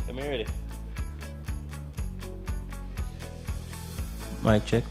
Am I ready? Mic check.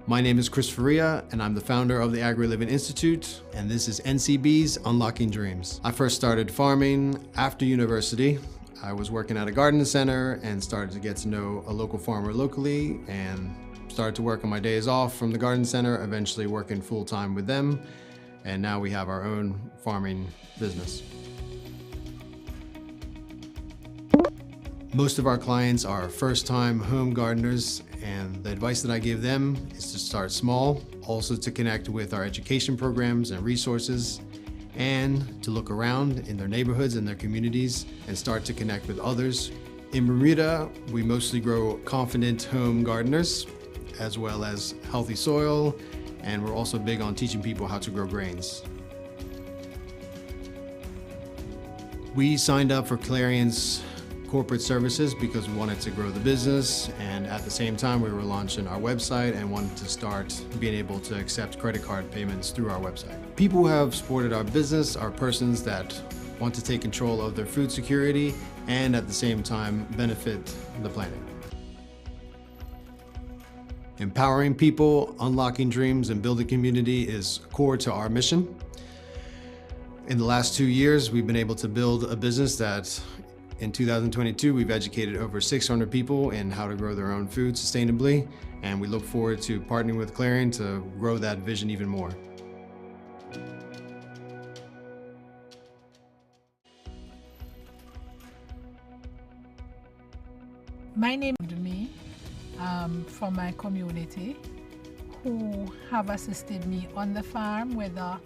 My name is Chris Faria, and I'm the founder of the Agri-living Institute, and this is NCB's Unlocking Dreams. I first started farming after university. I was working at a garden center and started to get to know a local farmer locally and started to work on my days off from the garden center, eventually working full-time with them. And now we have our own farming business. Most of our clients are first-time home gardeners, and the advice that I give them is to start small, also to connect with our education programs and resources, and to look around in their neighborhoods and their communities and start to connect with others. In Bermuda, we mostly grow confident home gardeners, as well as healthy soil, and we're also big on teaching people how to grow grains. We signed up for Clarion's corporate services because we wanted to grow the business, and at the same time we were launching our website and wanted to start being able to accept credit card payments through our website. People who have supported our business are persons that want to take control of their food security and at the same time benefit the planet. Empowering people, unlocking dreams, and building community is core to our mission. In the last 2 years, we've been able to build a business that in 2022, we've educated over 600 people in how to grow their own food sustainably, and we look forward to partnering with Clarion to grow that vision even more. My name is me from my community who have assisted me on the farm, whether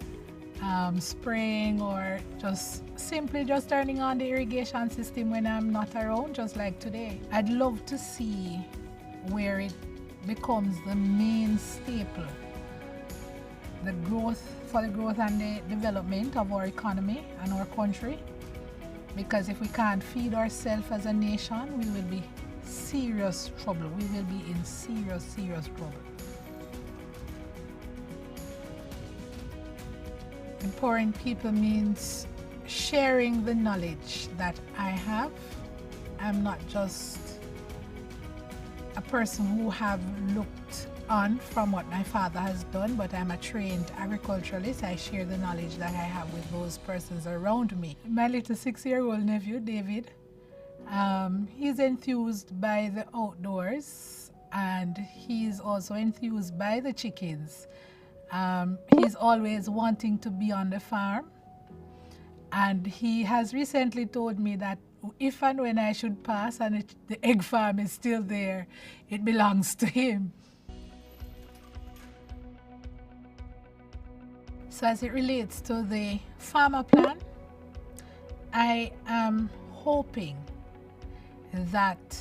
spraying or just simply turning on the irrigation system when I'm not around, just like today. I'd love to see where it becomes the main staple, for the growth and the development of our economy and our country. Because if we can't feed ourselves as a nation, we will be serious trouble. We will be in serious trouble. Empowering people means sharing the knowledge that I have. I'm not just a person who have looked on from what my father has done, but I'm a trained agriculturalist. I share the knowledge that I have with those persons around me. My little 6-year-old nephew, David, he's enthused by the outdoors, and he's also enthused by the chickens. He's always wanting to be on the farm, and he has recently told me that if and when I should pass and the egg farm is still there, it belongs to him. So as it relates to the farmer plan, I am hoping that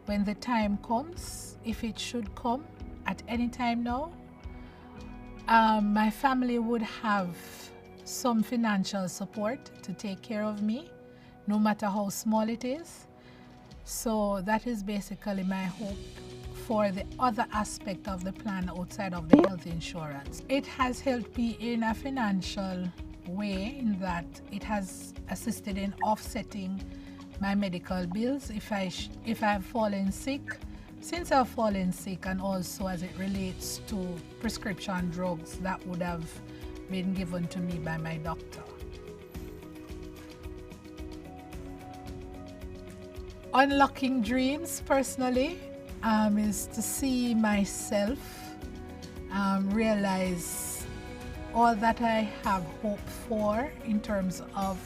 when the time comes, if it should come at any time now, my family would have some financial support to take care of me, no matter how small it is. So that is basically my hope for the other aspect of the plan outside of the health insurance. It has helped me in a financial way in that it has assisted in offsetting my medical bills if I've fallen sick. Since I've fallen sick, and also as it relates to prescription drugs that would have been given to me by my doctor. Unlocking dreams, personally, is to see myself realize all that I have hoped for in terms of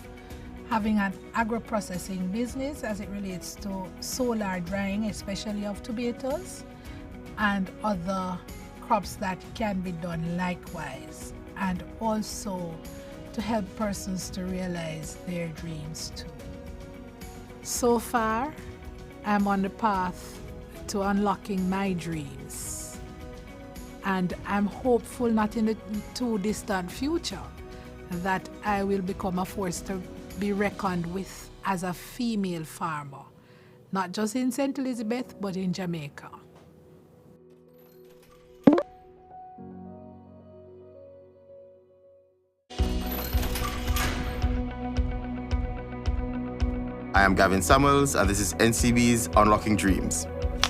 having an agro-processing business as it relates to solar drying, especially of tomatoes and other crops that can be done likewise, and also to help persons to realize their dreams too. So far, I'm on the path to unlocking my dreams, and I'm hopeful not in the too distant future that I will become a force to be reckoned with as a female farmer, not just in St. Elizabeth, but in Jamaica. I am Gavin Samuels, and this is NCB's Unlocking Dreams.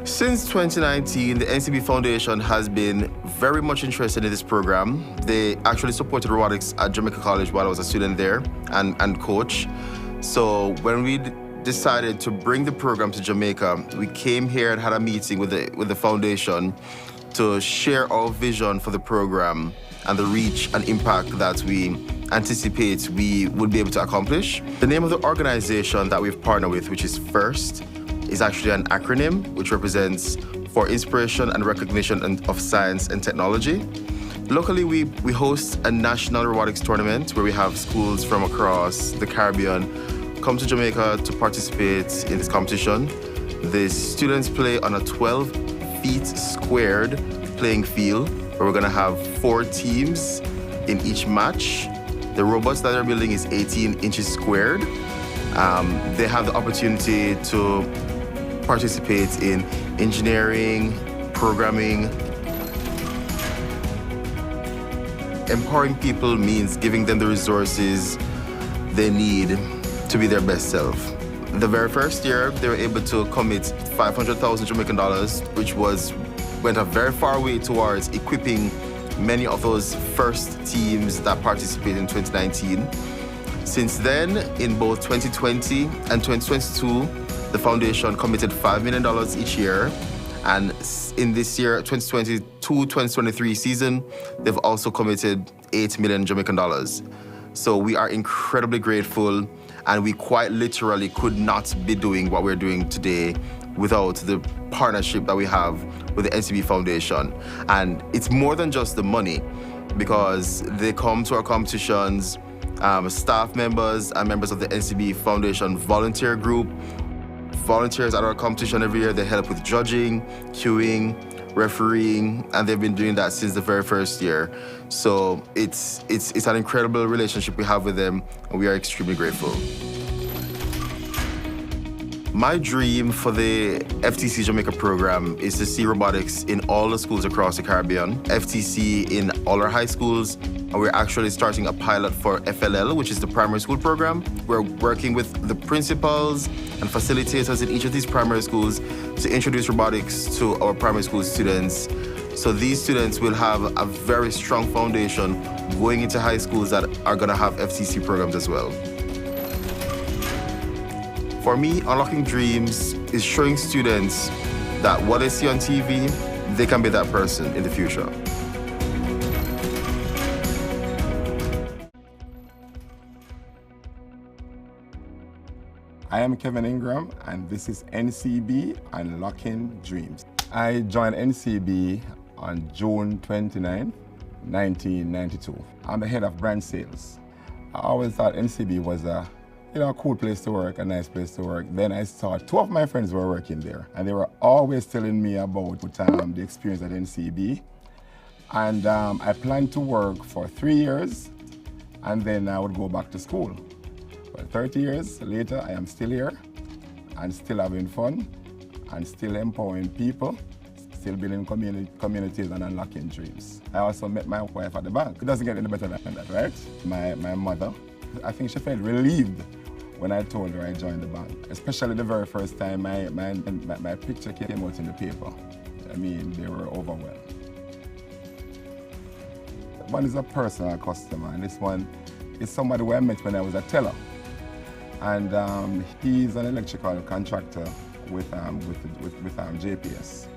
Since 2019, the NCB Foundation has been very much interested in this program. They actually supported robotics at Jamaica College while I was a student there and coach. So when we decided to bring the program to Jamaica, we came here and had a meeting with the foundation to share our vision for the program and the reach and impact that we anticipate we would be able to accomplish. The name of the organization that we've partnered with, which is FIRST, is actually an acronym which represents for Inspiration and Recognition of Science and Technology. Locally, we host a national robotics tournament where we have schools from across the Caribbean come to Jamaica to participate in this competition. The students play on a 12 feet squared playing field where we're gonna have 4 teams in each match. The robots that they're building is 18 inches squared. They have the opportunity to participate in engineering, programming. Empowering people means giving them the resources they need to be their best self. The very first year, they were able to commit 500,000 Jamaican dollars, which went a very far way towards equipping many of those first teams that participated in 2019. Since then, in both 2020 and 2022, the foundation committed $5 million each year. And in this year, 2022-2023 season, they've also committed 8 million Jamaican dollars. So we are incredibly grateful, and we quite literally could not be doing what we're doing today without the partnership that we have with the NCB Foundation. And it's more than just the money, because they come to our competitions, staff members and members of the NCB Foundation volunteer group, volunteers at our competition every year. They help with judging, queuing, refereeing, and they've been doing that since the very first year. So it's an incredible relationship we have with them, and we are extremely grateful. My dream for the FTC Jamaica program is to see robotics in all the schools across the Caribbean, FTC in all our high schools, and we're actually starting a pilot for FLL, which is the primary school program. We're working with the principals and facilitators in each of these primary schools to introduce robotics to our primary school students. So these students will have a very strong foundation going into high schools that are gonna have FTC programs as well. For me, unlocking dreams is showing students that what they see on TV, they can be that person in the future. I am Kevin Ingram, and this is NCB Unlocking Dreams. I joined NCB on June 29, 1992. I'm the head of brand sales. I always thought NCB was a cool place to work, a nice place to work. Then I saw 2 of my friends were working there, and they were always telling me about the experience at NCB. And I planned to work for 3 years, and then I would go back to school. But 30 years later, I am still here, and still having fun, and still empowering people, still building communities and unlocking dreams. I also met my wife at the bank. It doesn't get any better than that, right? My mother, I think she felt relieved when I told her I joined the bank. Especially the very first time my picture came out in the paper. I mean, they were overwhelmed. One is a personal customer, and this one is somebody who I met when I was a teller. And he's an electrical contractor with JPS.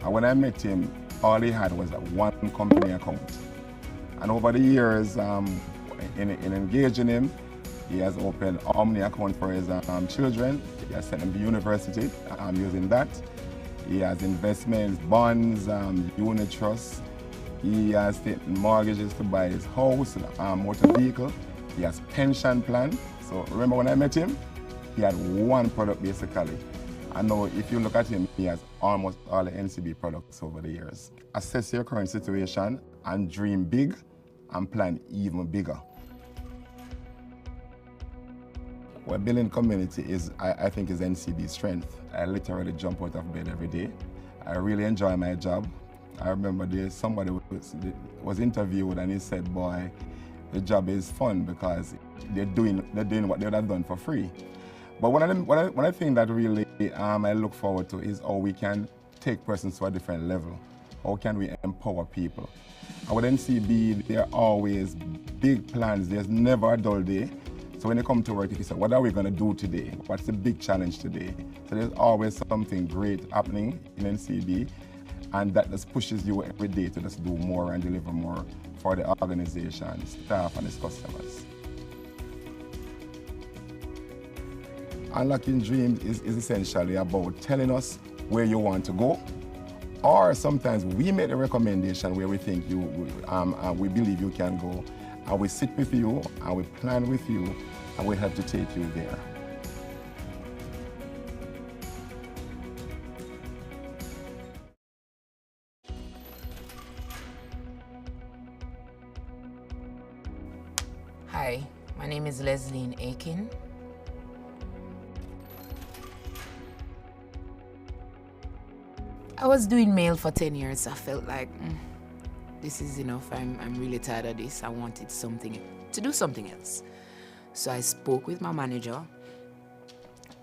And when I met him, all he had was one company account. And over the years, in engaging him, he has opened Omni account for his children. He has sent them to university using that. He has investments, bonds, unit trusts. He has taken mortgages to buy his house, motor vehicle. He has pension plan. So remember when I met him, he had one product basically. And now if you look at him, he has almost all the NCB products over the years. Assess your current situation and dream big and plan even bigger. Well, building community is, I think, is NCB's strength. I literally jump out of bed every day. I really enjoy my job. I remember somebody was interviewed and he said, boy, the job is fun because they're doing what they would have done for free. But one of the things that really I look forward to is how we can take persons to a different level? How can we empower people? And with NCB, there are always big plans. There's never a dull day. So when you come to work, you say, what are we going to do today? What's the big challenge today? So there's always something great happening in NCB, and that just pushes you every day to just do more and deliver more for the organization, staff, and its customers. Unlocking dreams is essentially about telling us where you want to go, or sometimes we make a recommendation where we think we believe you can go, and we sit with you, and we plan with you, and we help to take you there. Hi, my name is Leslie Aiken. I was doing mail for 10 years. I felt like this is enough. I'm really tired of this. I wanted to do something else. So I spoke with my manager,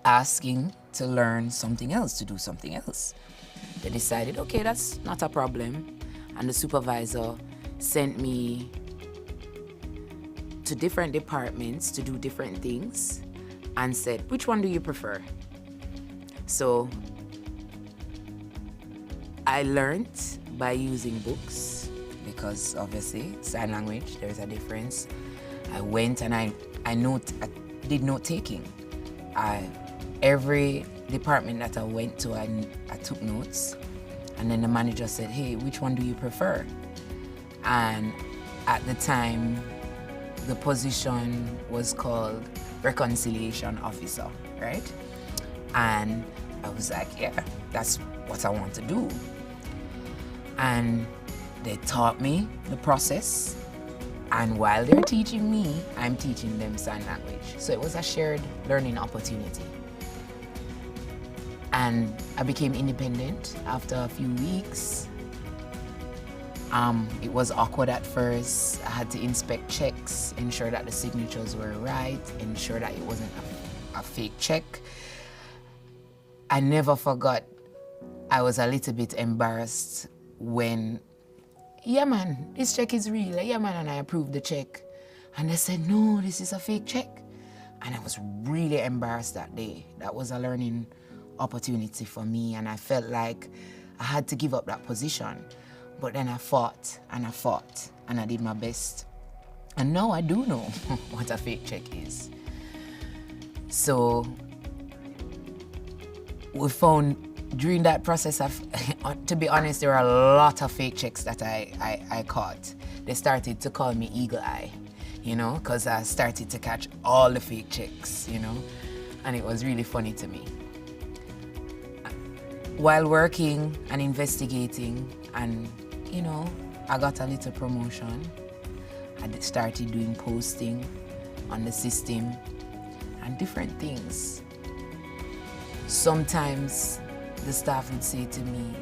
asking to learn something else, to do something else. They decided, okay, that's not a problem. And the supervisor sent me to different departments to do different things and said, which one do you prefer? So I learned by using books, because obviously sign language, there's a difference. I went and I did note taking. Every department that I went to, I took notes, and then the manager said, hey, which one do you prefer? And at the time, the position was called reconciliation officer, right? And I was like, yeah, that's what I want to do. And they taught me the process, and while they're teaching me, I'm teaching them sign language. So it was a shared learning opportunity. And I became independent after a few weeks. It was awkward at first. I had to inspect checks, ensure that the signatures were right, ensure that it wasn't a fake check. I never forgot, I was a little bit embarrassed when, yeah man, this check is real, yeah man, and I approved the check. And they said, no, this is a fake check. And I was really embarrassed that day. That was a learning opportunity for me, and I felt like I had to give up that position. But then I fought, and I did my best. And now I do know what a fake check is. So we found during that process, to be honest, there were a lot of fake checks that I caught. They started to call me Eagle Eye, you know, because I started to catch all the fake checks, you know, and it was really funny to me. While working and investigating, and you know, I got a little promotion. I started doing posting on the system and different things. Sometimes the staff would say to me,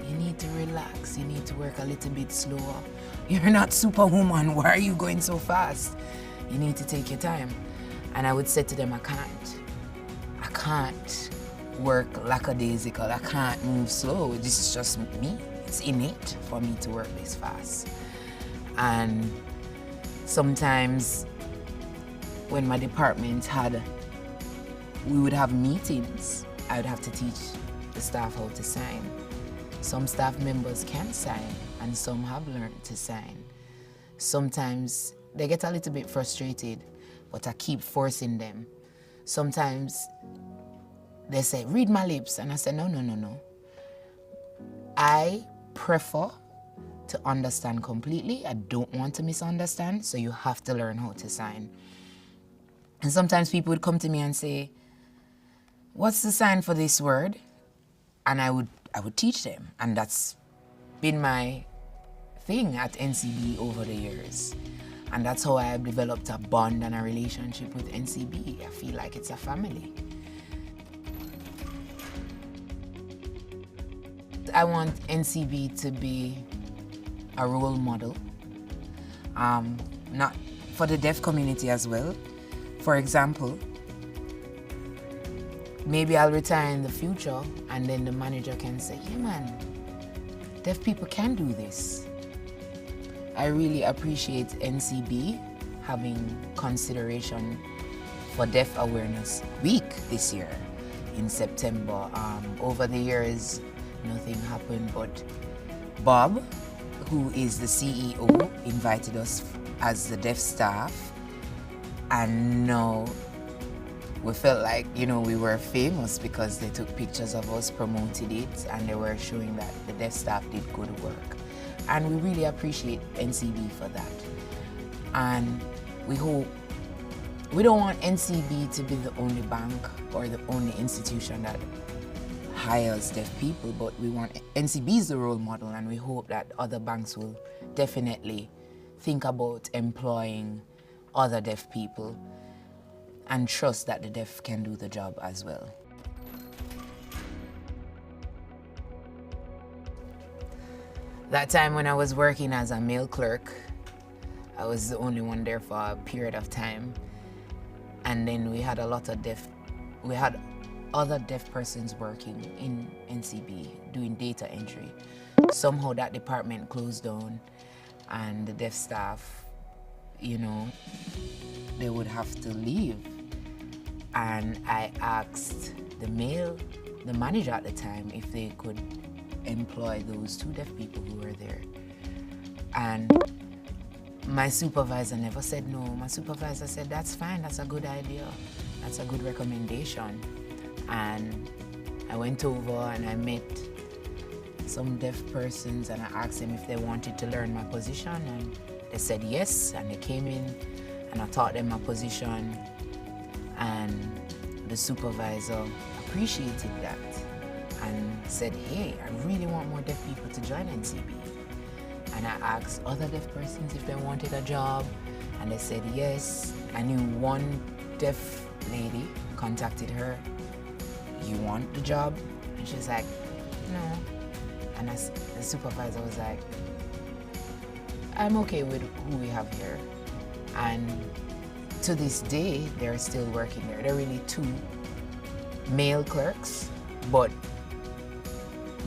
you need to relax, you need to work a little bit slower. You're not Superwoman, why are you going so fast? You need to take your time. And I would say to them, I can't work lackadaisical, I can't move slow, this is just me. It's innate for me to work this fast. And sometimes when my department we would have meetings, I would have to teach the staff how to sign. Some staff members can sign, and some have learned to sign. Sometimes they get a little bit frustrated, but I keep forcing them. Sometimes they say, read my lips, and I say, no. I prefer to understand completely. I don't want to misunderstand, so you have to learn how to sign. And sometimes people would come to me and say, what's the sign for this word? And I would teach them, and that's been my thing at NCB over the years. And that's how I have developed a bond and a relationship with NCB. I feel like it's a family. I want NCB to be a role model, not for the deaf community as well. For example, maybe I'll retire in the future, and then the manager can say, yeah man, deaf people can do this. I really appreciate NCB having consideration for Deaf Awareness Week this year in September. Over the years, nothing happened, but Bob, who is the CEO, invited us as the deaf staff, and now we felt like, you know, we were famous because they took pictures of us, promoted it, and they were showing that the deaf staff did good work. And we really appreciate NCB for that. And we hope, we don't want NCB to be the only bank or the only institution that hires deaf people, but we want NCB is the role model, and we hope that other banks will definitely think about employing other deaf people and trust that the deaf can do the job as well. That time when I was working as a mail clerk, I was the only one there for a period of time. And then we had other deaf persons working in NCB doing data entry. Somehow that department closed down, and the deaf staff, you know, they would have to leave. And I asked the manager at the time if they could employ those 2 deaf people who were there. And my supervisor never said no. My supervisor said, that's fine, that's a good idea. That's a good recommendation. And I went over and I met some deaf persons, and I asked them if they wanted to learn my position, and they said yes, and they came in and I taught them my position, and the supervisor appreciated that and said, hey, I really want more deaf people to join NCB. And I asked other deaf persons if they wanted a job, and they said yes. I knew one deaf lady contacted her, you want the job? And she's like, no. And the supervisor was like, I'm okay with who we have here. And to this day, they're still working there. There are really 2 male clerks, but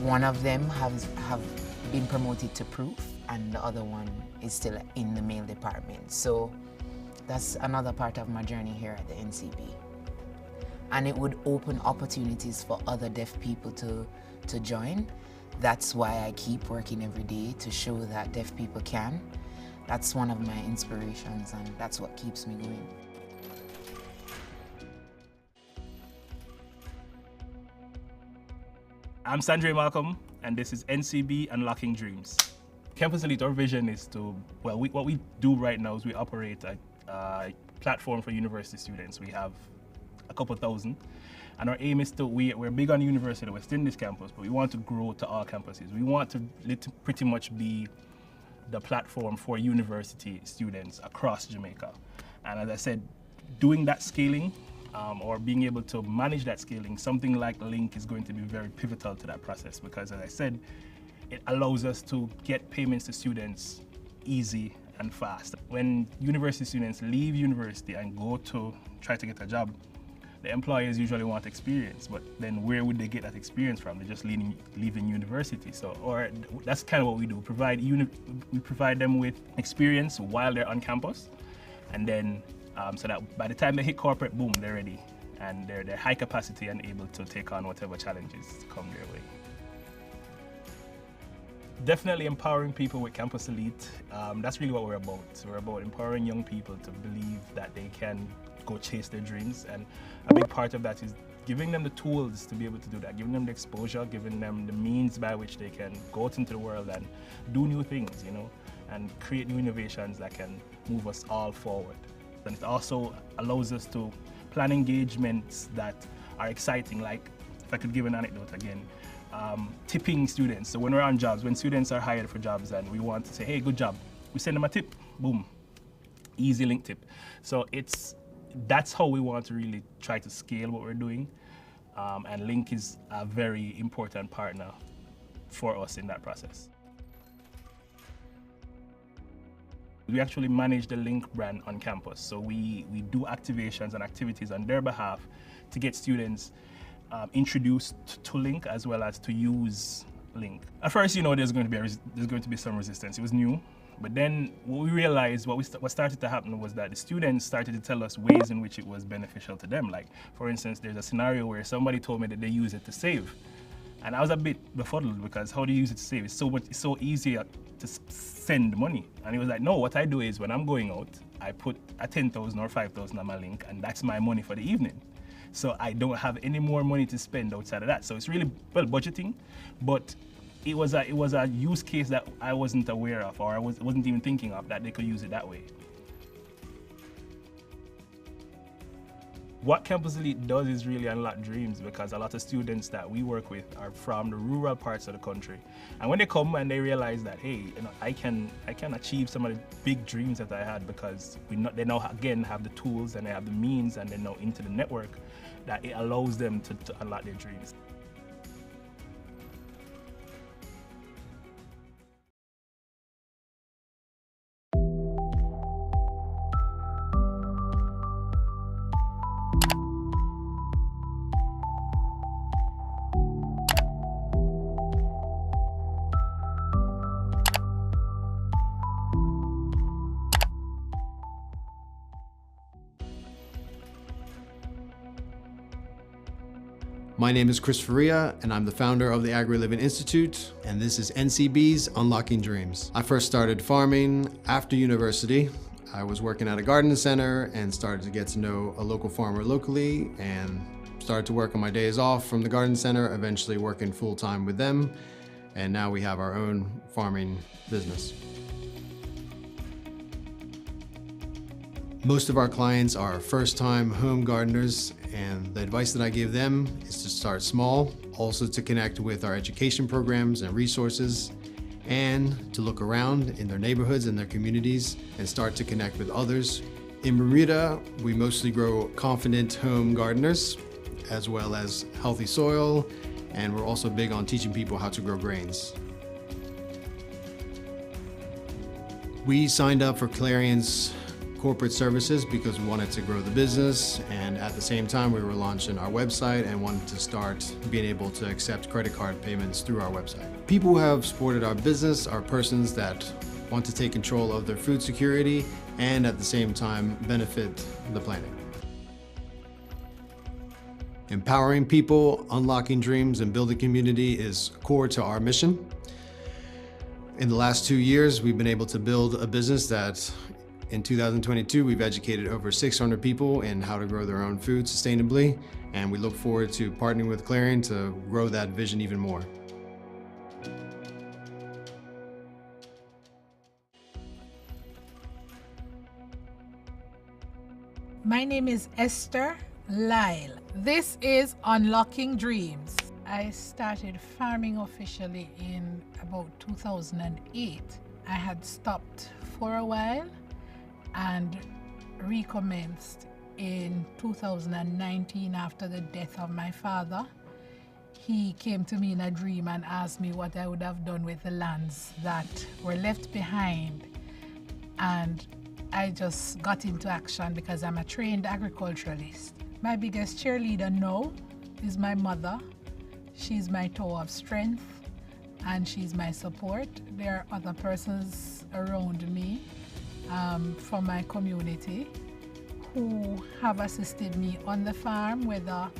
one of them have been promoted to proof, and the other one is still in the mail department. So that's another part of my journey here at the NCB. And it would open opportunities for other deaf people to join. That's why I keep working every day, to show that deaf people can. That's one of my inspirations, and that's what keeps me going. I'm Sandre Malcolm, and this is NCB Unlocking Dreams. Campus Elite, our vision is to, well, what we do right now is we operate a platform for university students. We have a couple thousand, and our aim is to, we're big on university, we're still in this campus, but we want to grow to all campuses. We want to pretty much be the platform for university students across Jamaica. And as I said, doing that scaling, or being able to manage that scaling, something like Link is going to be very pivotal to that process, because as I said, it allows us to get payments to students easy and fast. When university students leave university and go to try to get a job, the employers usually want experience, but then where would they get that experience from? They're just leaving university. So, or that's kind of what we do. We provide them with experience while they're on campus, and then so that by the time they hit corporate, boom, they're ready, and they're high capacity and able to take on whatever challenges come their way. Definitely empowering people with Campus Elite. That's really what we're about. So we're about empowering young people to believe that they can go chase their dreams, and a big part of that is giving them the tools to be able to do that, giving them the exposure, giving them the means by which they can go out into the world and do new things, you know, and create new innovations that can move us all forward. And it also allows us to plan engagements that are exciting, like, if I could give an anecdote again, tipping students. So when we're on jobs, when students are hired for jobs and we want to say, hey, good job, we send them a tip, boom, easy Link tip. So that's how we want to really try to scale what we're doing. And Link is a very important partner for us in that process. We actually manage the Link brand on campus. So we do activations and activities on their behalf to get students introduced to Link as well as to use Link. At first, there's going to be some resistance. It was new, but then what we realized, what started to happen was that the students started to tell us ways in which it was beneficial to them. Like, for instance, there's a scenario where somebody told me that they use it to save, and I was a bit befuddled because how do you use it to save? It's so easy to send money. And he was like, no, what I do is when I'm going out, I put a 10,000 or 5,000 on my Link, and that's my money for the evening. So I don't have any more money to spend outside of that. So it's really, well, budgeting, but it was a use case that I wasn't aware of, or I wasn't even thinking of, that they could use it that way. What Campus Elite does is really unlock dreams, because a lot of students that we work with are from the rural parts of the country. And when they come and they realize that, hey, I can achieve some of the big dreams that I had, because they now again have the tools and they have the means, and they're now into the network, that it allows them to unlock their dreams. My name is Chris Faria, and I'm the founder of the Agri-living Institute, and this is NCB's Unlocking Dreams. I first started farming after university. I was working at a garden center and started to get to know a local farmer locally, and started to work on my days off from the garden center, eventually working full-time with them, and now we have our own farming business. Most of our clients are first-time home gardeners, and the advice that I give them is to start small, also to connect with our education programs and resources, and to look around in their neighborhoods and their communities and start to connect with others. In Bermuda, we mostly grow confident home gardeners, as well as healthy soil, and we're also big on teaching people how to grow grains. We signed up for Clarion's corporate services because we wanted to grow the business, and at the same time we were launching our website and wanted to start being able to accept credit card payments through our website. People who have supported our business are persons that want to take control of their food security and at the same time benefit the planet. Empowering people, unlocking dreams, and building community is core to our mission. In the last 2 years, we've been able to build a business that in 2022, we've educated over 600 people in how to grow their own food sustainably, and we look forward to partnering with Clarion to grow that vision even more. My name is Esther Lyle. This is Unlocking Dreams. I started farming officially in about 2008. I had stopped for a while and recommenced in 2019 after the death of my father. He came to me in a dream and asked me what I would have done with the lands that were left behind, and I just got into action because I'm a trained agriculturalist. My biggest cheerleader now is my mother. She's my tower of strength and she's my support. There are other persons around me from my community who have assisted me on the farm, whether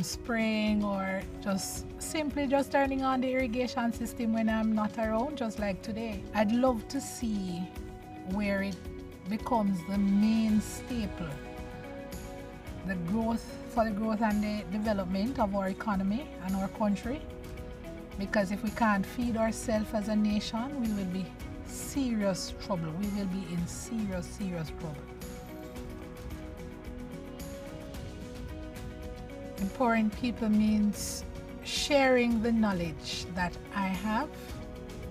spraying or just simply just turning on the irrigation system when I'm not around, just like today. I'd love to see where it becomes the main staple, for the growth and the development of our economy and our country. Because if we can't feed ourselves as a nation, we will be serious trouble. We will be in serious trouble. Empowering people means sharing the knowledge that I have.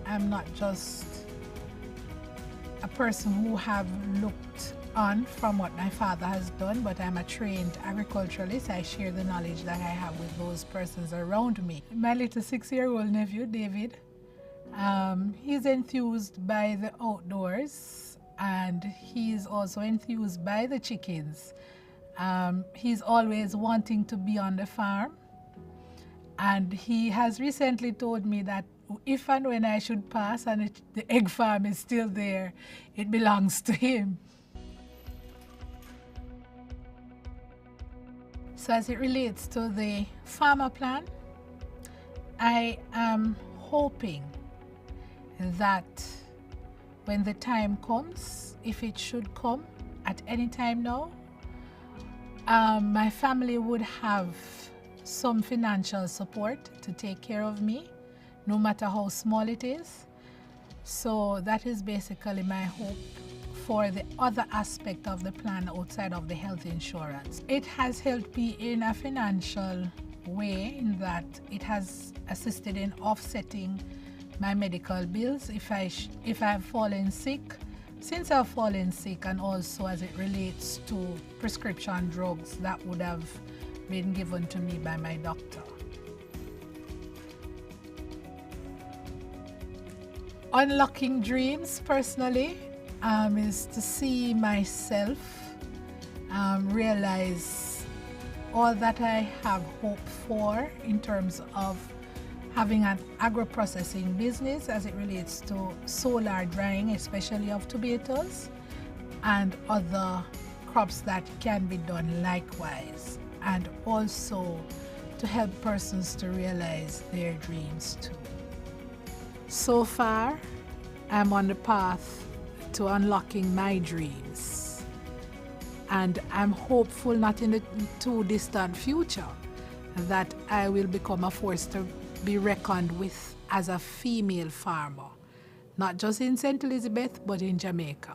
I'm not just a person who have looked on from what my father has done, but I'm a trained agriculturalist. I share the knowledge that I have with those persons around me. My little 6-year-old nephew, David, he's enthused by the outdoors and he's also enthused by the chickens. He's always wanting to be on the farm, and he has recently told me that if and when I should pass and the egg farm is still there, it belongs to him. So as it relates to the farmer plan, I am hoping that when the time comes, if it should come at any time now, my family would have some financial support to take care of me, no matter how small it is. So that is basically my hope for the other aspect of the plan outside of the health insurance. It has helped me in a financial way in that it has assisted in offsetting my medical bills if I've fallen sick. Since I've fallen sick, and also as it relates to prescription drugs that would have been given to me by my doctor. Unlocking dreams personally is to see myself realize all that I have hoped for in terms of having an agro-processing business as it relates to solar drying, especially of tomatoes and other crops that can be done likewise, and also to help persons to realize their dreams too. So far, I'm on the path to unlocking my dreams, and I'm hopeful not in the too distant future that I will become a force to be reckoned with as a female farmer, not just in St. Elizabeth, but in Jamaica.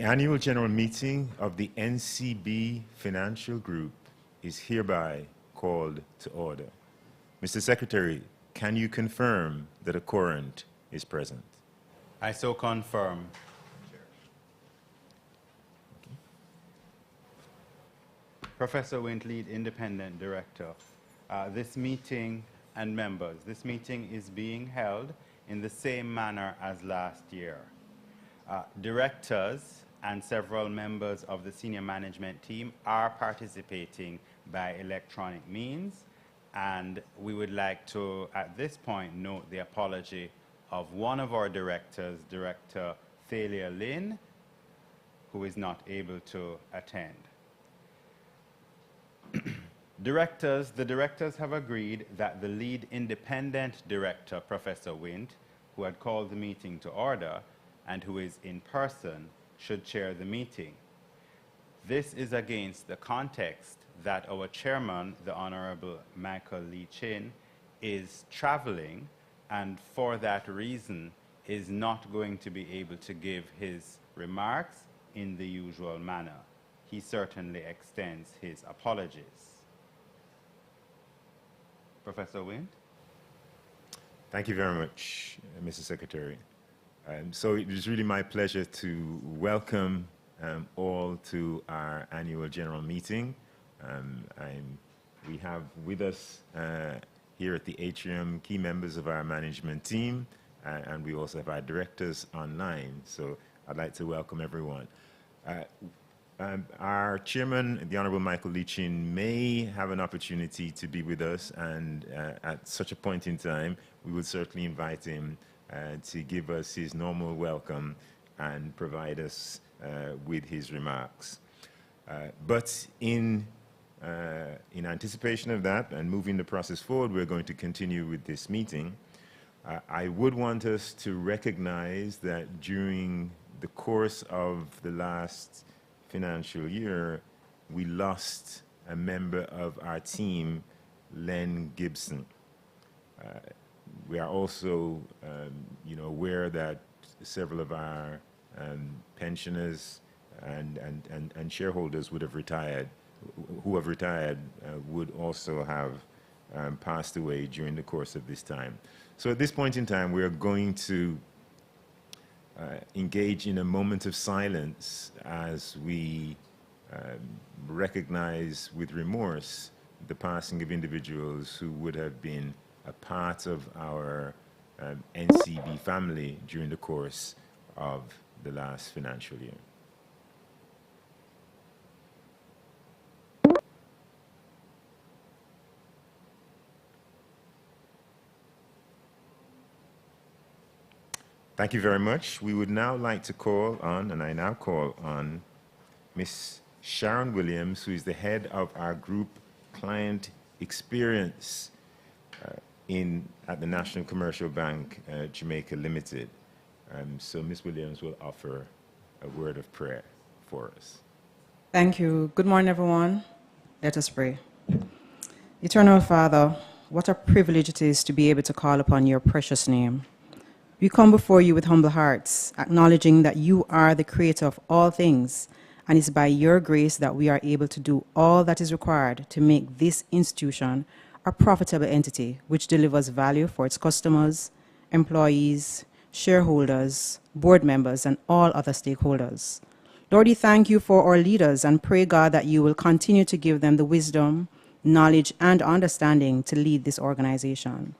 annual general meeting of the NCB Financial Group is hereby called to order. Mr. Secretary, can you confirm that a quorum is present? I so confirm. Professor Wint, Lead Independent Director. This meeting and members, this meeting is being held in the same manner as last year. Directors and several members of the senior management team are participating by electronic means, and we would like to, at this point, note the apology of one of our directors, Director Thalia Lynn, who is not able to attend. The directors have agreed that the lead independent director, Professor Wint, who had called the meeting to order and who is in person, should chair the meeting. This is against the context that our chairman, the Honorable Michael Lee Chin, is traveling and for that reason is not going to be able to give his remarks in the usual manner. He certainly extends his apologies. Professor Wint? Thank you very much, Mr. Secretary. So it is really my pleasure to welcome all to our annual general meeting. We have with us here at the atrium key members of our management team, and we also have our directors online. So I'd like to welcome everyone. Our chairman, the Honorable Michael Lee Chin, may have an opportunity to be with us, and at such a point in time, we would certainly invite him to give us his normal welcome and provide us with his remarks. But in anticipation of that and moving the process forward, we're going to continue with this meeting. I would want us to recognize that during the course of the last financial year, we lost a member of our team, Len Gibson. We are also aware that several of our pensioners and shareholders would have retired, would also have passed away during the course of this time. So at this point in time, we are going to engage in a moment of silence as we recognize with remorse the passing of individuals who would have been a part of our NCB family during the course of the last financial year. Thank you very much. We would now like to call on, and I now call on, Ms. Sharon Williams, who is the head of our group client experience at the National Commercial Bank, Jamaica Limited. So Ms. Williams will offer a word of prayer for us. Thank you. Good morning, everyone. Let us pray. Eternal Father, what a privilege it is to be able to call upon your precious name. We come before you with humble hearts, acknowledging that you are the creator of all things, and it's by your grace that we are able to do all that is required to make this institution a profitable entity which delivers value for its customers, employees, shareholders, board members, and all other stakeholders. Lord, we thank you for our leaders and pray, God, that you will continue to give them the wisdom, knowledge, and understanding to lead this organization.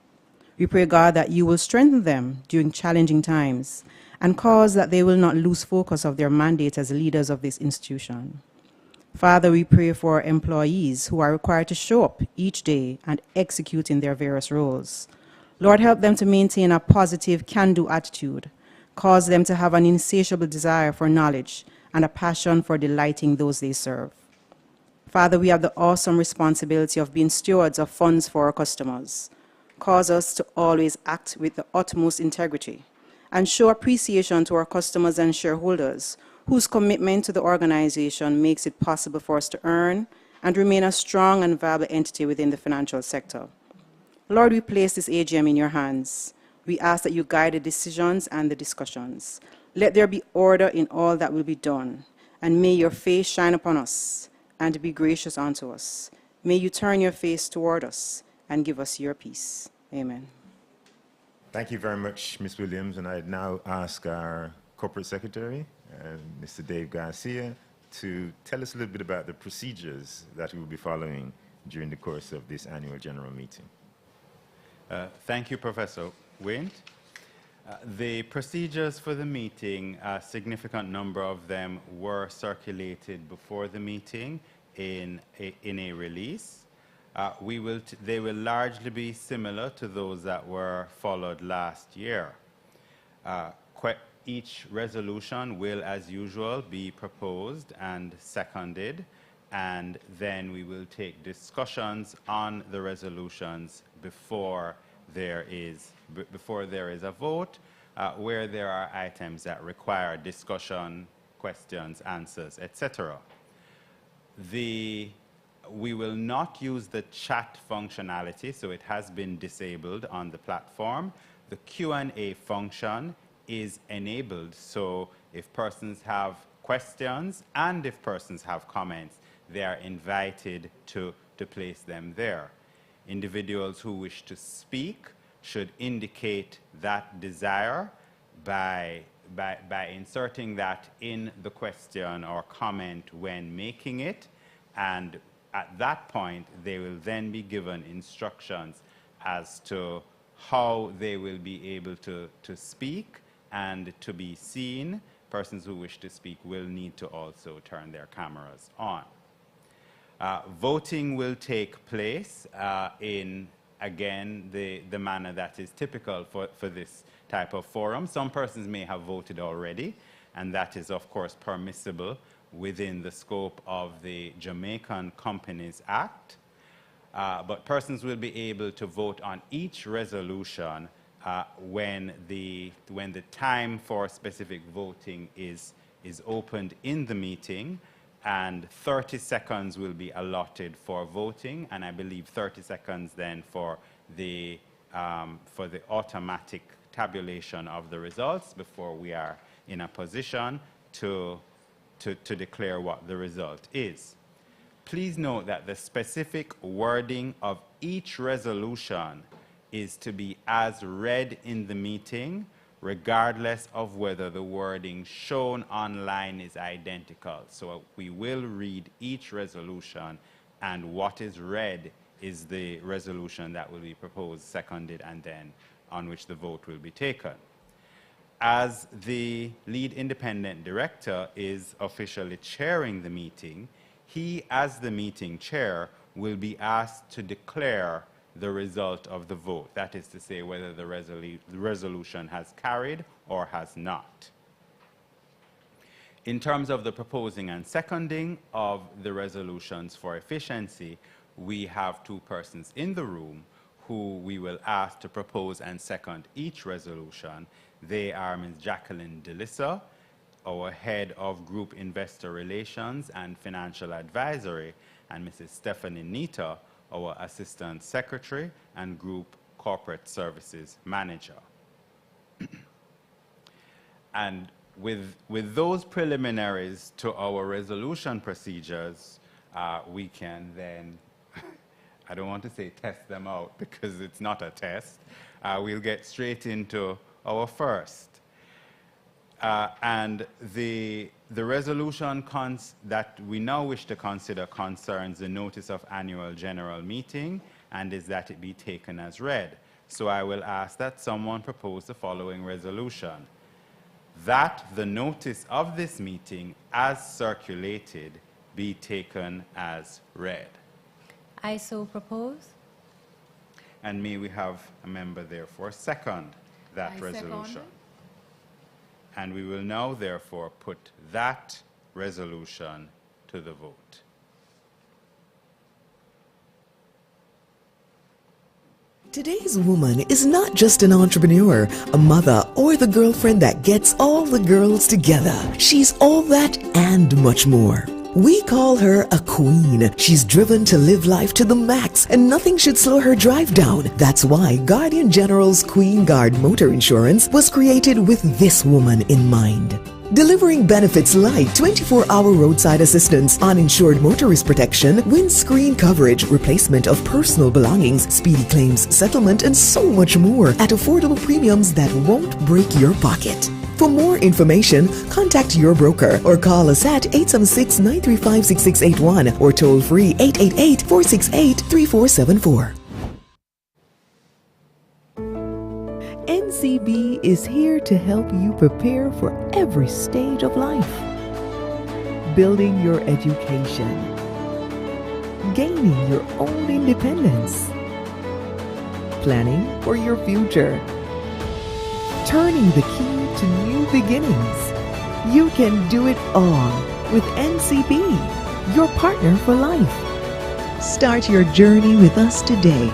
We pray, God, that you will strengthen them during challenging times and cause that they will not lose focus of their mandate as leaders of this institution. Father, we pray for employees who are required to show up each day and execute in their various roles. Lord, help them to maintain a positive can-do attitude. Cause them to have an insatiable desire for knowledge and a passion for delighting those they serve. Father, we have the awesome responsibility of being stewards of funds for our customers. Cause us to always act with the utmost integrity and show appreciation to our customers and shareholders whose commitment to the organization makes it possible for us to earn and remain a strong and viable entity within the financial sector. Lord, we place this AGM in your hands. We ask that you guide the decisions and the discussions. Let there be order in all that will be done, and may your face shine upon us and be gracious unto us. May you turn your face toward us and give us your peace. Amen. Thank you very much, Ms. Williams. And I now ask our Corporate Secretary, Mr. Dave Garcia, to tell us a little bit about the procedures that we will be following during the course of this annual general meeting. Thank you, Professor Wint. The procedures for the meeting, a significant number of them were circulated before the meeting in a release. They will largely be similar to those that were followed last year. Each resolution will, as usual, be proposed and seconded, and then we will take discussions on the resolutions before there is a vote, where there are items that require discussion, questions, answers, etc. We will not use the chat functionality, so it has been disabled on the platform. The Q&A function is enabled, so if persons have questions and if persons have comments, they are invited to place them there. Individuals who wish to speak should indicate that desire by inserting that in the question or comment when making it, and at that point they will then be given instructions as to how they will be able to speak and to be seen. Persons who wish to speak will need to also turn their cameras on. Voting will take place in, again, the manner that is typical for this type of forum. Some persons may have voted already, and that is, of course, permissible within the scope of the Jamaican Companies Act. But persons will be able to vote on each resolution when the time for specific voting is opened in the meeting, and 30 seconds will be allotted for voting, and I believe 30 seconds then for the automatic tabulation of the results before we are in a position to declare what the result is. Please note that the specific wording of each resolution is to be as read in the meeting, regardless of whether the wording shown online is identical. So we will read each resolution, and what is read is the resolution that will be proposed, seconded, and then on which the vote will be taken. As the lead independent director is officially chairing the meeting, he, as the meeting chair, will be asked to declare the result of the vote. That is to say, whether the resolution has carried or has not. In terms of the proposing and seconding of the resolutions for efficiency, we have two persons in the room who we will ask to propose and second each resolution. They are Ms. Jacqueline DeLissa, our Head of Group Investor Relations and Financial Advisory, and Mrs. Stephanie Nita, our Assistant Secretary and Group Corporate Services Manager. And with those preliminaries to our resolution procedures, we can then, I don't want to say test them out because it's not a test. We'll get straight into our first. And the resolution that we now wish to consider concerns the notice of annual general meeting, and is that it be taken as read. So I will ask that someone propose the following resolution: that the notice of this meeting as circulated be taken as read. I so propose. And may we have a member therefore second that resolution. Second. And we will now therefore put that resolution to the vote. Today's woman is not just an entrepreneur, a mother, or the girlfriend that gets all the girls together. She's all that and much more. We call her a queen. She's driven to live life to the max, and nothing should slow her drive down. That's why Guardian General's Queen Guard Motor Insurance was created with this woman in mind. Delivering benefits like 24-hour roadside assistance, uninsured motorist protection, windscreen coverage, replacement of personal belongings, speedy claims settlement, and so much more at affordable premiums that won't break your pocket. For more information, contact your broker or call us at 876-935-6681 or toll free 888-468-3474. NCB is here to help you prepare for every stage of life. Building your education, gaining your own independence, planning for your future, turning the key to new beginnings. You can do it all with NCB, your partner for life. Start your journey with us today.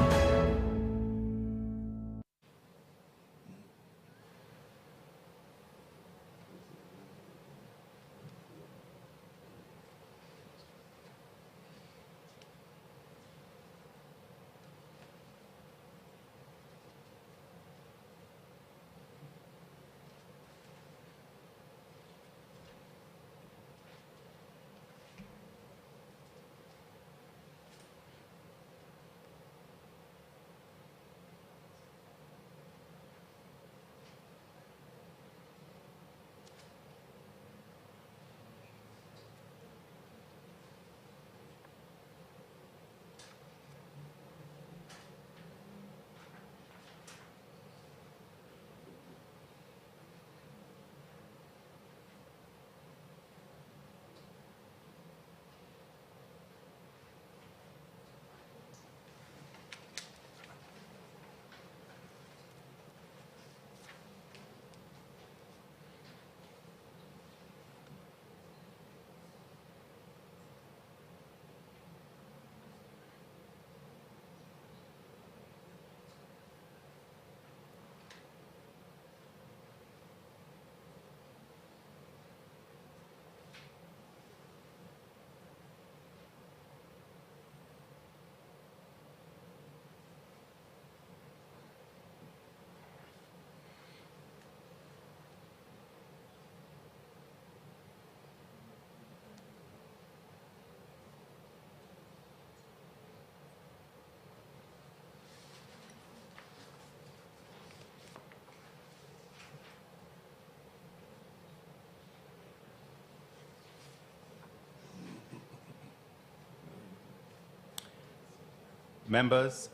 Members,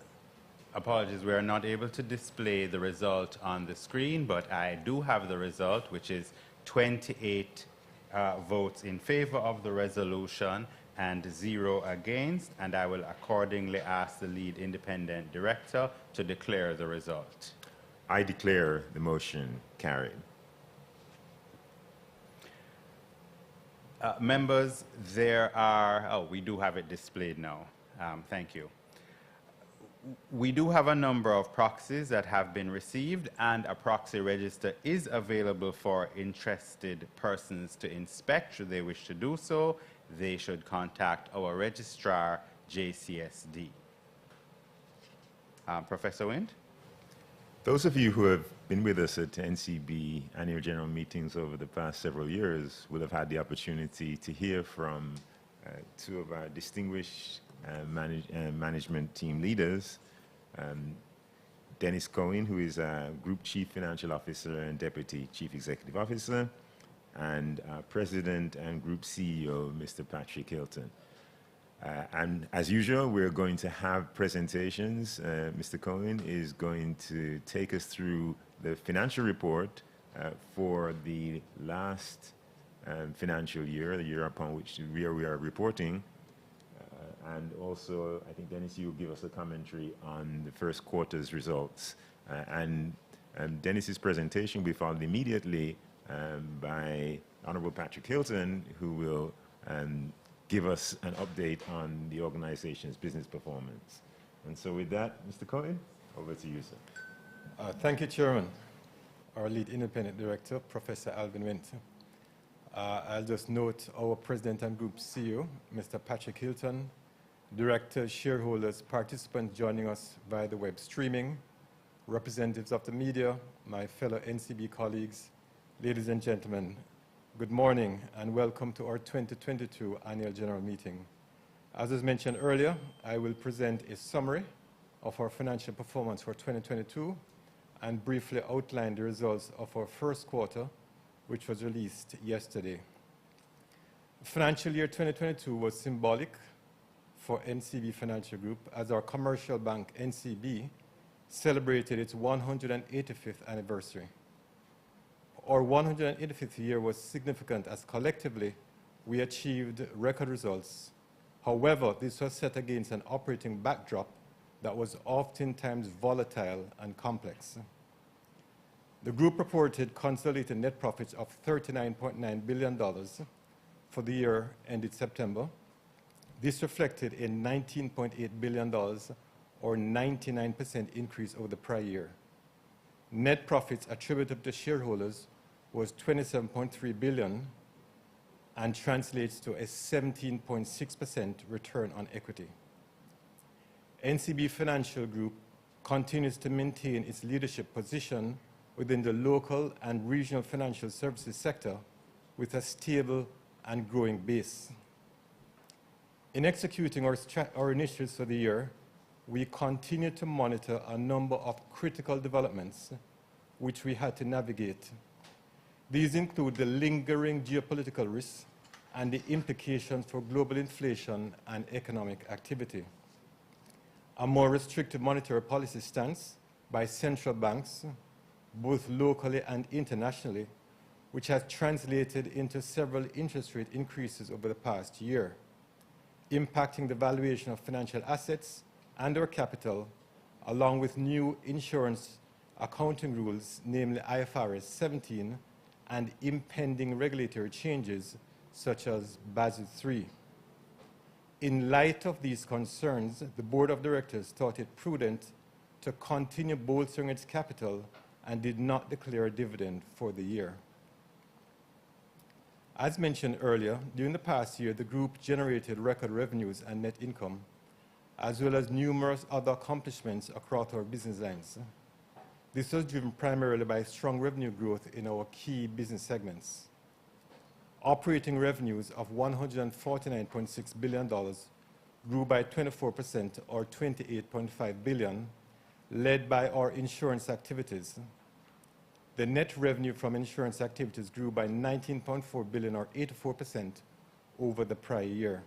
apologies, we are not able to display the result on the screen, but I do have the result, which is 28 votes in favor of the resolution and 0 against, and I will accordingly ask the lead independent director to declare the result. I declare the motion carried. Members, there are, we do have it displayed now. Thank you. We do have a number of proxies that have been received, and a proxy register is available for interested persons to inspect. Should they wish to do so, they should contact our registrar, JCSD. Professor Wind? Those of you who have been with us at NCB annual general meetings over the past several years will have had the opportunity to hear from two of our distinguished management team leaders, Dennis Cohen, who is Group Chief Financial Officer and Deputy Chief Executive Officer, and President and Group CEO, Mr. Patrick Hilton. And as usual, we're going to have presentations. Mr. Cohen is going to take us through the financial report for the last financial year, the year upon which we are reporting. And also, I think, Dennis, you will give us a commentary on the first quarter's results. And Dennis's presentation will be followed immediately by Honorable Patrick Hilton, who will give us an update on the organization's business performance. And so with that, Mr. Cohen, over to you, sir. Thank you, Chairman. Our lead independent director, Professor Alvin Winter. I'll just note our President and Group CEO, Mr. Patrick Hilton, directors, shareholders, participants joining us via the web streaming, representatives of the media, my fellow NCB colleagues, ladies and gentlemen, good morning and welcome to our 2022 Annual General Meeting. As was mentioned earlier, I will present a summary of our financial performance for 2022 and briefly outline the results of our first quarter, which was released yesterday. Financial year 2022 was symbolic for NCB Financial Group as our commercial bank, NCB, celebrated its 185th anniversary. Our 185th year was significant as collectively we achieved record results. However, this was set against an operating backdrop that was oftentimes volatile and complex. The group reported consolidated net profits of $39.9 billion for the year ended September. This reflected a $19.8 billion or 99% increase over the prior year. Net profits attributed to shareholders was $27.3 billion and translates to a 17.6% return on equity. NCB Financial Group continues to maintain its leadership position within the local and regional financial services sector with a stable and growing base. In executing our initiatives for the year, we continue to monitor a number of critical developments which we had to navigate. These include the lingering geopolitical risks and the implications for global inflation and economic activity. A more restrictive monetary policy stance by central banks, both locally and internationally, which has translated into several interest rate increases over the past year, impacting the valuation of financial assets and our capital, along with new insurance accounting rules, namely IFRS 17, and impending regulatory changes such as Basel III. In light of these concerns, the Board of Directors thought it prudent to continue bolstering its capital and did not declare a dividend for the year. As mentioned earlier, during the past year, the group generated record revenues and net income, as well as numerous other accomplishments across our business lines. This was driven primarily by strong revenue growth in our key business segments. Operating revenues of $149.6 billion grew by 24% or $28.5 billion, led by our insurance activities. The net revenue from insurance activities grew by $19.4 billion or 84% over the prior year.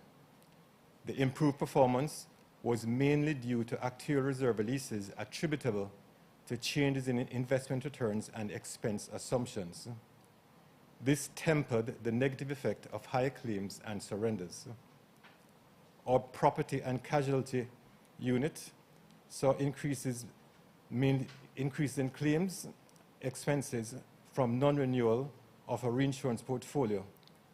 The improved performance was mainly due to actuarial reserve releases attributable to changes in investment returns and expense assumptions. This tempered the negative effect of higher claims and surrenders. Our property and casualty unit saw increases in claims expenses from non-renewal of a reinsurance portfolio,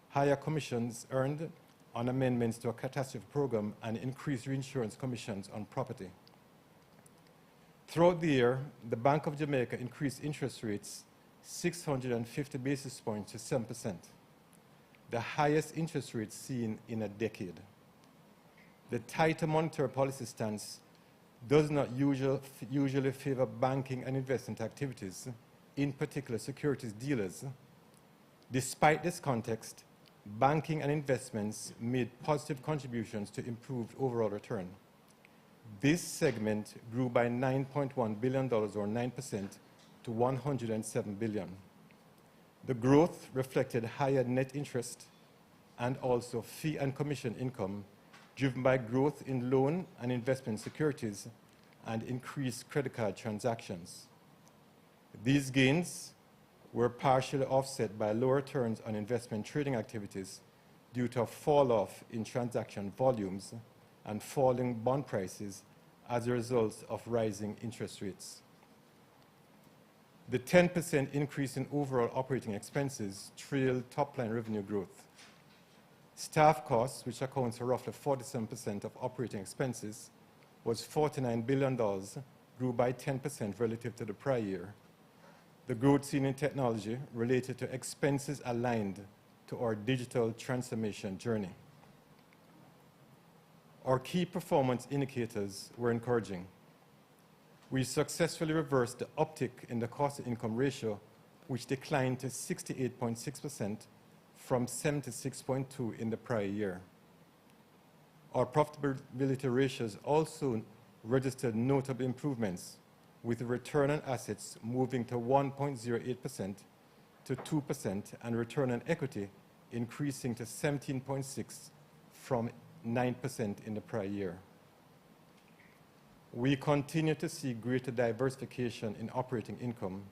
higher commissions earned on amendments to a catastrophe program, and increased reinsurance commissions on property. Throughout the year, the Bank of Jamaica increased interest rates 650 basis points to 7%, the highest interest rate seen in a decade. The tighter monetary policy stance does not usually favor banking and investment activities, in particular securities dealers. Despite this context, banking and investments made positive contributions to improved overall return. This segment grew by $9.1 billion or 9% to $107 billion. The growth reflected higher net interest and also fee and commission income driven by growth in loan and investment securities and increased credit card transactions. These gains were partially offset by lower returns on investment trading activities due to a fall-off in transaction volumes and falling bond prices as a result of rising interest rates. The 10% increase in overall operating expenses trailed top-line revenue growth. Staff costs, which accounts for roughly 47% of operating expenses, was $49 billion, grew by 10% relative to the prior year. The growth seen in technology related to expenses aligned to our digital transformation journey. Our key performance indicators were encouraging. We successfully reversed the uptick in the cost-to-income ratio, which declined to 68.6% from 76.2% in the prior year. Our profitability ratios also registered notable improvements, with the return on assets moving to 1.08% to 2% and return on equity increasing to 17.6% from 9% in the prior year. We continue to see greater diversification in operating income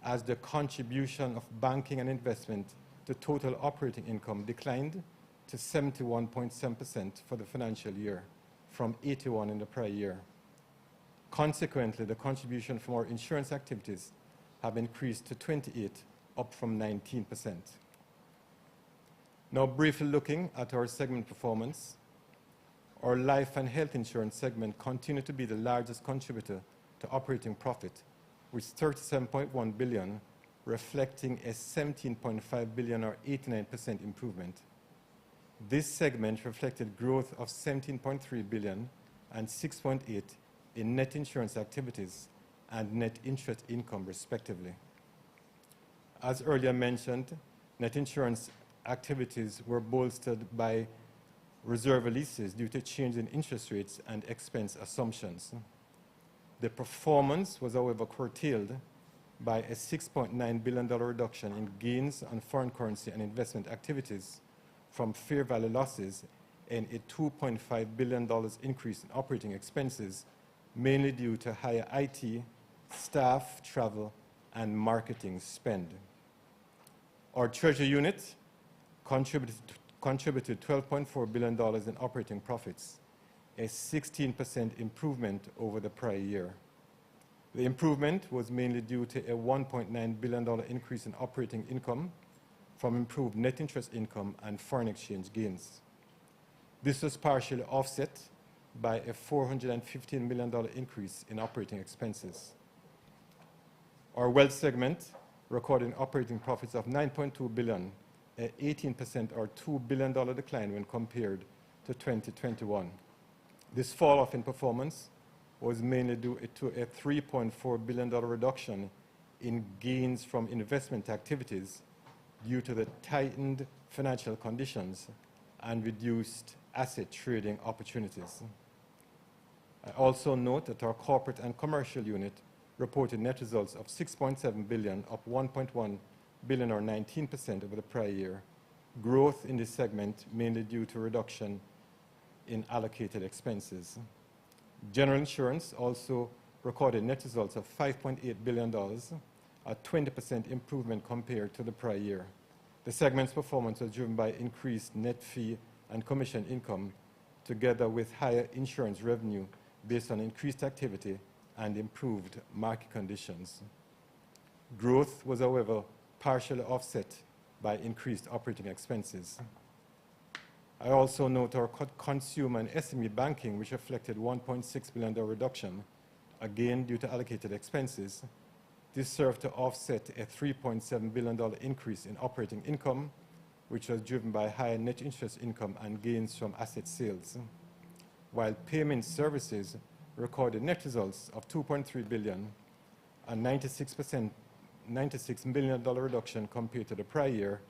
as the contribution of banking and investment to total operating income declined to 71.7% for the financial year from 81% in the prior year. Consequently, the contribution from our insurance activities have increased to 28%, up from 19%. Now, briefly looking at our segment performance, our life and health insurance segment continued to be the largest contributor to operating profit, with 37.1 billion, reflecting a 17.5 billion or 89% improvement. This segment reflected growth of 17.3 billion and 6.8 in net insurance activities and net interest income, respectively. As earlier mentioned, net insurance activities were bolstered by reserve releases due to change in interest rates and expense assumptions. The performance was, however, curtailed by a $6.9 billion reduction in gains on foreign currency and investment activities from fair value losses and a $2.5 billion increase in operating expenses, mainly due to higher IT, staff, travel, and marketing spend. Our treasury unit contributed $12.4 billion in operating profits, a 16% improvement over the prior year. The improvement was mainly due to a $1.9 billion increase in operating income from improved net interest income and foreign exchange gains. This was partially offset by a $415 million increase in operating expenses. Our wealth segment recorded operating profits of $9.2 billion, an 18% or $2 billion decline when compared to 2021. This fall off in performance was mainly due to a $3.4 billion reduction in gains from investment activities due to the tightened financial conditions and reduced asset trading opportunities. I also note that our corporate and commercial unit reported net results of $6.7 billion, up $1.1 billion or 19% over the prior year. Growth in this segment mainly due to reduction in allocated expenses. General insurance also recorded net results of $5.8 billion, a 20% improvement compared to the prior year. The segment's performance was driven by increased net fee and commission income, together with higher insurance revenue based on increased activity and improved market conditions. Growth was, however, partially offset by increased operating expenses. I also note our consumer and SME banking, which reflected $1.6 billion reduction, again due to allocated expenses. This served to offset a $3.7 billion increase in operating income, which was driven by higher net interest income and gains from asset sales, while payment services recorded net results of $2.3 billion, a 96% $96 million reduction compared to the prior year,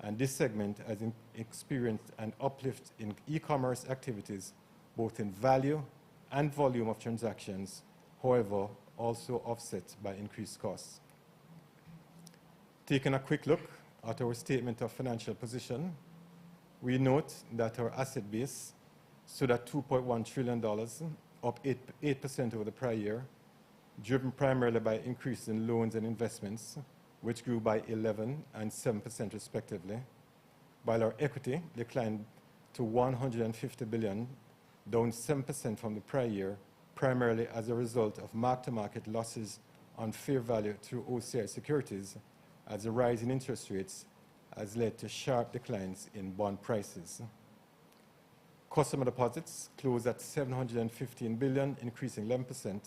and this segment has experienced an uplift in e-commerce activities, both in value and volume of transactions, however, also offset by increased costs. Taking a quick look at our statement of financial position, we note that our asset base stood at $2.1 trillion, up 8% over the prior year, driven primarily by increases in loans and investments, which grew by 11% and 7% respectively, while our equity declined to $150 billion, down 7% from the prior year, primarily as a result of mark-to-market losses on fair value through OCI securities, as the rise in interest rates has led to sharp declines in bond prices. Customer deposits closed at $715 billion, increasing 11%,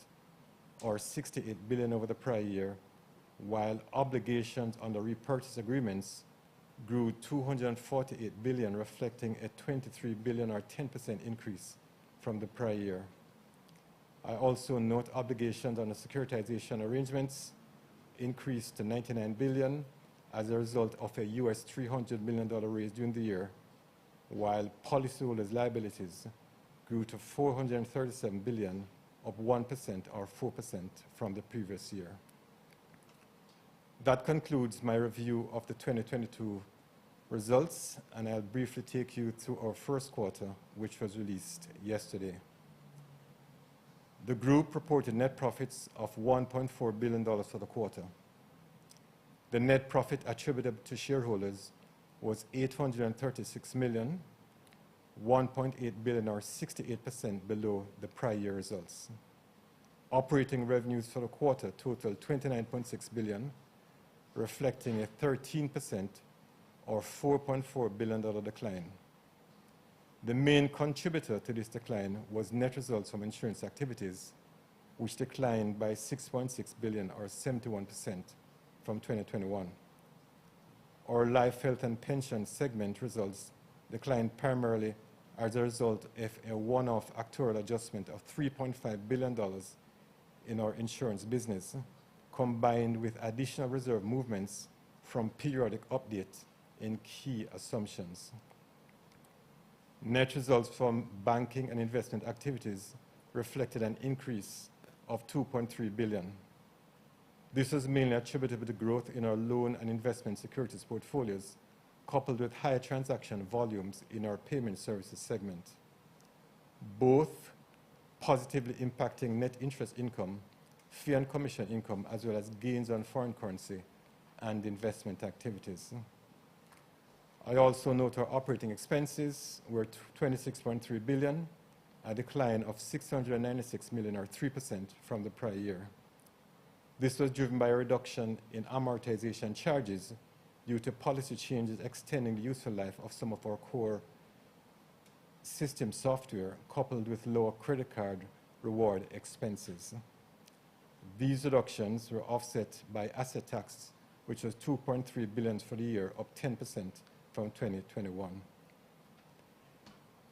or $68 billion over the prior year, while obligations under repurchase agreements grew 248 billion, reflecting a 23 billion or 10% increase from the prior year. I also note obligations on the securitization arrangements increased to 99 billion as a result of a US $300 million raise during the year, while policyholders' liabilities grew to 437 billion, up 1% or 4% from the previous year. That concludes my review of the 2022 results, and I'll briefly take you through our first quarter, which was released yesterday. The group reported net profits of $1.4 billion for the quarter. The net profit attributable to shareholders was $836 million, 1.8 billion or 68% below the prior year results. Operating revenues for the quarter totaled $29.6 billion, reflecting a 13% or $4.4 billion decline. The main contributor to this decline was net results from insurance activities, which declined by $6.6 billion or 71% from 2021. Our life, health and pension segment results declined primarily as a result of a one-off actuarial adjustment of $3.5 billion in our insurance business, combined with additional reserve movements from periodic updates in key assumptions. Net results from banking and investment activities reflected an increase of $2.3 billion. This was mainly attributable to growth in our loan and investment securities portfolios, coupled with higher transaction volumes in our payment services segment, both positively impacting net interest income, fee and commission income, as well as gains on foreign currency and investment activities. I also note our operating expenses were $26.3 billion, a decline of $696 million or 3% from the prior year. This was driven by a reduction in amortization charges due to policy changes extending the useful life of some of our core system software, coupled with lower credit card reward expenses. These reductions were offset by asset tax, which was $2.3 billion for the year, up 10% from 2021.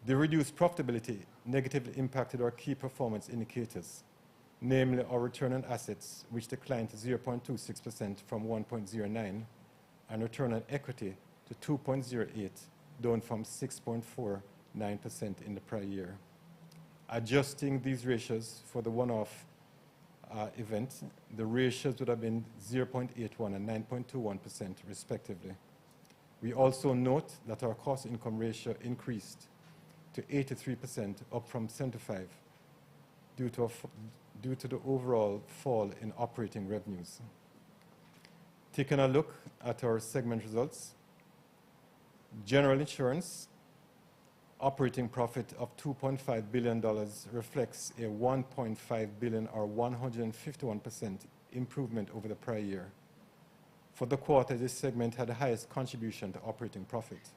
The reduced profitability negatively impacted our key performance indicators, namely our return on assets, which declined to 0.26% from 1.09%, and return on equity to 2.08%, down from 6.49% in the prior year. Adjusting these ratios for the one-off event, the ratios would have been 0.81% and 9.21% respectively. We also note that our cost-income ratio increased to 83%, up from 75%, due to the overall fall in operating revenues. Taking a look at our segment results, General Insurance operating profit of $2.5 billion reflects a $1.5 billion or 151% improvement over the prior year. For the quarter, this segment had the highest contribution to operating profit.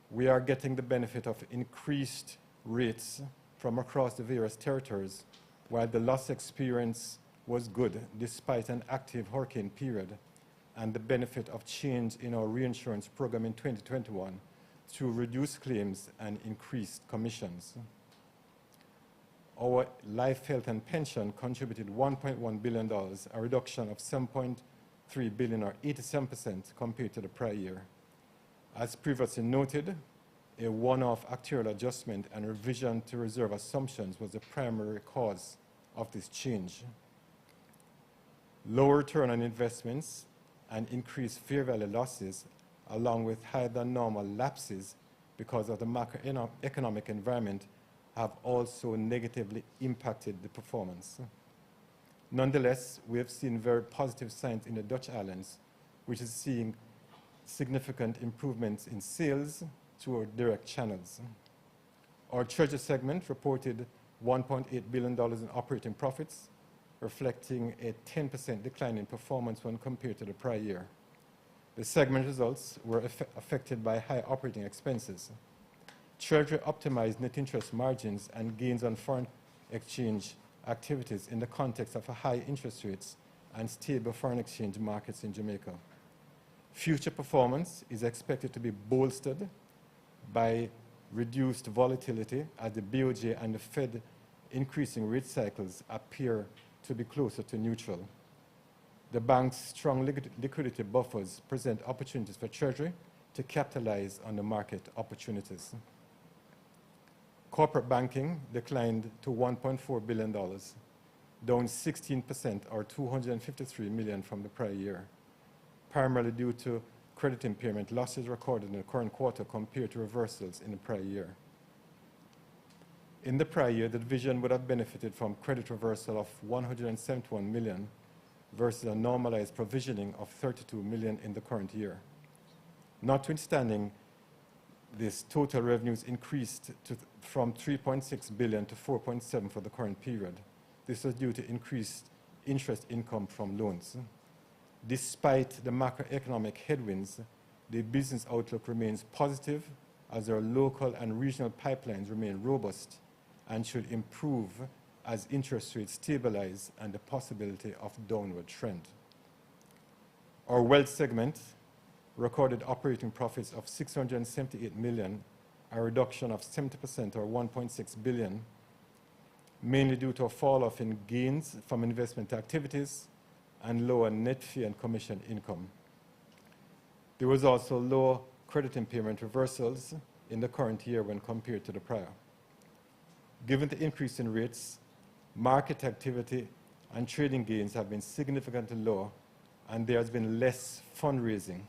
We are getting the benefit of increased rates from across the various territories, while the loss experience was good despite an active hurricane period and the benefit of change in our reinsurance program in 2021 through reduced claims and increased commissions. Our life, health and pension contributed $1.1 billion, a reduction of $7.3 billion or 87% compared to the prior year. As previously noted, a one-off actuarial adjustment and revision to reserve assumptions was the primary cause of this change. Lower return on investments and increased fair value losses, along with higher than normal lapses because of the macroeconomic environment, have also negatively impacted the performance. Nonetheless, we have seen very positive signs in the Dutch Islands, which is seeing significant improvements in sales through our direct channels. Our treasury segment reported $1.8 billion in operating profits, reflecting a 10% decline in performance when compared to the prior year. The segment results were affected by high operating expenses. Treasury optimized net interest margins and gains on foreign exchange activities in the context of high interest rates and stable foreign exchange markets in Jamaica. Future performance is expected to be bolstered by reduced volatility as the BOJ and the Fed increasing rate cycles appear to be closer to neutral. The bank's strong liquidity buffers present opportunities for Treasury to capitalize on the market opportunities. Corporate banking declined to $1.4 billion, down 16% or $253 million from the prior year, primarily due to credit impairment losses recorded in the current quarter compared to reversals in the prior year. In the prior year, the division would have benefited from credit reversal of $171 million versus a normalized provisioning of $32 million in the current year. Notwithstanding this, total revenues increased from $3.6 billion to $4.7 for the current period. This was due to increased interest income from loans. Despite the macroeconomic headwinds, the business outlook remains positive as our local and regional pipelines remain robust and should improve as interest rates stabilize and the possibility of downward trend. Our wealth segment recorded operating profits of $678 million, a reduction of 70% or $1.6 billion, mainly due to a fall-off in gains from investment activities and lower net fee and commission income. There was also low credit impairment reversals in the current year when compared to the prior. Given the increase in rates, market activity and trading gains have been significantly lower, and there has been less fundraising.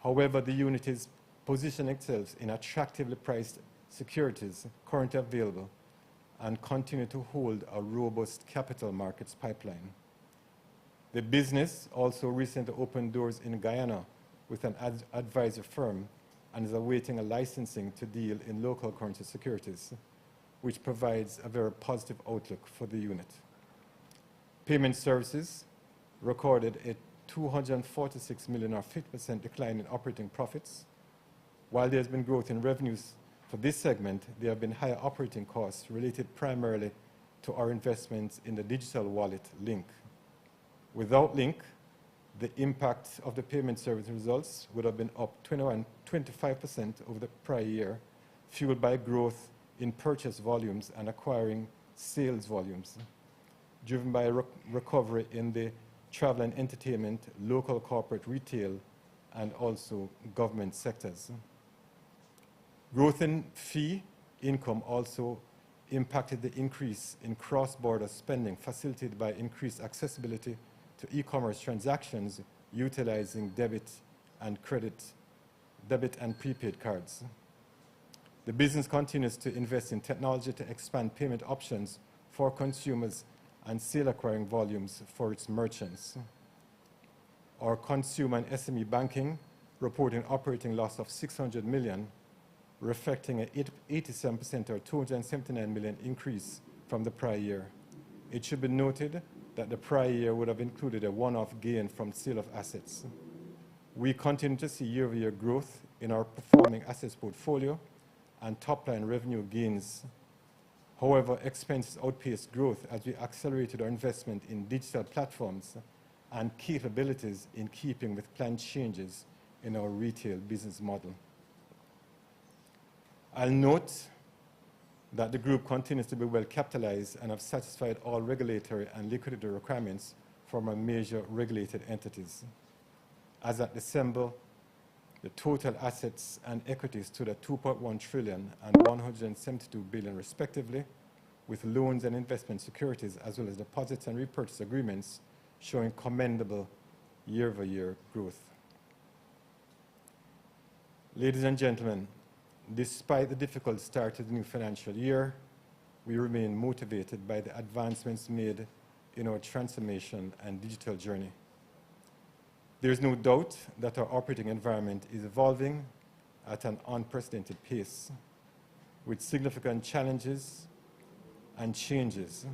However, the unit is positioning itself in attractively priced securities currently available and continue to hold a robust capital markets pipeline. The business also recently opened doors in Guyana with an advisor firm and is awaiting a licensing to deal in local currency securities, which provides a very positive outlook for the unit. Payment services recorded a $246 million or 50% decline in operating profits. While there has been growth in revenues for this segment, there have been higher operating costs related primarily to our investments in the digital wallet Link. Without Link, the impact of the payment service results would have been up 25% over the prior year, fueled by growth in purchase volumes and acquiring sales volumes, driven by recovery in the travel and entertainment, local corporate retail, and also government sectors. Growth in fee income also impacted the increase in cross-border spending, facilitated by increased accessibility to e-commerce transactions utilizing debit and prepaid cards. The business continues to invest in technology to expand payment options for consumers and sale acquiring volumes for its merchants. Our consumer and SME banking reporting operating loss of $600 million, reflecting an 87% or $279 million increase from the prior year. It should be noted that the prior year would have included a one-off gain from sale of assets. We continue to see year-over-year growth in our performing assets portfolio and top-line revenue gains. However, expenses outpaced growth as we accelerated our investment in digital platforms and capabilities in keeping with planned changes in our retail business model. I'll note that the group continues to be well capitalized and have satisfied all regulatory and liquidity requirements from our major regulated entities. As at December, the total assets and equities stood at $2.1 trillion and $172 billion respectively, with loans and investment securities as well as deposits and repurchase agreements showing commendable year-over-year growth. Ladies and gentlemen, despite the difficult start to the new financial year, we remain motivated by the advancements made in our transformation and digital journey. There is no doubt that our operating environment is evolving at an unprecedented pace, with significant challenges and changes.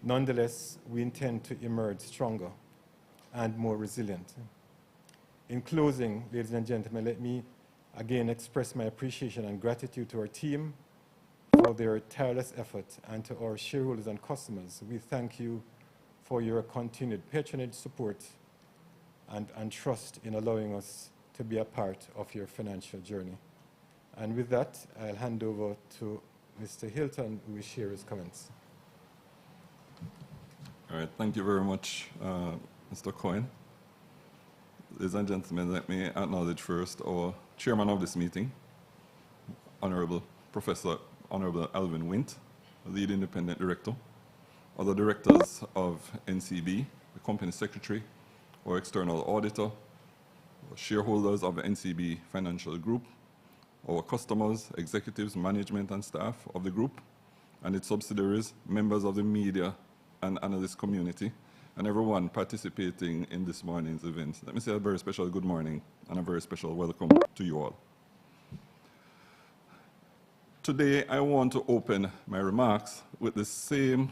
Nonetheless, we intend to emerge stronger and more resilient. In closing, ladies and gentlemen, let me again express my appreciation and gratitude to our team for their tireless effort, and to our shareholders and customers. We thank you for your continued patronage, support, and trust in allowing us to be a part of your financial journey. And with that, I'll hand over to Mr. Hilton, who will share his comments. All right, thank you very much, Mr. Coyne. Ladies and gentlemen, let me acknowledge first our chairman of this meeting, Honorable Professor Honorable Alvin Wint, Lead Independent Director, other directors of NCB, the Company Secretary, our External Auditor, shareholders of the NCB Financial Group, our customers, executives, management and staff of the group, and its subsidiaries, members of the media and analyst community, and everyone participating in this morning's event. Let me say a very special good morning and a very special welcome to you all. Today, I want to open my remarks with the same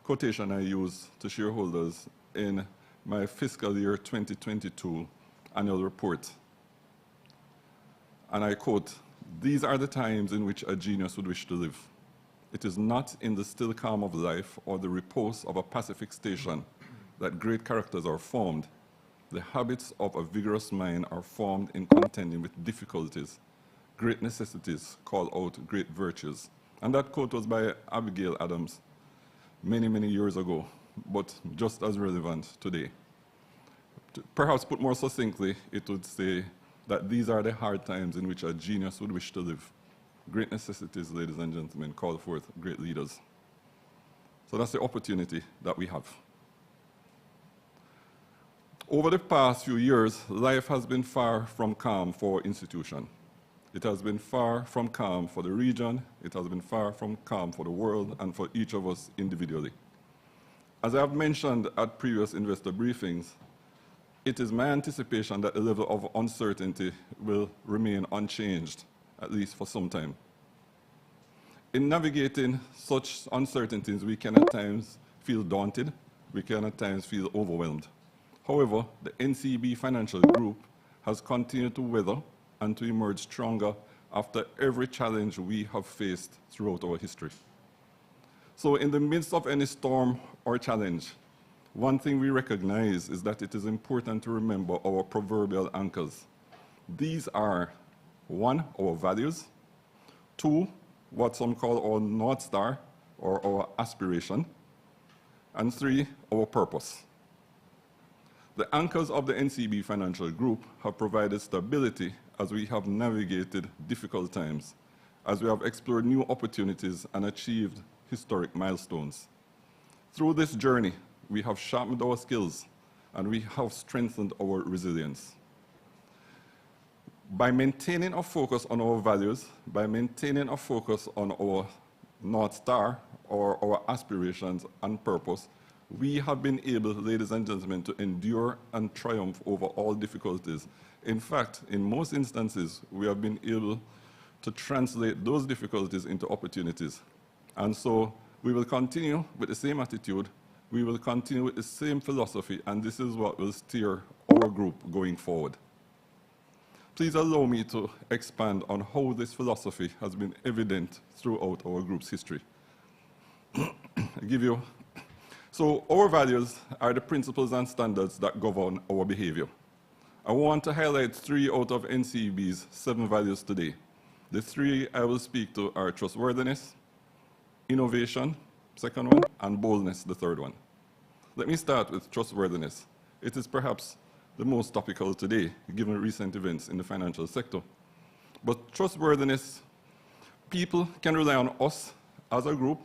quotation I used to shareholders in my fiscal year 2022 annual report. And I quote, "These are the times in which a genius would wish to live. It is not in the still calm of life or the repose of a pacific station that great characters are formed. The habits of a vigorous mind are formed in contending with difficulties. Great necessities call out great virtues." And that quote was by Abigail Adams many, many years ago, but just as relevant today. Perhaps put more succinctly, it would say that these are the hard times in which a genius would wish to live. Great necessities, ladies and gentlemen, call forth great leaders. So that's the opportunity that we have. Over the past few years, life has been far from calm for our institution. It has been far from calm for the region, it has been far from calm for the world, and for each of us individually. As I have mentioned at previous investor briefings, it is my anticipation that the level of uncertainty will remain unchanged, at least for some time. In navigating such uncertainties, we can at times feel daunted, we can at times feel overwhelmed. However, the NCB Financial Group has continued to weather and to emerge stronger after every challenge we have faced throughout our history. So in the midst of any storm or challenge, one thing we recognize is that it is important to remember our proverbial anchors. These are, 1, our values, 2, what some call our North Star or our aspiration, and 3, our purpose. The anchors of the NCB Financial Group have provided stability as we have navigated difficult times, as we have explored new opportunities and achieved historic milestones. Through this journey, we have sharpened our skills and we have strengthened our resilience. By maintaining a focus on our values, by maintaining a focus on our North Star or our aspirations and purpose, we have been able, ladies and gentlemen, to endure and triumph over all difficulties. In fact, in most instances, we have been able to translate those difficulties into opportunities. And so we will continue with the same attitude, we will continue with the same philosophy, and this is what will steer our group going forward. Please allow me to expand on how this philosophy has been evident throughout our group's history. So our values are the principles and standards that govern our behavior. I want to highlight 3 out of NCB's 7 values today. The 3 I will speak to are trustworthiness, innovation, second one, and boldness, the third one. Let me start with trustworthiness. It is perhaps the most topical today, given recent events in the financial sector. But trustworthiness, people can rely on us as a group,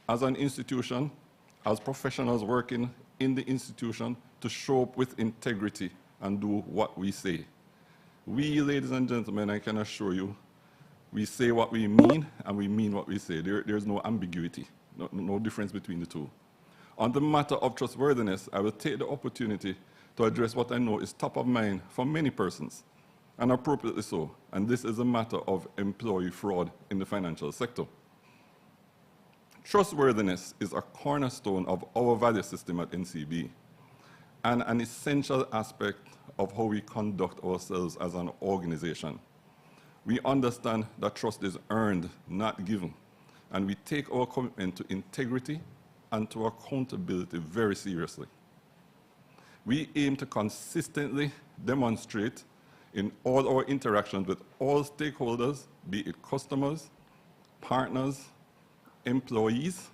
as an institution, as professionals working in the institution to show up with integrity and do what we say. We, ladies and gentlemen, I can assure you, we say what we mean and we mean what we say. There's no ambiguity, no difference between the two. On the matter of trustworthiness, I will take the opportunity to address what I know is top of mind for many persons, and appropriately so, and this is a matter of employee fraud in the financial sector. Trustworthiness is a cornerstone of our value system at NCB and an essential aspect of how we conduct ourselves as an organization. We understand that trust is earned, not given, and we take our commitment to integrity and to accountability very seriously. We aim to consistently demonstrate in all our interactions with all stakeholders, be it customers, partners, employees.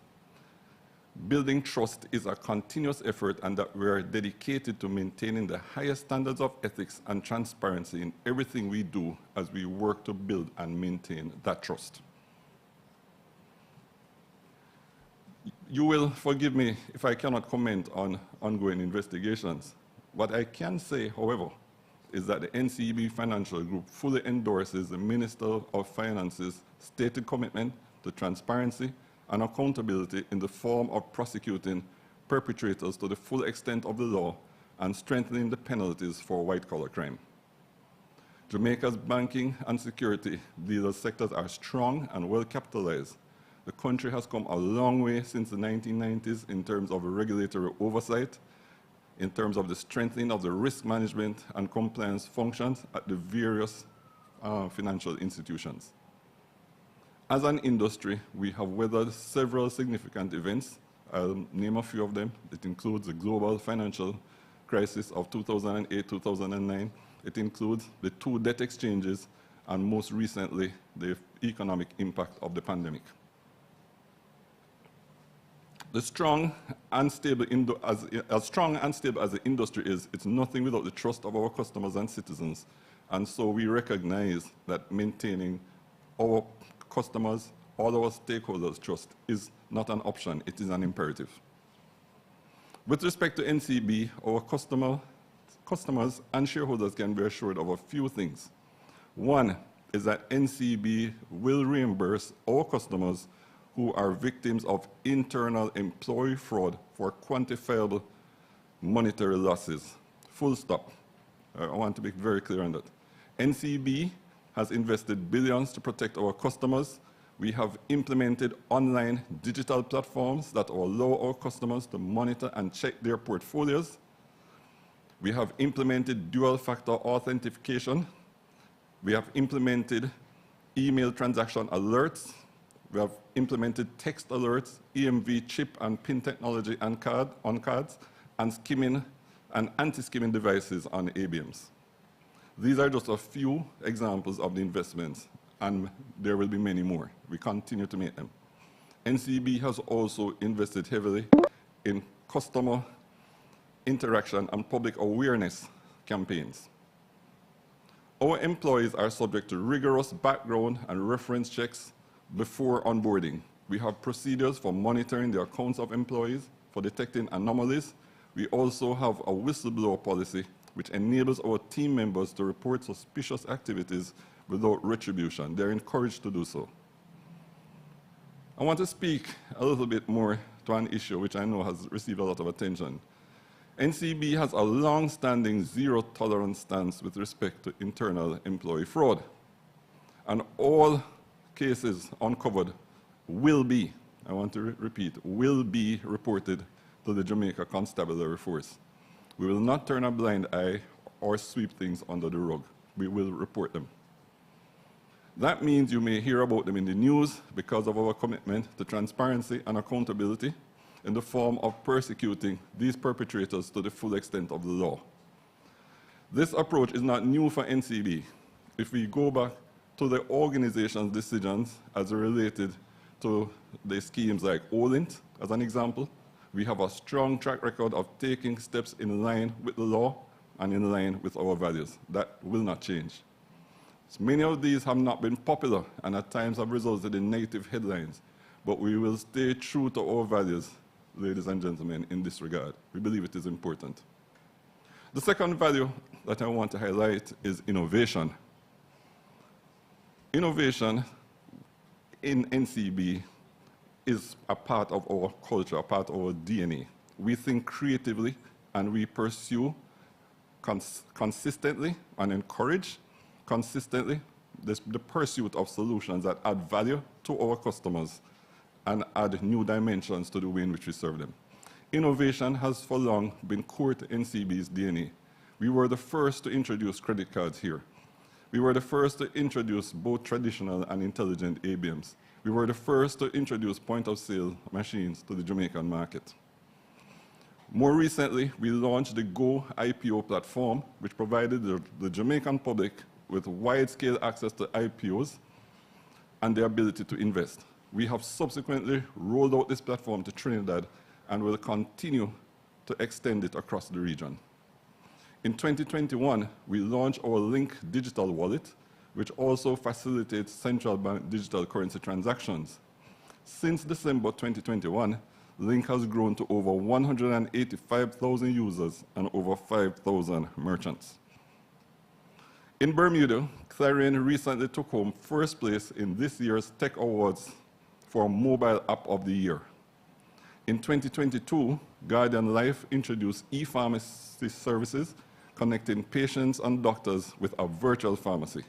Building trust is a continuous effort, and that we are dedicated to maintaining the highest standards of ethics and transparency in everything we do as we work to build and maintain that trust. You will forgive me if I cannot comment on ongoing investigations. What I can say, however, is that the NCB Financial Group fully endorses the Minister of Finance's stated commitment to transparency and accountability in the form of prosecuting perpetrators to the full extent of the law and strengthening the penalties for white-collar crime. Jamaica's banking and security dealer sectors are strong and well capitalized. The country has come a long way since the 1990s in terms of regulatory oversight, in terms of the strengthening of the risk management and compliance functions at the various financial institutions. As an industry, we have weathered several significant events. I'll name a few of them. It includes the global financial crisis of 2008-2009. It includes the 2 debt exchanges, and most recently, the economic impact of the pandemic. The strong and stable as strong and stable as the industry is, it's nothing without the trust of our customers and citizens. And so we recognize that maintaining our customers, all our stakeholders' trust is not an option, it is an imperative. With respect to NCB, our customers and shareholders can be assured of a few things. One is that NCB will reimburse our customers who are victims of internal employee fraud for quantifiable monetary losses. Full stop. I want to be very clear on that. NCB has invested billions to protect our customers. We have implemented online digital platforms that allow our customers to monitor and check their portfolios. We have implemented dual-factor authentication. We have implemented email transaction alerts. We have implemented text alerts, EMV chip and PIN technology on cards, and skimming and anti-skimming devices on ABMs. These are just a few examples of the investments, and there will be many more. We continue to make them. NCB has also invested heavily in customer interaction and public awareness campaigns. Our employees are subject to rigorous background and reference checks before onboarding. We have procedures for monitoring the accounts of employees, for detecting anomalies. We also have a whistleblower policy which enables our team members to report suspicious activities without retribution. They're encouraged to do so. I want to speak a little bit more to an issue which I know has received a lot of attention. NCB has a long-standing zero-tolerance stance with respect to internal employee fraud. And all cases uncovered will be, I want to repeat, will be reported to the Jamaica Constabulary Force. We will not turn a blind eye or sweep things under the rug. We will report them. That means you may hear about them in the news because of our commitment to transparency and accountability in the form of persecuting these perpetrators to the full extent of the law. This approach is not new for NCB. If we go back to the organization's decisions as related to the schemes like audit, as an example, we have a strong track record of taking steps in line with the law and in line with our values. That will not change. So many of these have not been popular and at times have resulted in negative headlines, but we will stay true to our values, ladies and gentlemen, in this regard. We believe it is important. The second value that I want to highlight is innovation. Innovation in NCB is a part of our culture, a part of our DNA. We think creatively and we pursue consistently and encourage consistently the pursuit of solutions that add value to our customers and add new dimensions to the way in which we serve them. Innovation has for long been core to NCB's DNA. We were the first to introduce credit cards here. We were the first to introduce both traditional and intelligent ABMs. We were the first to introduce point-of-sale machines to the Jamaican market. More recently, we launched the Go IPO platform, which provided the Jamaican public with wide-scale access to IPOs and the ability to invest. We have subsequently rolled out this platform to Trinidad and will continue to extend it across the region. In 2021, we launched our Link digital wallet, which also facilitates central bank digital currency transactions. Since December 2021, Link has grown to over 185,000 users and over 5,000 merchants. In Bermuda, Clarion recently took home first place in this year's Tech Awards for Mobile App of the Year. In 2022, Guardian Life introduced e-pharmacy services connecting patients and doctors with a virtual pharmacy.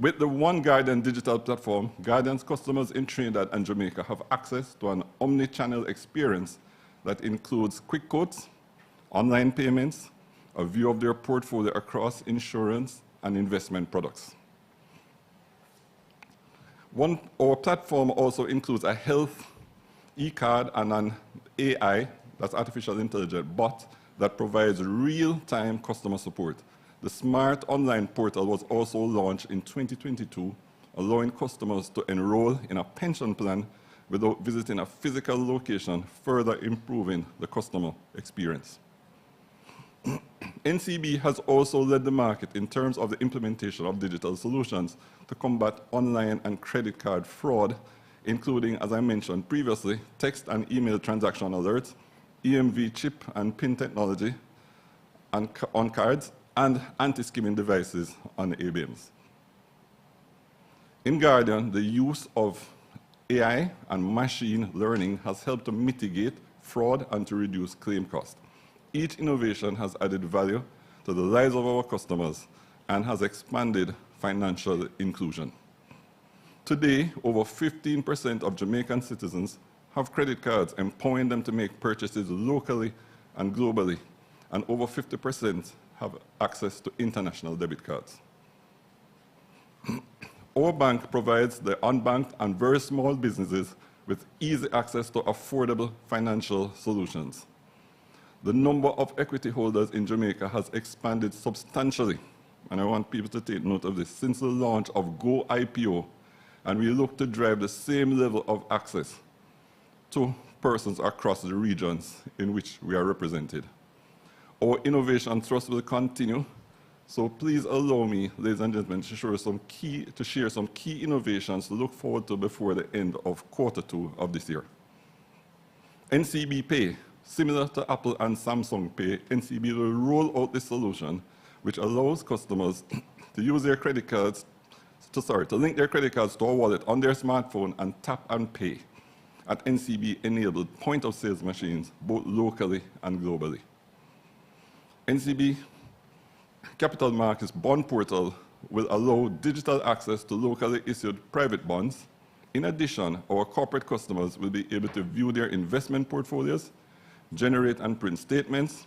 With the One Guardian digital platform, Guardian's customers in Trinidad and Jamaica have access to an omni-channel experience that includes quick quotes, online payments, a view of their portfolio across insurance and investment products. Our platform also includes a health e-card and an AI, that's artificial intelligence, bot that provides real-time customer support. The Smart Online Portal was also launched in 2022, allowing customers to enroll in a pension plan without visiting a physical location, further improving the customer experience. NCB has also led the market in terms of the implementation of digital solutions to combat online and credit card fraud, including, as I mentioned previously, text and email transaction alerts, EMV chip and PIN technology on cards, and anti-skimming devices on ABMs. In Guardian, the use of AI and machine learning has helped to mitigate fraud and to reduce claim costs. Each innovation has added value to the lives of our customers and has expanded financial inclusion. Today, over 15% of Jamaican citizens have credit cards, empowering them to make purchases locally and globally, and over 50% have access to international debit cards. Our bank provides the unbanked and very small businesses with easy access to affordable financial solutions. The number of equity holders in Jamaica has expanded substantially, and I want people to take note of this, since the launch of Go IPO, and we look to drive the same level of access to persons across the regions in which we are represented. Our innovation thrust will continue, so please allow me, ladies and gentlemen, to share some key innovations to look forward to before the end of Q2 of this year. NCB Pay. Similar to Apple and Samsung Pay, NCB will roll out this solution, which allows customers to use their credit cards, to link their credit cards to a wallet on their smartphone and tap and pay at NCB-enabled point-of-sales machines, both locally and globally. NCB Capital Markets Bond Portal will allow digital access to locally issued private bonds. In addition, our corporate customers will be able to view their investment portfolios, generate and print statements,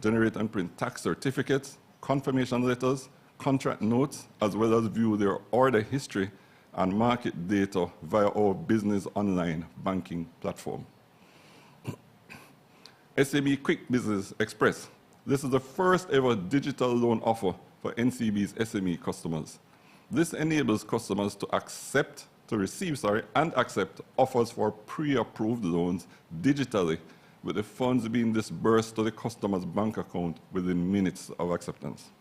generate and print tax certificates, confirmation letters, contract notes, as well as view their order history and market data via our business online banking platform. SME Quick Business Express. This is the first ever digital loan offer for NCB's SME customers. This enables customers to receive and accept offers for pre-approved loans digitally, with the funds being disbursed to the customer's bank account within minutes of acceptance.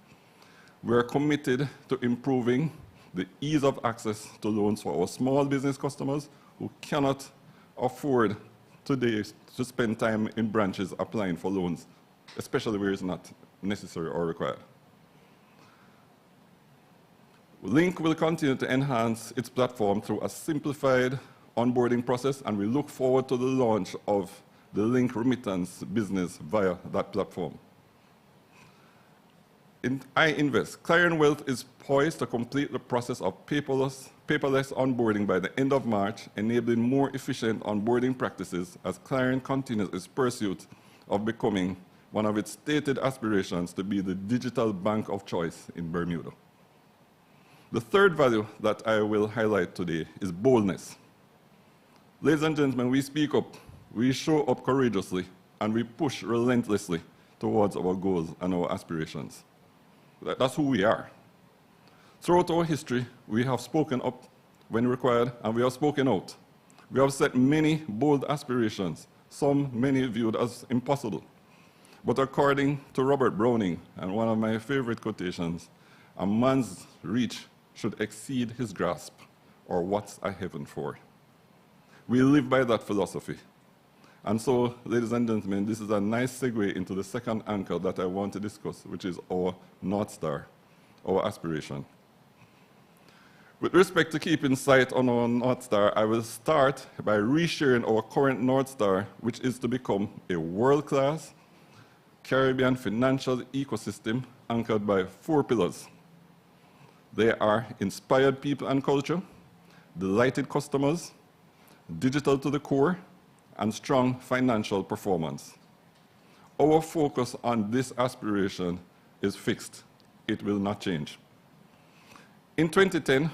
We are committed to improving the ease of access to loans for our small business customers who cannot afford today to spend time in branches applying for loans, especially where it's not necessary or required. Link will continue to enhance its platform through a simplified onboarding process, and we look forward to the launch of the Link remittance business via that platform. In iInvest, Clarion Wealth is poised to complete the process of paperless onboarding by the end of March, enabling more efficient onboarding practices as Clarion continues its pursuit of becoming one of its stated aspirations to be the digital bank of choice in Bermuda. The third value that I will highlight today is boldness. Ladies and gentlemen, we speak up we show up courageously, and we push relentlessly towards our goals and our aspirations. That's who we are. Throughout our history, we have spoken up when required, and we have spoken out. We have set many bold aspirations, some many viewed as impossible. But according to Robert Browning, and one of my favorite quotations, a man's reach should exceed his grasp, or what's a heaven for? We live by that philosophy. And so, ladies and gentlemen, this is a nice segue into the second anchor that I want to discuss, which is our North Star, our aspiration. With respect to keeping sight on our North Star, I will start by resharing our current North Star, which is to become a world-class Caribbean financial ecosystem anchored by 4 pillars. They are inspired people and culture, delighted customers, digital to the core, and strong financial performance. Our focus on this aspiration is fixed. It will not change. In 2010,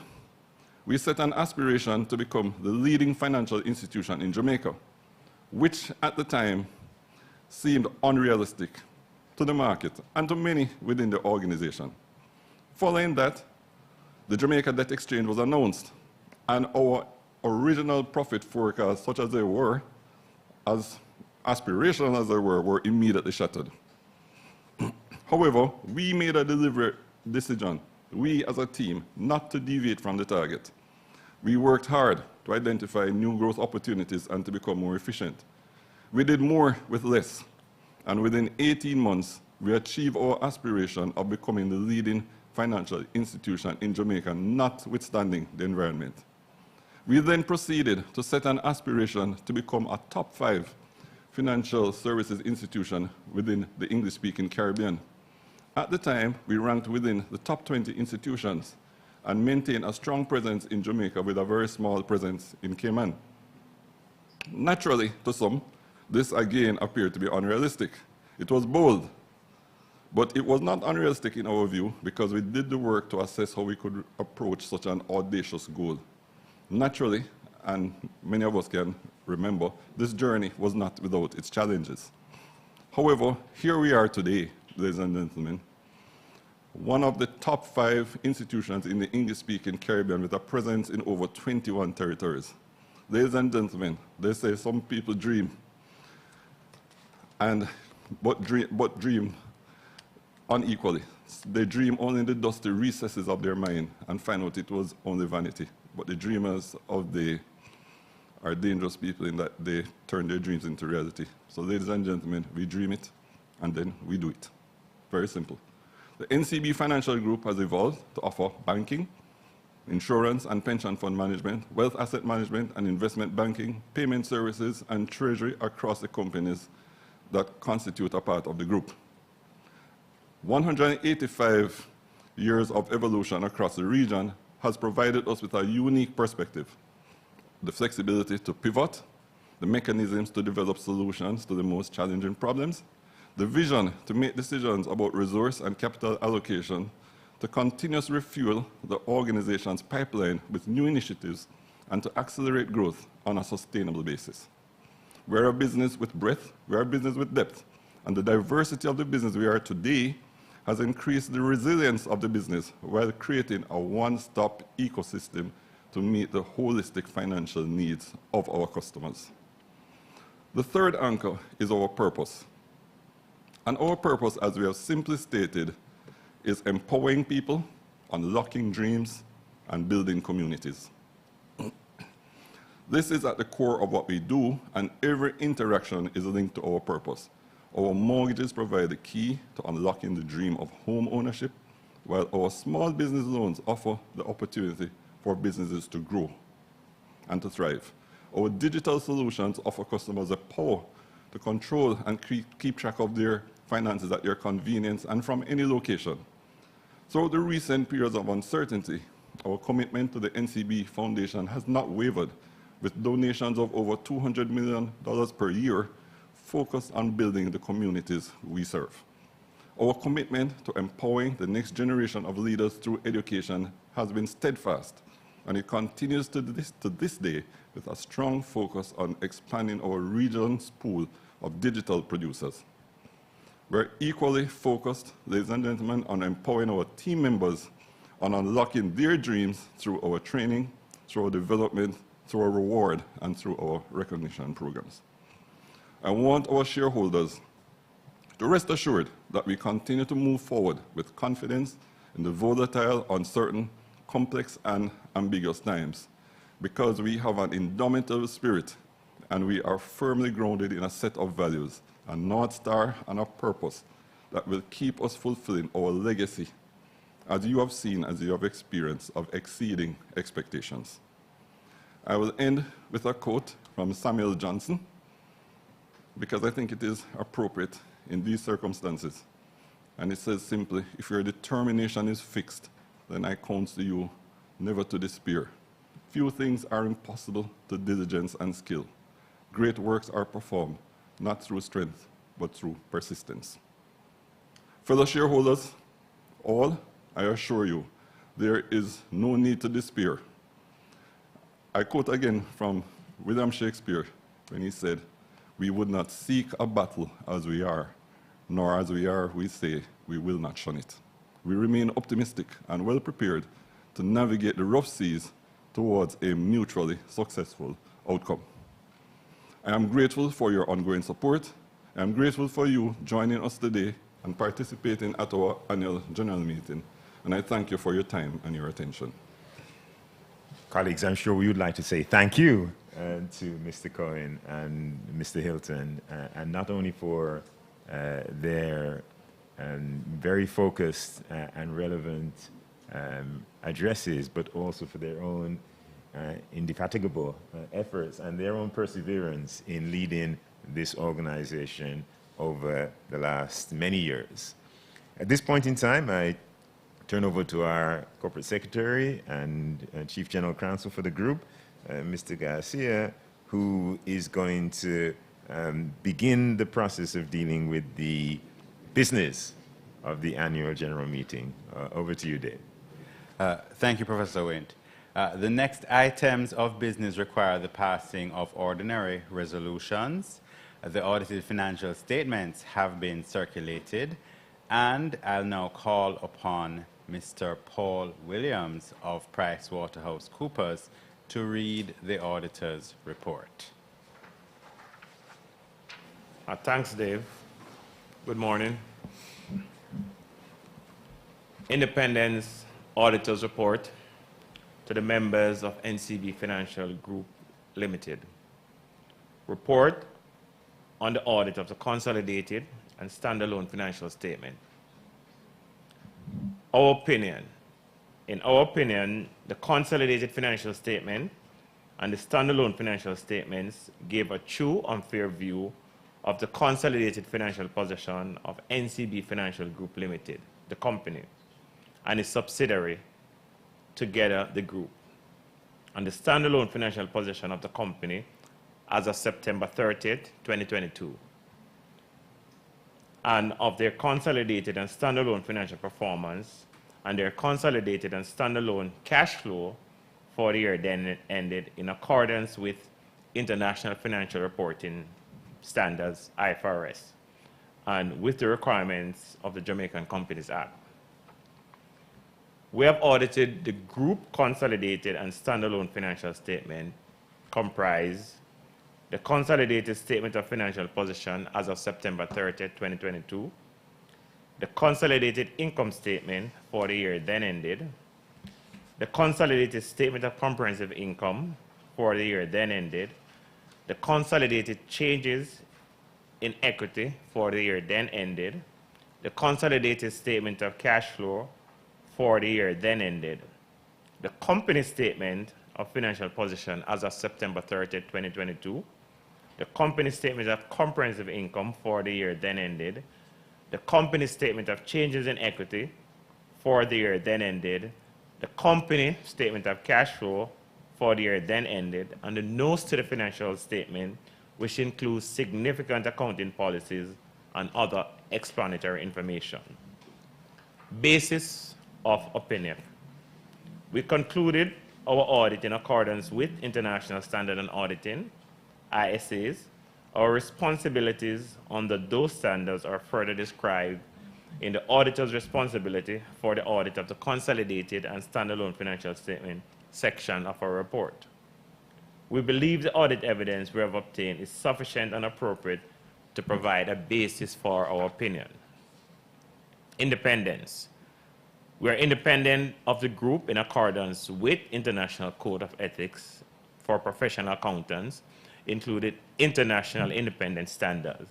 we set an aspiration to become the leading financial institution in Jamaica, which at the time seemed unrealistic to the market and to many within the organization. Following that, the Jamaica Debt Exchange was announced, and our original profit forecasts, such as they were, as aspirational as they were immediately shattered. However, we made a deliberate decision, we as a team, not to deviate from the target. We worked hard to identify new growth opportunities and to become more efficient. We did more with less, and within 18 months, we achieved our aspiration of becoming the leading financial institution in Jamaica, notwithstanding the environment. We then proceeded to set an aspiration to become a top 5 financial services institution within the English-speaking Caribbean. At the time, we ranked within the top 20 institutions and maintained a strong presence in Jamaica with a very small presence in Cayman. Naturally, to some, this again appeared to be unrealistic. It was bold, but it was not unrealistic in our view because we did the work to assess how we could approach such an audacious goal. Naturally, and many of us can remember, this journey was not without its challenges. However, here we are today, ladies and gentlemen, one of the top 5 institutions in the English-speaking Caribbean with a presence in over 21 territories. Ladies and gentlemen, they say some people dream, but dream unequally. They dream only in the dusty recesses of their mind and find out it was only vanity. But the dreamers of the day are dangerous people in that they turn their dreams into reality. So ladies and gentlemen, we dream it and then we do it. Very simple. The NCB Financial Group has evolved to offer banking, insurance and pension fund management, wealth asset management and investment banking, payment services and treasury across the companies that constitute a part of the group. 185 years of evolution across the region has provided us with a unique perspective, the flexibility to pivot, the mechanisms to develop solutions to the most challenging problems, the vision to make decisions about resource and capital allocation, to continuously refuel the organization's pipeline with new initiatives, and to accelerate growth on a sustainable basis. We're a business with breadth, we're a business with depth, and the diversity of the business we are today has increased the resilience of the business while creating a one-stop ecosystem to meet the holistic financial needs of our customers. The third anchor is our purpose. And our purpose, as we have simply stated, is empowering people, unlocking dreams, and building communities. This is at the core of what we do, and every interaction is linked to our purpose. Our mortgages provide the key to unlocking the dream of home ownership, while our small business loans offer the opportunity for businesses to grow and to thrive. Our digital solutions offer customers the power to control and keep track of their finances at their convenience and from any location. Throughout the recent periods of uncertainty, our commitment to the NCB Foundation has not wavered, with donations of over $200 million per year focused on building the communities we serve. Our commitment to empowering the next generation of leaders through education has been steadfast, and it continues to this day with a strong focus on expanding our region's pool of digital producers. We're equally focused, ladies and gentlemen, on empowering our team members on unlocking their dreams through our training, through our development, through our reward, and through our recognition programs. I want our shareholders to rest assured that we continue to move forward with confidence in the volatile, uncertain, complex, and ambiguous times, because we have an indomitable spirit and we are firmly grounded in a set of values, a North Star and a purpose that will keep us fulfilling our legacy, as you have seen, as you have experienced, of exceeding expectations. I will end with a quote from Samuel Johnson, because I think it is appropriate in these circumstances. And it says simply, if your determination is fixed, then I counsel you never to despair. Few things are impossible to diligence and skill. Great works are performed, not through strength, but through persistence. Fellow shareholders, all, I assure you, there is no need to despair. I quote again from William Shakespeare when he said, "We would not seek a battle as we are, nor as we are, we say, we will not shun it." We remain optimistic and well prepared to navigate the rough seas towards a mutually successful outcome. I am grateful for your ongoing support. I am grateful for you joining us today and participating at our annual general meeting. And I thank you for your time and your attention. Colleagues, I'm sure we would like to say thank you to Mr. Cohen and Mr. Hilton, and not only for their very focused and relevant addresses, but also for their own indefatigable efforts and their own perseverance in leading this organization over the last many years. At this point in time, I turn over to our Corporate Secretary and Chief General Counsel for the group, Mr. Garcia, who is going to begin the process of dealing with the business of the annual general meeting. Over to you, Dave. Thank you, Professor Wint. The next items of business require the passing of ordinary resolutions. The audited financial statements have been circulated, and I'll now call upon Mr. Paul Williams of PricewaterhouseCoopers to read the auditor's report. Thanks, Dave. Good morning. Independence Auditor's Report to the members of NCB Financial Group Limited. Report on the audit of the consolidated and standalone financial statement. In our opinion, the consolidated financial statement and the standalone financial statements give a true and fair view of the consolidated financial position of NCB Financial Group Limited, the company, and its subsidiary, together the group, and the standalone financial position of the company as of September 30th, 2022, and of their consolidated and standalone financial performance and their consolidated and standalone cash flow for the year then ended in accordance with International Financial Reporting Standards, IFRS, and with the requirements of the Jamaican Companies Act. We have audited the group consolidated and standalone financial statement, comprise the consolidated statement of financial position as of September 30th, 2022, the consolidated income statement for the year then ended, the consolidated statement of comprehensive income for the year then ended, the consolidated changes in equity for the year then ended, the consolidated statement of cash flow for the year then ended, the company statement of financial position as of September 30th, 2022, the company statement of comprehensive income for the year then ended, the company statement of changes in equity for the year then ended, the company statement of cash flow for the year then ended, and the notes to the financial statement, which includes significant accounting policies and other explanatory information. Basis of opinion. We concluded our audit in accordance with International Standard on Auditing, ISAs. Our responsibilities under those standards are further described in the auditor's responsibility for the audit of the consolidated and standalone financial statement section of our report. We believe the audit evidence we have obtained is sufficient and appropriate to provide a basis for our opinion. Independence. We are independent of the group in accordance with International Code of Ethics for Professional Accountants, including International Independent Standards,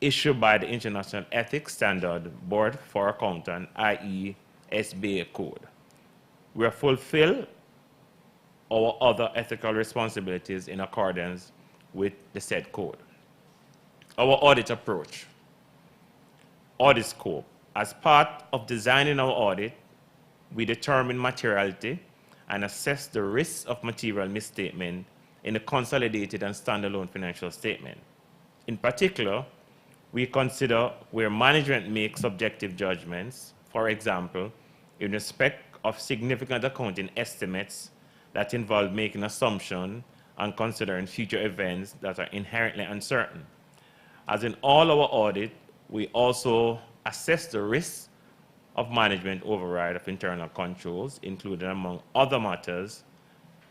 issued by the International Ethics Standard Board for Accountants, i.e. SBA Code. We have fulfilled our other ethical responsibilities in accordance with the said code. Our audit approach. Audit scope. As part of designing our audit, we determine materiality and assess the risks of material misstatement in the consolidated and standalone financial statement. In particular, we consider where management makes subjective judgments, for example, in respect of significant accounting estimates that involve making assumptions and considering future events that are inherently uncertain. As in all our audit, we also assess the risks of management override of internal controls, including, among other matters,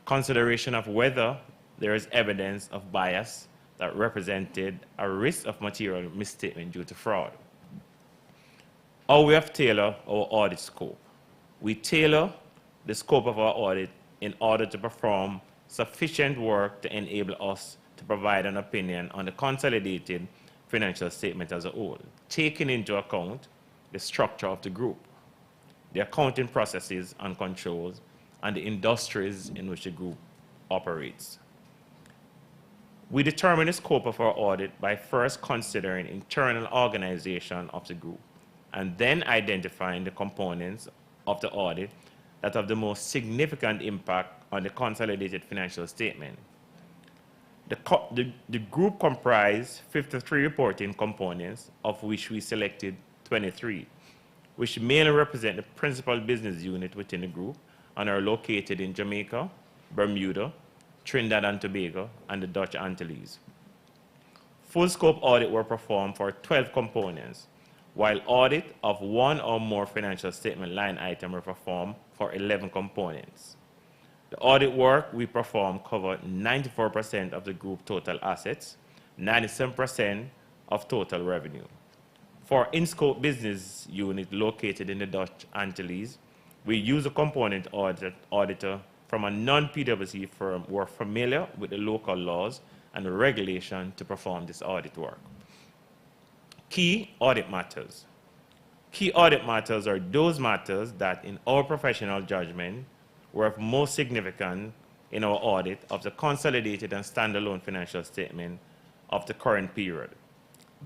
consideration of whether there is evidence of bias that represented a risk of material misstatement due to fraud. How we have tailored our audit scope. We tailor the scope of our audit in order to perform sufficient work to enable us to provide an opinion on the consolidated financial statement as a whole, taking into account the structure of the group, the accounting processes and controls, and the industries in which the group operates. We determine the scope of our audit by first considering internal organization of the group, and then identifying the components of the audit that have the most significant impact on the consolidated financial statement. The group comprised 53 reporting components, of which we selected 23, which mainly represent the principal business unit within the group and are located in Jamaica, Bermuda, Trinidad and Tobago, and the Dutch Antilles. Full scope audit were performed for 12 components, while audit of one or more financial statement line item were performed for 11 components. The audit work we performed covered 94% of the group total assets, 97% of total revenue. For in-scope business unit located in the Dutch Antilles, we use a component auditor from a non-PwC firm who are familiar with the local laws and regulation to perform this audit work. Key audit matters. Key audit matters are those matters that, in our professional judgment, were of most significant in our audit of the consolidated and standalone financial statement of the current period.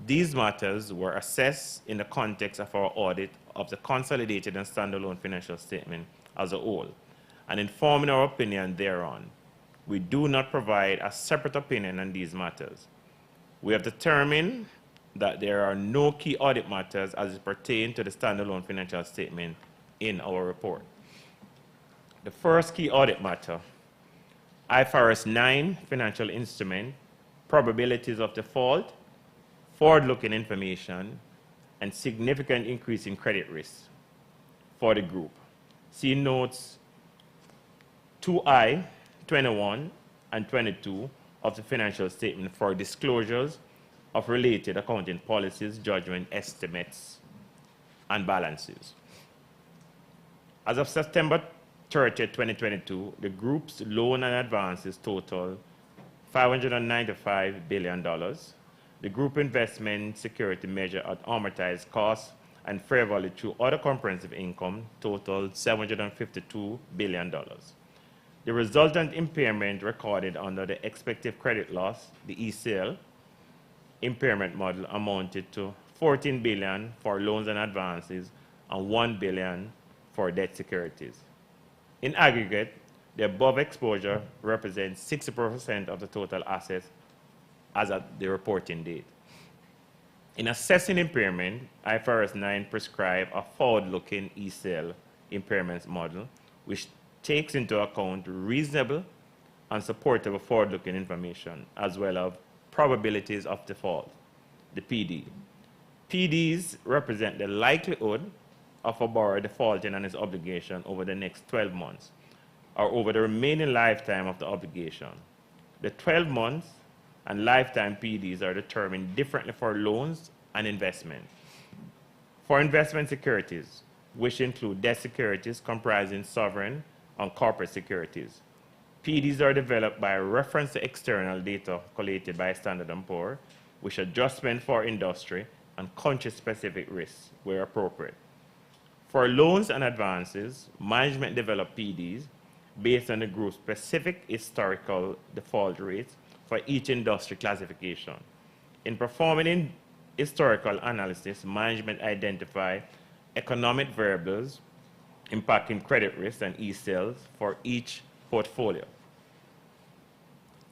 These matters were assessed in the context of our audit of the consolidated and standalone financial statement as a whole, and informing our opinion thereon. We do not provide a separate opinion on these matters. We have determined that there are no key audit matters as it pertains to the standalone financial statement in our report. The first key audit matter, IFRS 9 financial instrument, probabilities of default, forward-looking information, and significant increase in credit risk for the group. See notes 2I, 21, and 22 of the financial statement for disclosures of related accounting policies, judgment, estimates, and balances. As of September 30, 2022, the group's loan and advances total $595 billion. The group investment security measure at amortized cost and fair value through other comprehensive income totaled $752 billion. The resultant impairment recorded under the expected credit loss, the ECL, impairment model amounted to $14 billion for loans and advances and $1 billion for debt securities. In aggregate, the above exposure represents 60% of the total assets as at the reporting date. In assessing impairment, IFRS 9 prescribes a forward-looking ECL impairment model, which takes into account reasonable and supportable forward-looking information, as well as probabilities of default, the PD. PDs represent the likelihood of a borrower defaulting on his obligation over the next 12 months or over the remaining lifetime of the obligation. The 12 months and lifetime PDs are determined differently for loans and investment. For investment securities, which include debt securities comprising sovereign and corporate securities, PDs are developed by reference to external data collated by Standard & Poor's, with adjustment for industry and country-specific risks where appropriate. For loans and advances, management developed PDs based on the group's specific historical default rates for each industry classification. In performing historical analysis, management identified economic variables impacting credit risk and e-sales for each portfolio.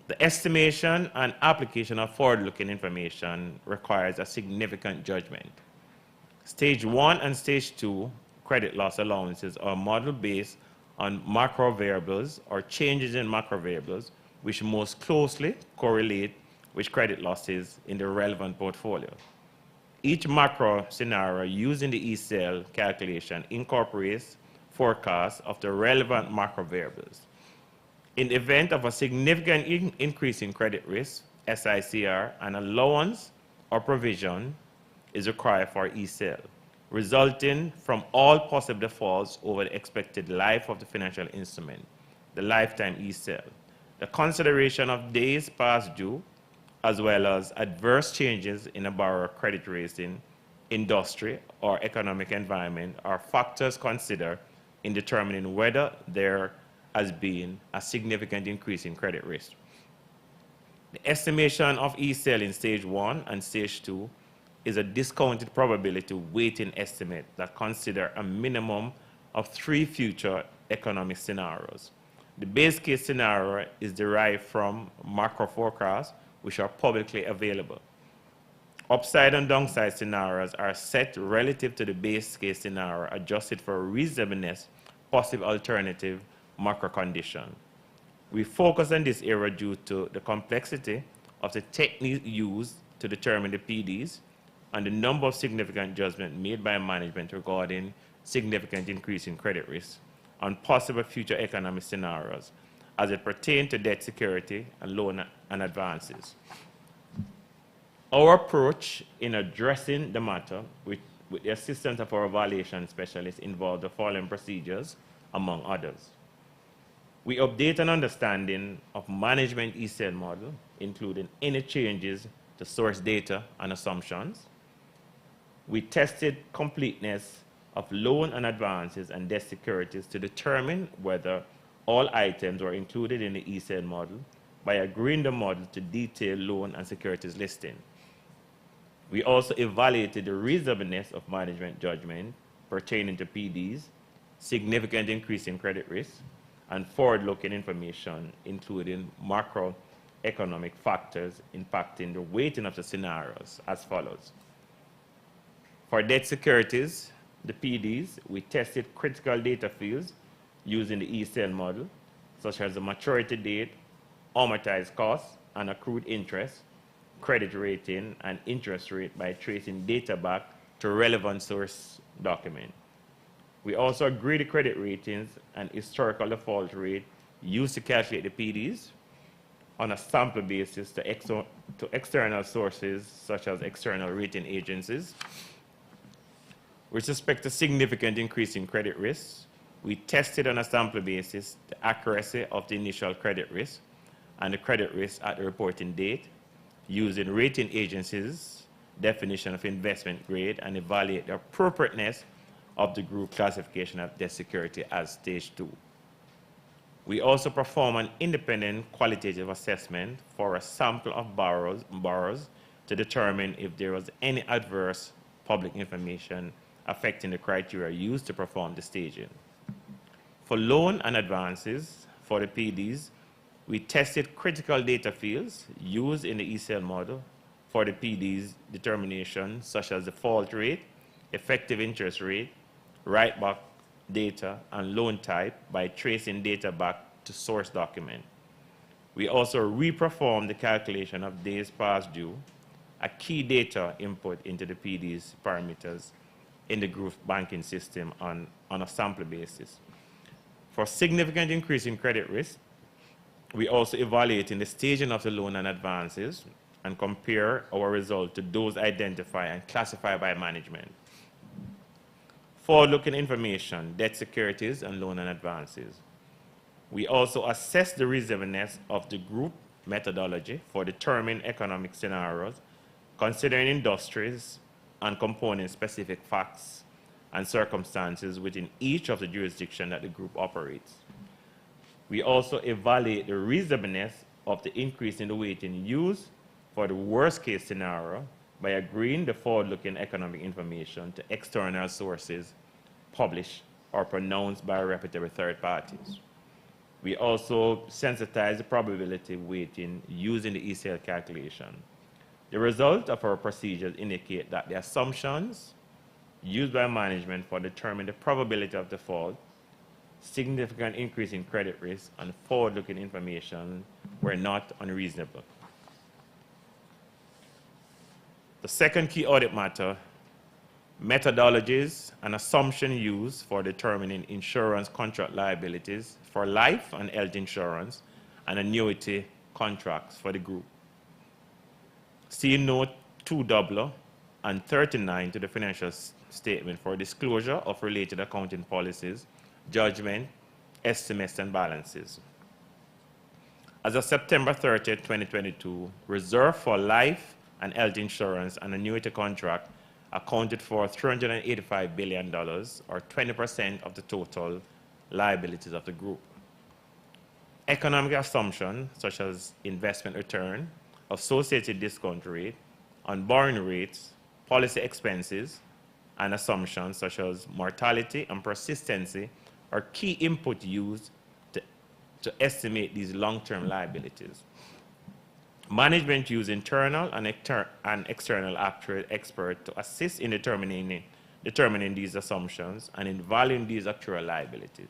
The estimation and application of forward-looking information requires a significant judgment. Stage 1 and Stage 2 credit loss allowances are modeled based on macro variables or changes in macro variables which most closely correlate with credit losses in the relevant portfolio. Each macro scenario using the e-sale calculation incorporates forecasts of the relevant macro variables. In the event of a significant increase in credit risk, SICR, an allowance or provision is required for e-sale, resulting from all possible defaults over the expected life of the financial instrument, the lifetime e-sale. The consideration of days past due, as well as adverse changes in a borrower credit rating, industry, or economic environment are factors considered in determining whether there has been a significant increase in credit risk. The estimation of e-sale in Stage 1 and Stage 2 is a discounted probability weighting estimate that considers a minimum of 3 future economic scenarios. The base case scenario is derived from macro forecasts, which are publicly available. Upside and downside scenarios are set relative to the base case scenario, adjusted for reasonableness, possible alternative macro condition. We focus on this area due to the complexity of the techniques used to determine the PDs and the number of significant judgments made by management regarding significant increase in credit risk on possible future economic scenarios as it pertains to debt security and loan and advances. Our approach in addressing the matter with the assistance of our valuation specialists involved the following procedures, among others. We update an understanding of management e-sale model, including any changes to source data and assumptions. We tested completeness of loan and advances and debt securities to determine whether all items were included in the e-sale model by agreeing the model to detail loan and securities listing. We also evaluated the reasonableness of management judgment pertaining to PDs, significant increase in credit risk, and forward-looking information, including macroeconomic factors impacting the weighting of the scenarios as follows. For debt securities, the PDs, we tested critical data fields using the e-sale model, such as the maturity date, amortized costs, and accrued interest, credit rating, and interest rate by tracing data back to relevant source document. We also agree the credit ratings and historical default rate used to calculate the PDs on a sample basis to external sources such as external rating agencies. With respect to significant increase in credit risk, we tested on a sample basis the accuracy of the initial credit risk and the credit risk at the reporting date using rating agencies' definition of investment grade and evaluate the appropriateness of the group classification of debt security as Stage 2. We also perform an independent qualitative assessment for a sample of borrowers to determine if there was any adverse public information affecting the criteria used to perform the staging. For loan and advances, for the PDs, we tested critical data fields used in the e-sale model for the PDs determination, such as default rate, effective interest rate, write-back data, and loan type by tracing data back to source document. We also reperform the calculation of days past due, a key data input into the PD's parameters in the group banking system on a sample basis. For significant increase in credit risk, we also evaluate in the staging of the loan and advances and compare our result to those identified and classified by management. Forward-looking information, debt securities, and loan and advances. We also assess the reasonableness of the group methodology for determining economic scenarios, considering industries and component-specific facts and circumstances within each of the jurisdictions that the group operates. We also evaluate the reasonableness of the increase in the weighting used for the worst-case scenario by agreeing the forward-looking economic information to external sources published or pronounced by reputable third parties. We also sensitize the probability weighting using the ECL calculation. The result of our procedures indicate that the assumptions used by management for determining the probability of default, significant increase in credit risk, and forward-looking information were not unreasonable. The second key audit matter, methodologies and assumption used for determining insurance contract liabilities for life and health insurance and annuity contracts for the group. See Note 2 and 39 to the financial statement for disclosure of related accounting policies, judgment, estimates, and balances. As of September 30, 2022, reserve for life and health insurance and annuity contract accounted for $385 billion, or 20% of the total liabilities of the group. Economic assumptions, such as investment return, associated discount rate, on borrowing rates, policy expenses, and assumptions such as mortality and persistency are key input used to estimate these long-term liabilities. Management use internal and external actuarial experts to assist in determining these assumptions and in valuing these actuarial liabilities.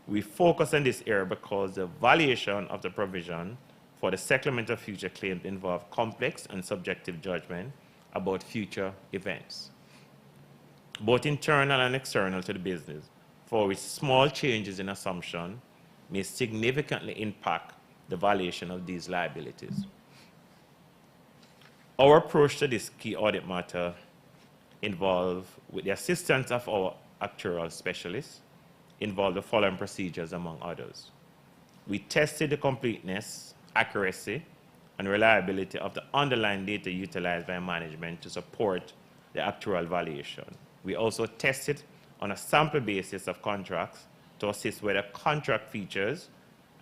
We focus on this area because the valuation of the provision for the settlement of future claims involve complex and subjective judgment about future events, both internal and external to the business, for which small changes in assumption may significantly impact the valuation of these liabilities. Our approach to this key audit matter involved, with the assistance of our actuarial specialists, involved the following procedures among others. We tested the completeness, accuracy, and reliability of the underlying data utilized by management to support the actuarial valuation. We also tested on a sample basis of contracts to assess whether contract features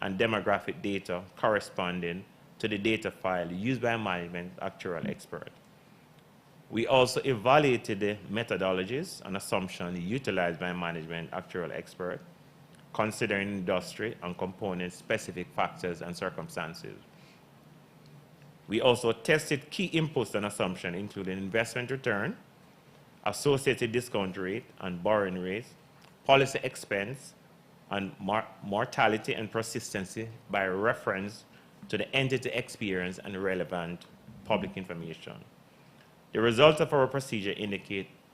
and demographic data corresponding to the data file used by management actuarial expert. We also evaluated the methodologies and assumptions utilized by management actuarial expert, considering industry and component specific factors and circumstances. We also tested key inputs and assumptions, including investment return, associated discount rate and borrowing rates, policy expense, and mortality and persistency by reference to the entity experience and relevant public information. The results of our procedure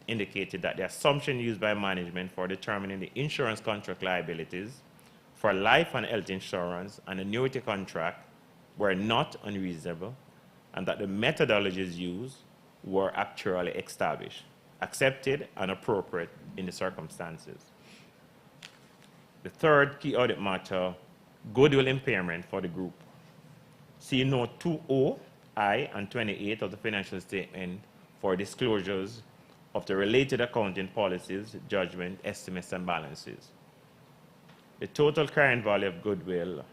indicated that the assumption used by management for determining the insurance contract liabilities for life and health insurance and annuity contract were not unreasonable, and that the methodologies used were actually established, accepted, and appropriate in the circumstances. The third key audit matter, goodwill impairment for the group. See Note 2.0I and 28 of the financial statement for disclosures of the related accounting policies, judgment, estimates, and balances. The total carrying value of goodwill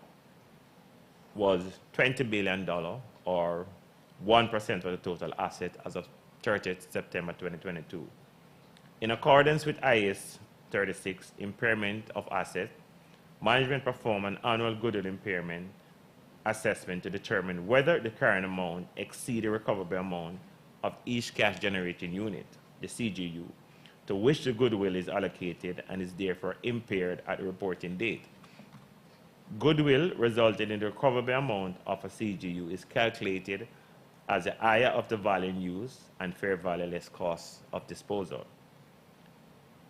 was $20 billion, or 1% of the total asset as of 30th September 2022. In accordance with IAS 36, impairment of assets, management performed an annual goodwill impairment assessment to determine whether the carrying amount exceeds the recoverable amount of each cash generating unit, the CGU, to which the goodwill is allocated and is therefore impaired at the reporting date. Goodwill resulting in the recoverable amount of a CGU is calculated as the higher of the value in use and fair value less cost of disposal.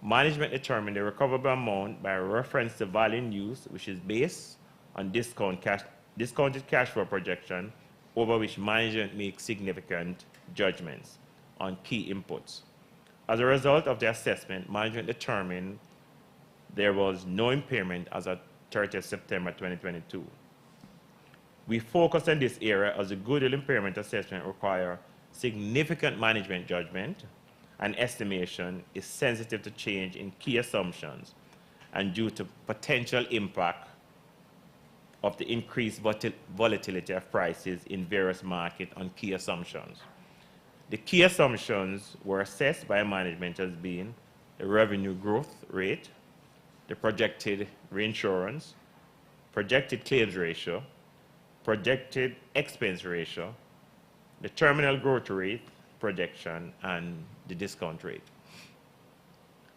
Management determined the recoverable amount by reference to value in use, which is based on discounted cash flow projection over which management makes significant judgments on key inputs. As a result of the assessment, management determined there was no impairment as of 30th September 2022. We focus on this area as the goodwill impairment assessment requires significant management judgment, and estimation is sensitive to change in key assumptions and due to potential impact of the increased volatility of prices in various markets on key assumptions. The key assumptions were assessed by management as being the revenue growth rate, the projected reinsurance, projected claims ratio, projected expense ratio, the terminal growth rate projection, and the discount rate.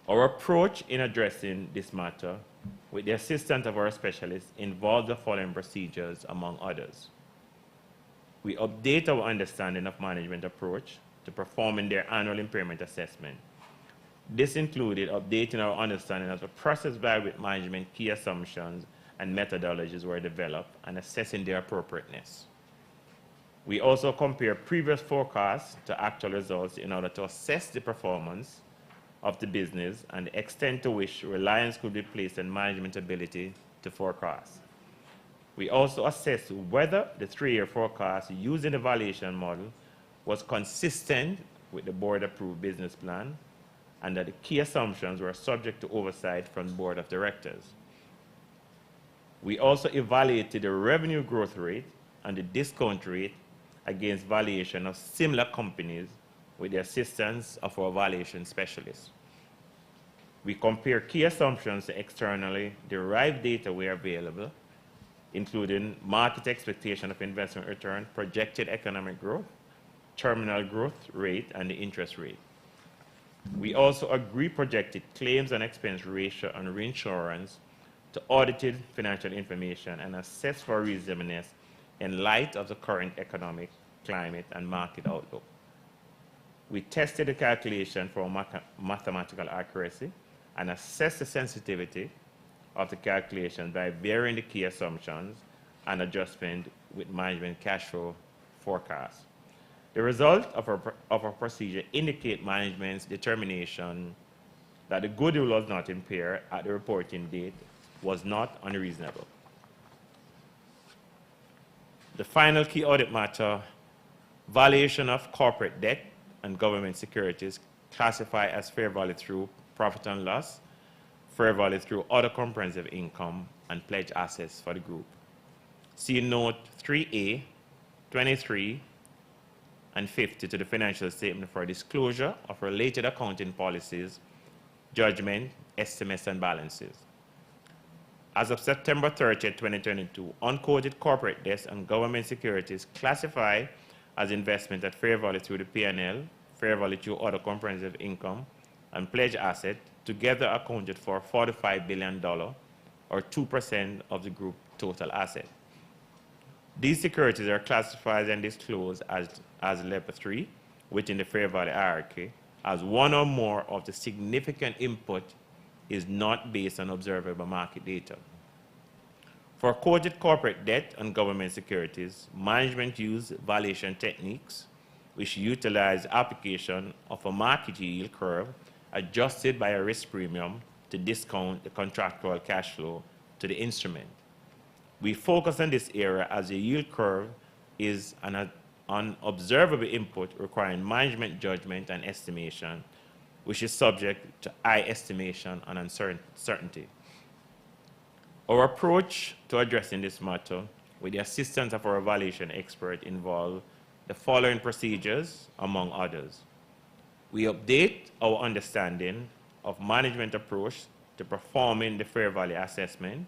Our approach in addressing this matter with the assistance of our specialists involves the following procedures, among others. We update our understanding of management approach to performing their annual impairment assessment. This included updating our understanding of the process by which management key assumptions and methodologies were developed and assessing their appropriateness. We also compare previous forecasts to actual results in order to assess the performance of the business and the extent to which reliance could be placed on management's ability to forecast. We also assess whether the 3-year forecast used in the valuation model was consistent with the board-approved business plan and that the key assumptions were subject to oversight from the board of directors. We also evaluated the revenue growth rate and the discount rate against valuation of similar companies with the assistance of our valuation specialists. We compare key assumptions to externally derived data where available, including market expectation of investment return, projected economic growth, terminal growth rate, and the interest rate. We also agree projected claims and expense ratio and reinsurance to audited financial information and assess for reasonableness in light of the current economic climate and market outlook. We tested the calculation for mathematical accuracy and assessed the sensitivity of the calculation by varying the key assumptions and adjustment with management cash flow forecast. The result of our procedure indicate management's determination that the goodwill was not impaired at the reporting date was not unreasonable. The final key audit matter, valuation of corporate debt and government securities classified as fair value through profit and loss, fair value through other comprehensive income, and pledged assets for the group. See Note 3A, 23, and 50 to the financial statement for disclosure of related accounting policies, judgment, estimates, and balances. As of September 30, 2022, unquoted corporate debts and government securities classified as investment at fair value through the P&L, fair value through other comprehensive income, and pledged asset together accounted for $45 billion, or 2% of the group total asset. These securities are classified and disclosed as level 3 within the fair value hierarchy, as one or more of the significant input is not based on observable market data. For quoted corporate debt and government securities, management used valuation techniques which utilize application of a market yield curve adjusted by a risk premium to discount the contractual cash flow to the instrument. We focus on this area as the yield curve is an unobservable input requiring management judgment and estimation, which is subject to high estimation and uncertainty. Our approach to addressing this matter with the assistance of our valuation expert involve the following procedures, among others. We update our understanding of management approach to performing the fair value assessment.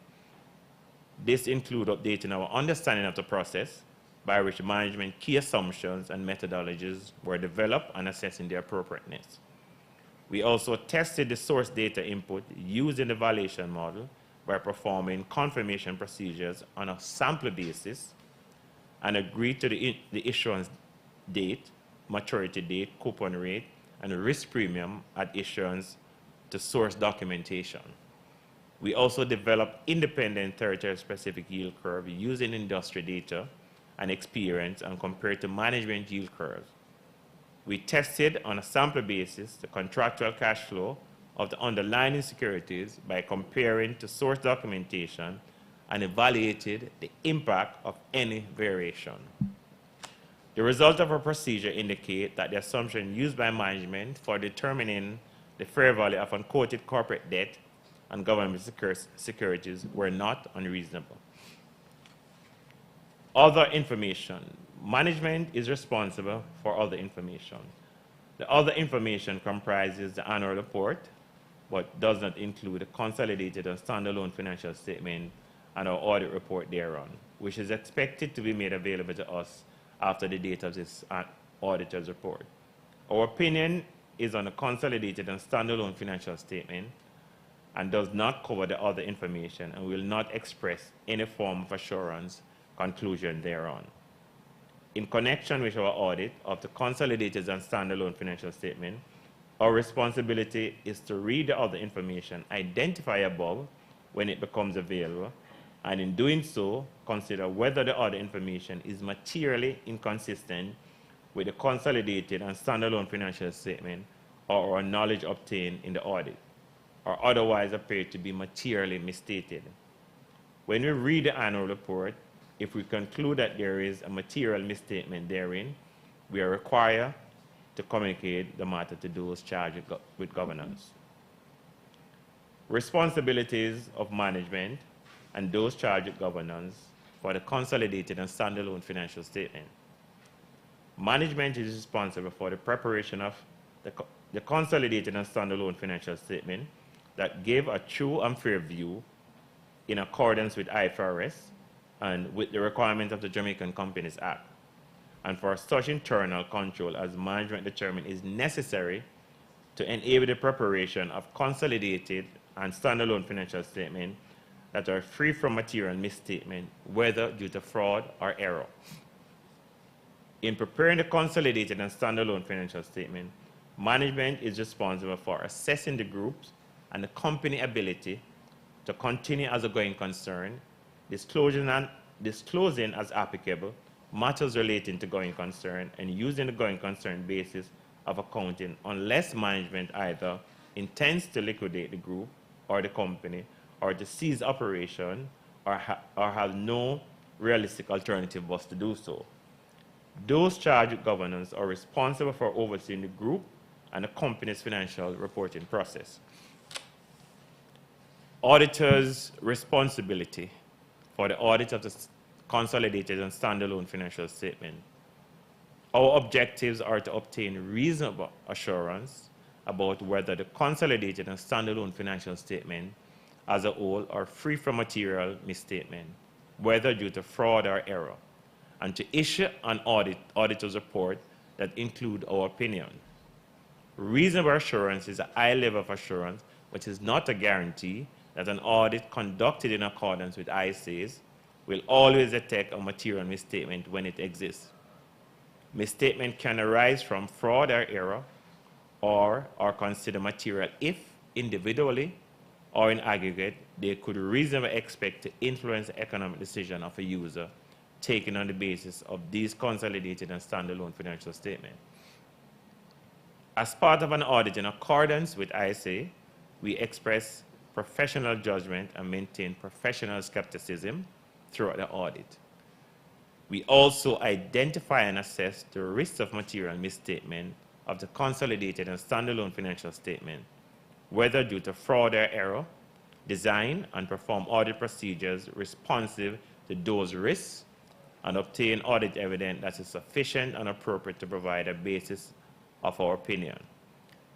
This includes updating our understanding of the process by which management key assumptions and methodologies were developed and assessing their appropriateness. We also tested the source data input used in the valuation model by performing confirmation procedures on a sample basis and agreed to the issuance date, maturity date, coupon rate, and risk premium at issuance to source documentation. We also developed independent territory-specific yield curve using industry data and experience and compared to management yield curves. We tested on a sample basis the contractual cash flow of the underlying securities by comparing to source documentation and evaluated the impact of any variation. The result of our procedure indicate that the assumption used by management for determining the fair value of unquoted corporate debt and government securities were not unreasonable. Other information. Management is responsible for other information. The other information comprises the annual report, but does not include a consolidated and standalone financial statement and our audit report thereon, which is expected to be made available to us after the date of this auditor's report. Our opinion is on a consolidated and standalone financial statement and does not cover the other information and will not express any form of assurance conclusion thereon. In connection with our audit of the consolidated and standalone financial statement, our responsibility is to read the other information, identify above when it becomes available, and in doing so, consider whether the other information is materially inconsistent with the consolidated and standalone financial statement or our knowledge obtained in the audit, or otherwise appear to be materially misstated. When we read the annual report, if we conclude that there is a material misstatement therein, we are required to communicate the matter to those charged with governance. Responsibilities of management and those charged with governance for the consolidated and standalone financial statement. Management is responsible for the preparation of the consolidated and standalone financial statement that give a true and fair view in accordance with IFRS and with the requirement of the Jamaican Companies Act, and for such internal control as management determined is necessary to enable the preparation of consolidated and standalone financial statements that are free from material misstatement, whether due to fraud or error. In preparing the consolidated and standalone financial statement, management is responsible for assessing the group's and the company ability to continue as a going concern, disclosing as applicable matters relating to going concern, and using the going concern basis of accounting unless management either intends to liquidate the group or the company or to cease operation or has no realistic alternative but to do so. Those charged with governance are responsible for overseeing the group and the company's financial reporting process. Auditors' responsibility for the audit of the consolidated and standalone financial statement. Our objectives are to obtain reasonable assurance about whether the consolidated and standalone financial statement as a whole are free from material misstatement, whether due to fraud or error, and to issue an auditor's report that include our opinion. Reasonable assurance is a high level of assurance, which is not a guarantee that an audit conducted in accordance with ISAs will always detect a material misstatement when it exists. Misstatement can arise from fraud or error or are considered material if, individually or in aggregate, they could reasonably expect to influence the economic decision of a user taken on the basis of these consolidated and standalone financial statements. As part of an audit in accordance with ISA, we express professional judgment and maintain professional skepticism throughout the audit. We also identify and assess the risks of material misstatement of the consolidated and standalone financial statement, whether due to fraud or error, design and perform audit procedures responsive to those risks, and obtain audit evidence that is sufficient and appropriate to provide a basis of our opinion.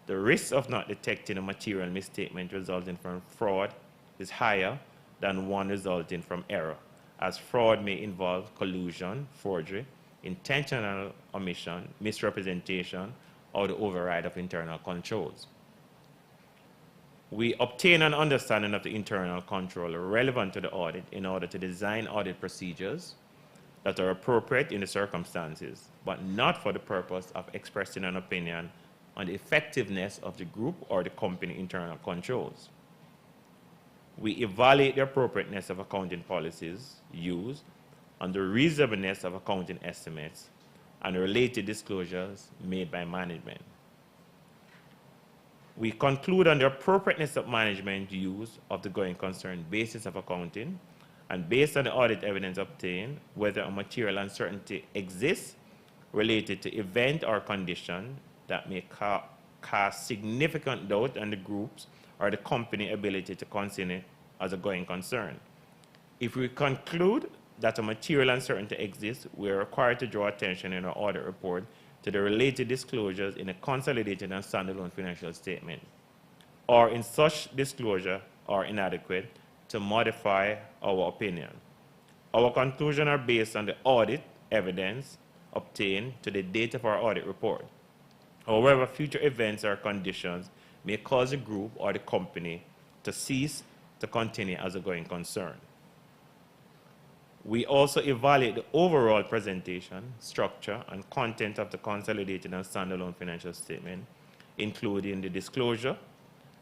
The risk of not detecting a material misstatement resulting from fraud is higher than one resulting from error, as fraud may involve collusion, forgery, intentional omission, misrepresentation, or the override of internal controls. We obtain an understanding of the internal control relevant to the audit in order to design audit procedures that are appropriate in the circumstances, but not for the purpose of expressing an opinion on the effectiveness of the group or the company internal controls. We evaluate the appropriateness of accounting policies used and the reasonableness of accounting estimates and related disclosures made by management. We conclude on the appropriateness of management use of the going concern basis of accounting, and based on the audit evidence obtained, whether a material uncertainty exists related to event or condition that may cast significant doubt on the group's or the company ability to consider it as a going concern. If we conclude that a material uncertainty exists, we are required to draw attention in our audit report to the related disclosures in a consolidated and standalone financial statement, or in such disclosure are inadequate, to modify our opinion. Our conclusions are based on the audit evidence obtained to the date of our audit report. However, future events or conditions may cause the group or the company to cease to continue as a going concern. We also evaluate the overall presentation, structure, and content of the consolidated and standalone financial statement, including the disclosure,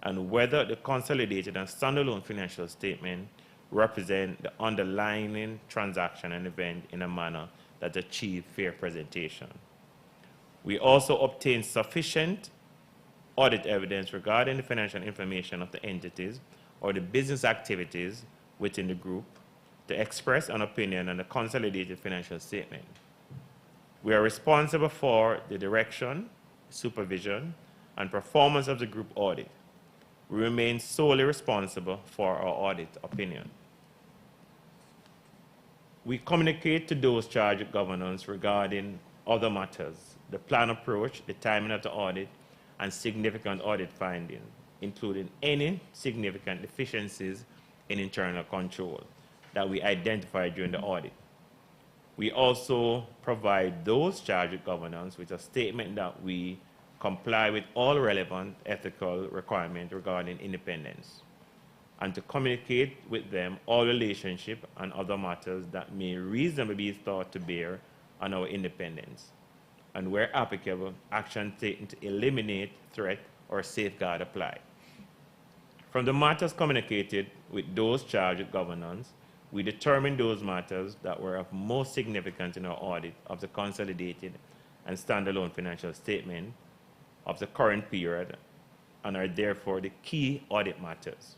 and whether the consolidated and standalone financial statement represent the underlying transaction and event in a manner that achieves fair presentation. We also obtain sufficient audit evidence regarding the financial information of the entities or the business activities within the group to express an opinion on the consolidated financial statement. We are responsible for the direction, supervision, and performance of the group audit. We remain solely responsible for our audit opinion. We communicate to those charged with governance regarding other matters, the plan approach, the timing of the audit, and significant audit findings, including any significant deficiencies in internal control that we identify during the audit. We also provide those charged with governance with a statement that we comply with all relevant ethical requirements regarding independence, and to communicate with them all relationship and other matters that may reasonably be thought to bear on our independence, and where applicable, action taken to eliminate threat or safeguard apply. From the matters communicated with those charged with governance, we determined those matters that were of most significance in our audit of the consolidated and standalone financial statement of the current period and are therefore the key audit matters.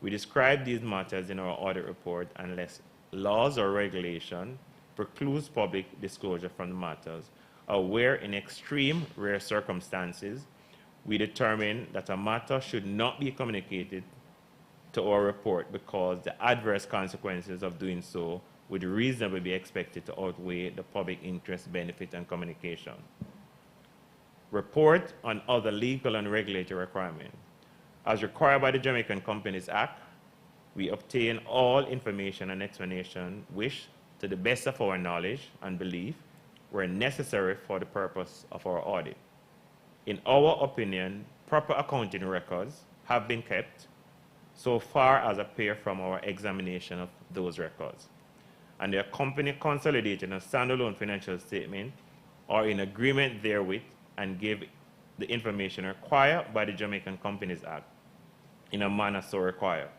We describe these matters in our audit report unless laws or regulation precludes public disclosure from the matters, or where in extreme rare circumstances we determine that a matter should not be communicated to our report because the adverse consequences of doing so would reasonably be expected to outweigh the public interest, benefit, and communication. Report on other legal and regulatory requirements. As required by the Jamaican Companies Act, we obtain all information and explanation which, to the best of our knowledge and belief, were necessary for the purpose of our audit. In our opinion, proper accounting records have been kept so far as appear from our examination of those records, and the company consolidated and standalone financial statement are in agreement therewith and give the information required by the Jamaican Companies Act in a manner so required.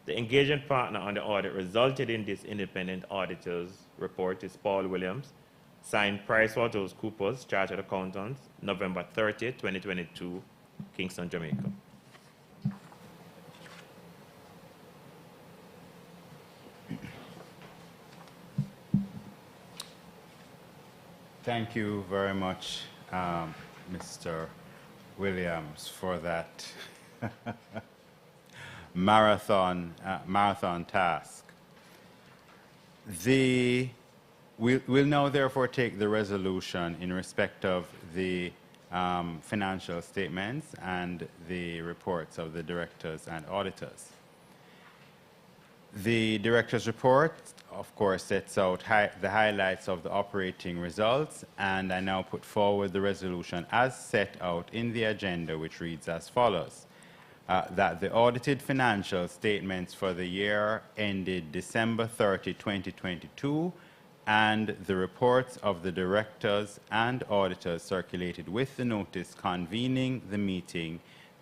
The engagement partner on the audit resulted in this independent auditor's report is Paul Williams, signed PricewaterhouseCoopers, Chartered Accountants, November 30, 2022, Kingston, Jamaica. Thank you very much, Mr. Williams, for that marathon task. We'll now therefore take the resolution in respect of the financial statements and the reports of the directors and auditors. The director's report, of course, sets out the highlights of the operating results, and I now put forward the resolution as set out in the agenda, which reads as follows. that the audited financial statements for the year ended December 30, 2022, and the reports of the directors and auditors circulated with the notice convening the meeting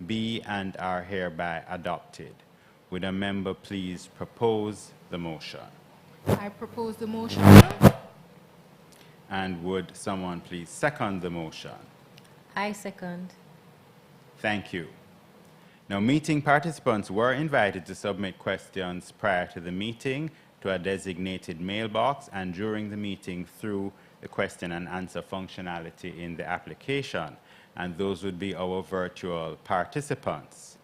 be and are hereby adopted. Would a member please propose the motion? I propose the motion. And would someone please second the motion? I second. Thank you. Now, meeting participants were invited to submit questions prior to the meeting to a designated mailbox and during the meeting through the question and answer functionality in the application, and those would be our virtual participants.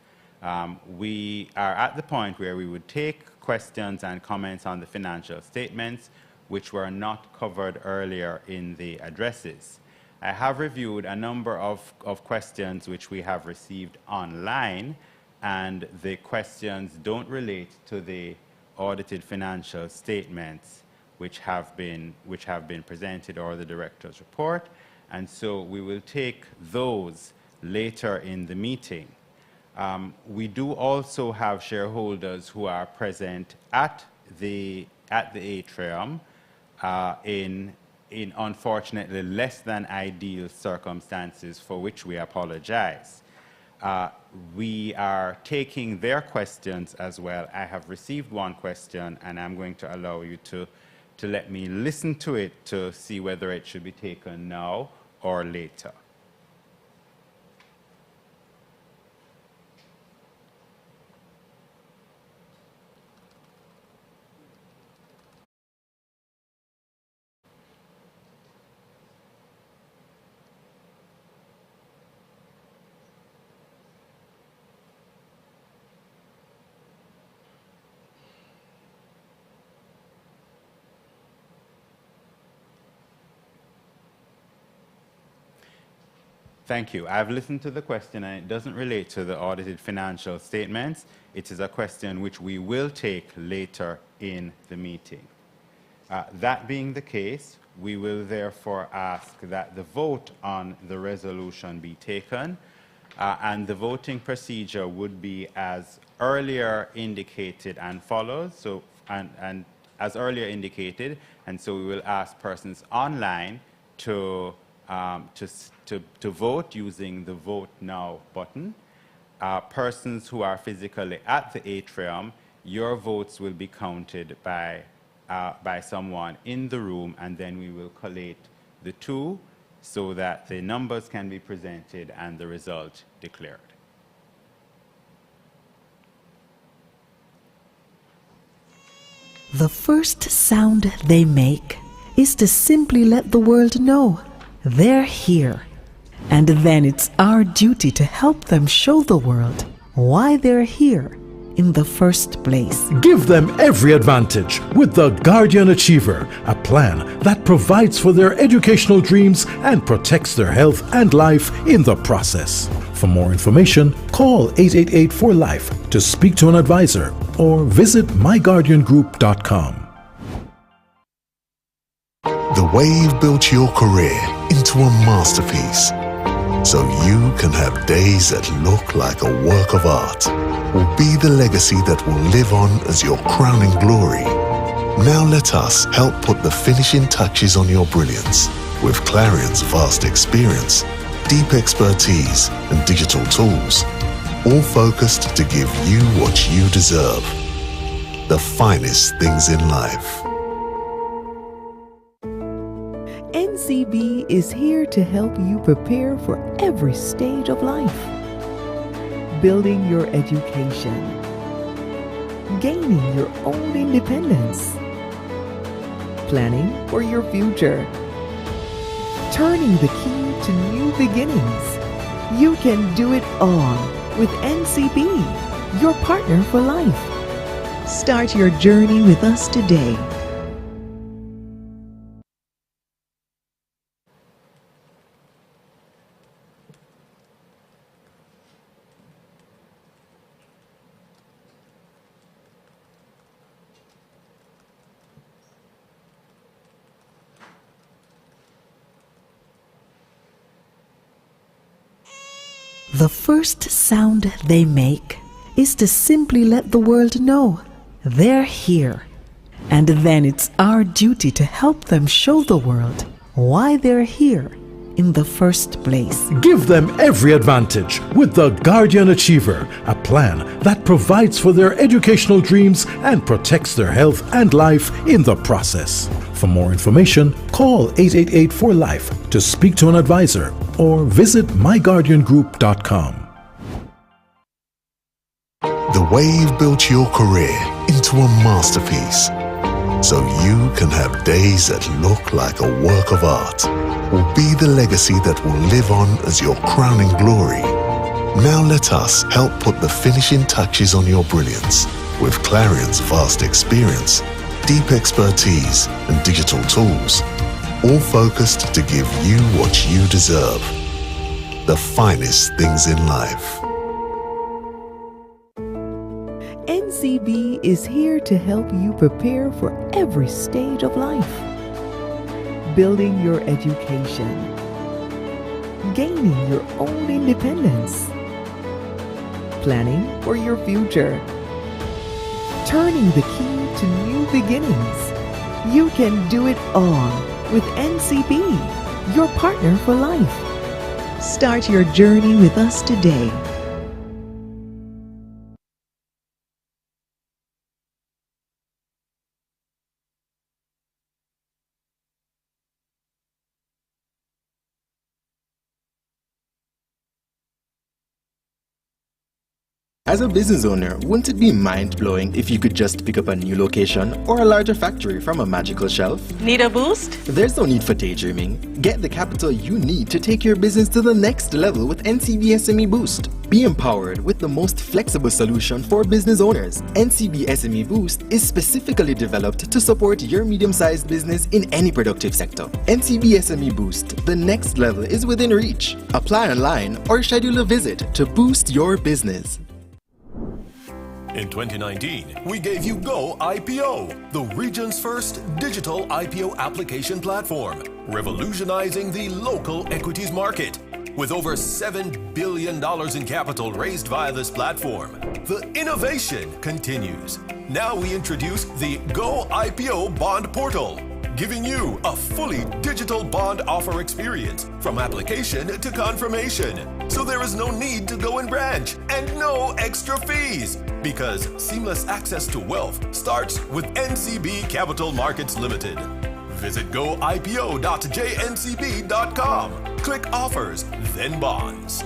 We are at the point where we would take questions and comments on the financial statements which were not covered earlier in the addresses. I have reviewed a number of questions which we have received online, and the questions don't relate to the audited financial statements which have been presented or the director's report, and so we will take those later in the meeting. We do also have shareholders who are present at the atrium in unfortunately less than ideal circumstances, for which we apologize. We are taking their questions as well. I have received one question, and I'm going to allow you to let me listen to it to see whether it should be taken now or later. Thank you. I've listened to the question, and it doesn't relate to the audited financial statements. It is a question which we will take later in the meeting. That being the case, we will therefore ask that the vote on the resolution be taken, and the voting procedure would be as earlier indicated and follows. So, and as earlier indicated, and so we will ask persons online to vote using the Vote Now button. Persons who are physically at the atrium, your votes will be counted by someone in the room, and then we will collate the two so that the numbers can be presented and the result declared. The first sound they make is to simply let the world know they're here. And then it's our duty to help them show the world why they're here in the first place. Give them every advantage with the Guardian Achiever, a plan that provides for their educational dreams and protects their health and life in the process. For more information, call 888-4LIFE to speak to an advisor or visit myguardiangroup.com. The way you've built your career into a masterpiece, so you can have days that look like a work of art, will be the legacy that will live on as your crowning glory. Now let us help put the finishing touches on your brilliance with Clarion's vast experience, deep expertise and digital tools, all focused to give you what you deserve, the finest things in life. NCB is here to help you prepare for every stage of life. Building your education, gaining your own independence, planning for your future, turning the key to new beginnings. You can do it all with NCB, your partner for life. Start your journey with us today. The first sound they make is to simply let the world know they're here. And then it's our duty to help them show the world why they're here in the first place. Give them every advantage with the Guardian Achiever, a plan that provides for their educational dreams and protects their health and life in the process. For more information, call 888-4LIFE to speak to an advisor or visit myguardiangroup.com. The way you've built your career into a masterpiece, so you can have days that look like a work of art, will be the legacy that will live on as your crowning glory. Now let us help put the finishing touches on your brilliance with Clarion's vast experience, deep expertise, and digital tools, all focused to give you what you deserve, the finest things in life. NCB is here to help you prepare for every stage of life. Building your education, gaining your own independence, planning for your future, turning the key to new beginnings. You can do it all with NCB, your partner for life. Start your journey with us today. As a business owner, wouldn't it be mind-blowing if you could just pick up a new location or a larger factory from a magical shelf? Need a boost? There's no need for daydreaming. Get the capital you need to take your business to the next level with NCB SME Boost. Be empowered with the most flexible solution for business owners. NCB SME Boost is specifically developed to support your medium-sized business in any productive sector. NCB SME Boost, the next level is within reach. Apply online or schedule a visit to boost your business. In 2019, we gave you Go IPO, the region's first digital IPO application platform, revolutionizing the local equities market. With over $7 billion in capital raised via this platform, the innovation continues. Now we introduce the Go IPO Bond Portal, giving you a fully digital bond offer experience from application to confirmation. So there is no need to go in branch and no extra fees, because seamless access to wealth starts with NCB Capital Markets Limited. Visit goipo.jncb.com. Click offers, then bonds.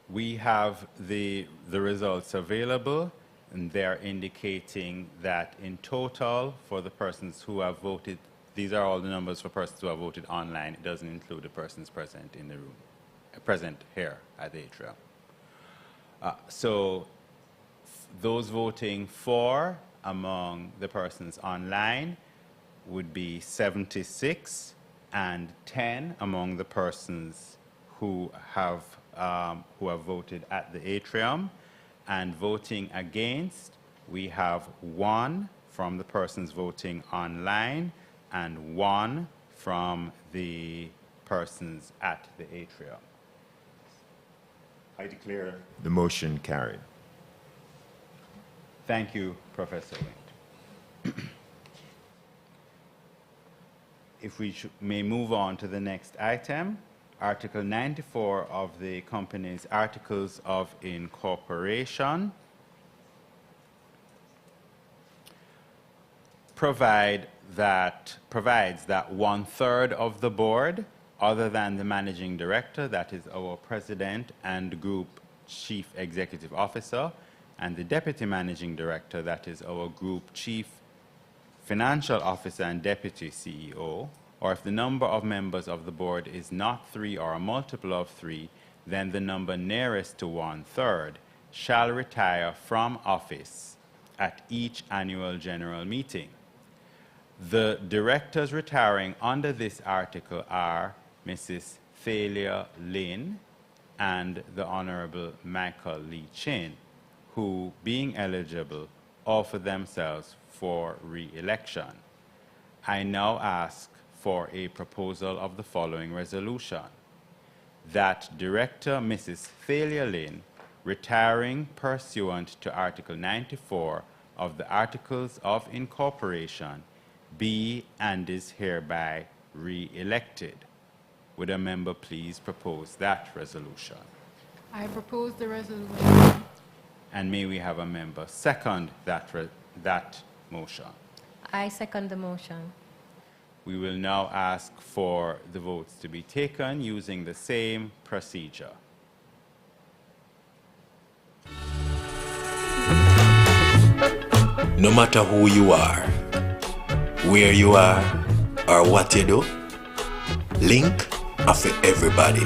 We have the results available, and they're indicating that in total, for the persons who have voted, these are all the numbers for persons who have voted online. It doesn't include the persons present in the room, present here at the atrium. So those voting for among the persons online would be 76, and 10 among the persons who have voted at the atrium. And voting against, we have 1 from the persons voting online and 1 from the persons at the atrium. I declare the motion carried. Thank you, Professor Wind. If we may move on to the next item, Article 94 of the company's Articles of Incorporation provides that 1/3 of the board, other than the managing director, that is our president and group chief executive officer, and the deputy managing director, that is our group chief financial officer and deputy CEO, or if the number of members of the board is not 3 or a multiple of 3, then the number nearest to 1/3 shall retire from office at each annual general meeting. The directors retiring under this article are Mrs. Thalia Lynn and the Honorable Michael Lee Chin, who, being eligible, offer themselves for re-election. I now ask for a proposal of the following resolution: that Director Mrs. Thalia Lynn, retiring pursuant to Article 94 of the Articles of Incorporation, be and is hereby re-elected. Would a member please propose that resolution? I propose the resolution. And may we have a member second that motion? I second the motion. We will now ask for the votes to be taken using the same procedure. No matter who you are, where you are, or what you do, Link are for everybody.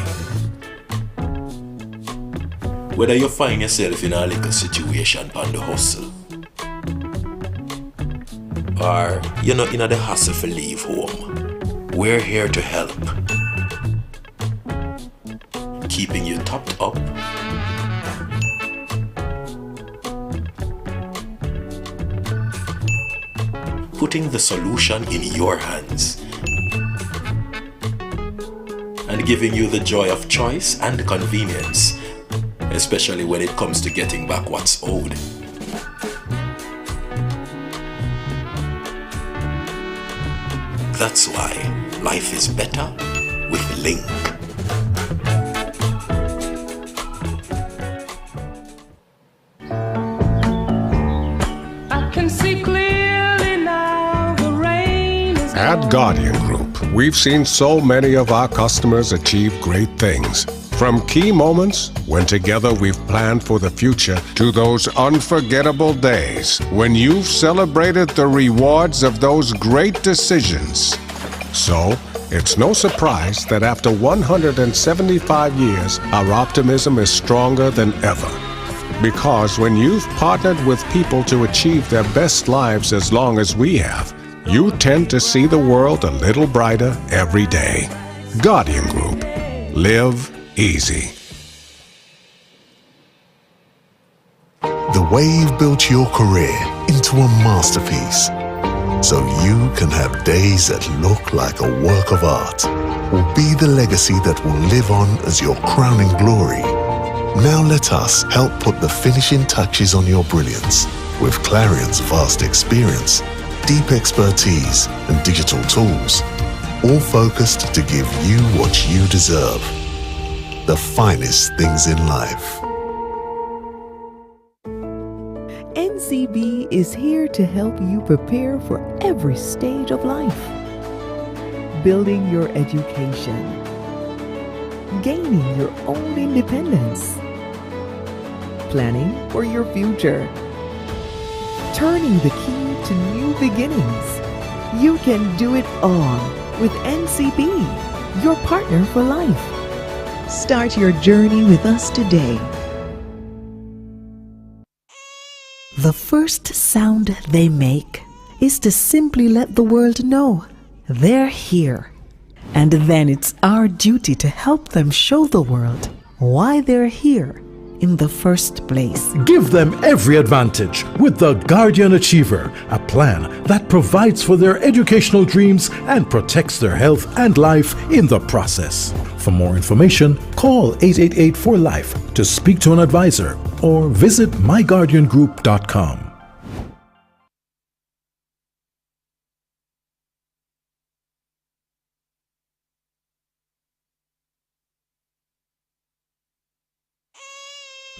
Whether you find yourself in a little situation on the hustle, or you're not in the hustle for leave home, we're here to help. Keeping you topped up, putting the solution in your hands, and giving you the joy of choice and convenience, especially when it comes to getting back what's owed. That's why life is better with Link. I can see clearly now the rain is At Guardian Group, we've seen so many of our customers achieve great things. From key moments when together we've planned for the future to those unforgettable days when you've celebrated the rewards of those great decisions. So, it's no surprise that after 175 years, our optimism is stronger than ever. Because when you've partnered with people to achieve their best lives as long as we have, you tend to see the world a little brighter every day. Guardian Group. Live easy. The way you've built your career into a masterpiece, so you can have days that look like a work of art, will be the legacy that will live on as your crowning glory. Now let us help put the finishing touches on your brilliance with Clarion's vast experience, deep expertise, and digital tools, all focused to give you what you deserve. The finest things in life. NCB is here to help you prepare for every stage of life. Building your education, gaining your own independence, planning for your future, turning the key to new beginnings. You can do it all with NCB, your partner for life. Start your journey with us today. The first sound they make is to simply let the world know they're here. And then it's our duty to help them show the world why they're here in the first place. Give them every advantage with the Guardian Achiever, a plan that provides for their educational dreams and protects their health and life in the process. For more information, call 888-4LIFE to speak to an advisor or visit myguardiangroup.com.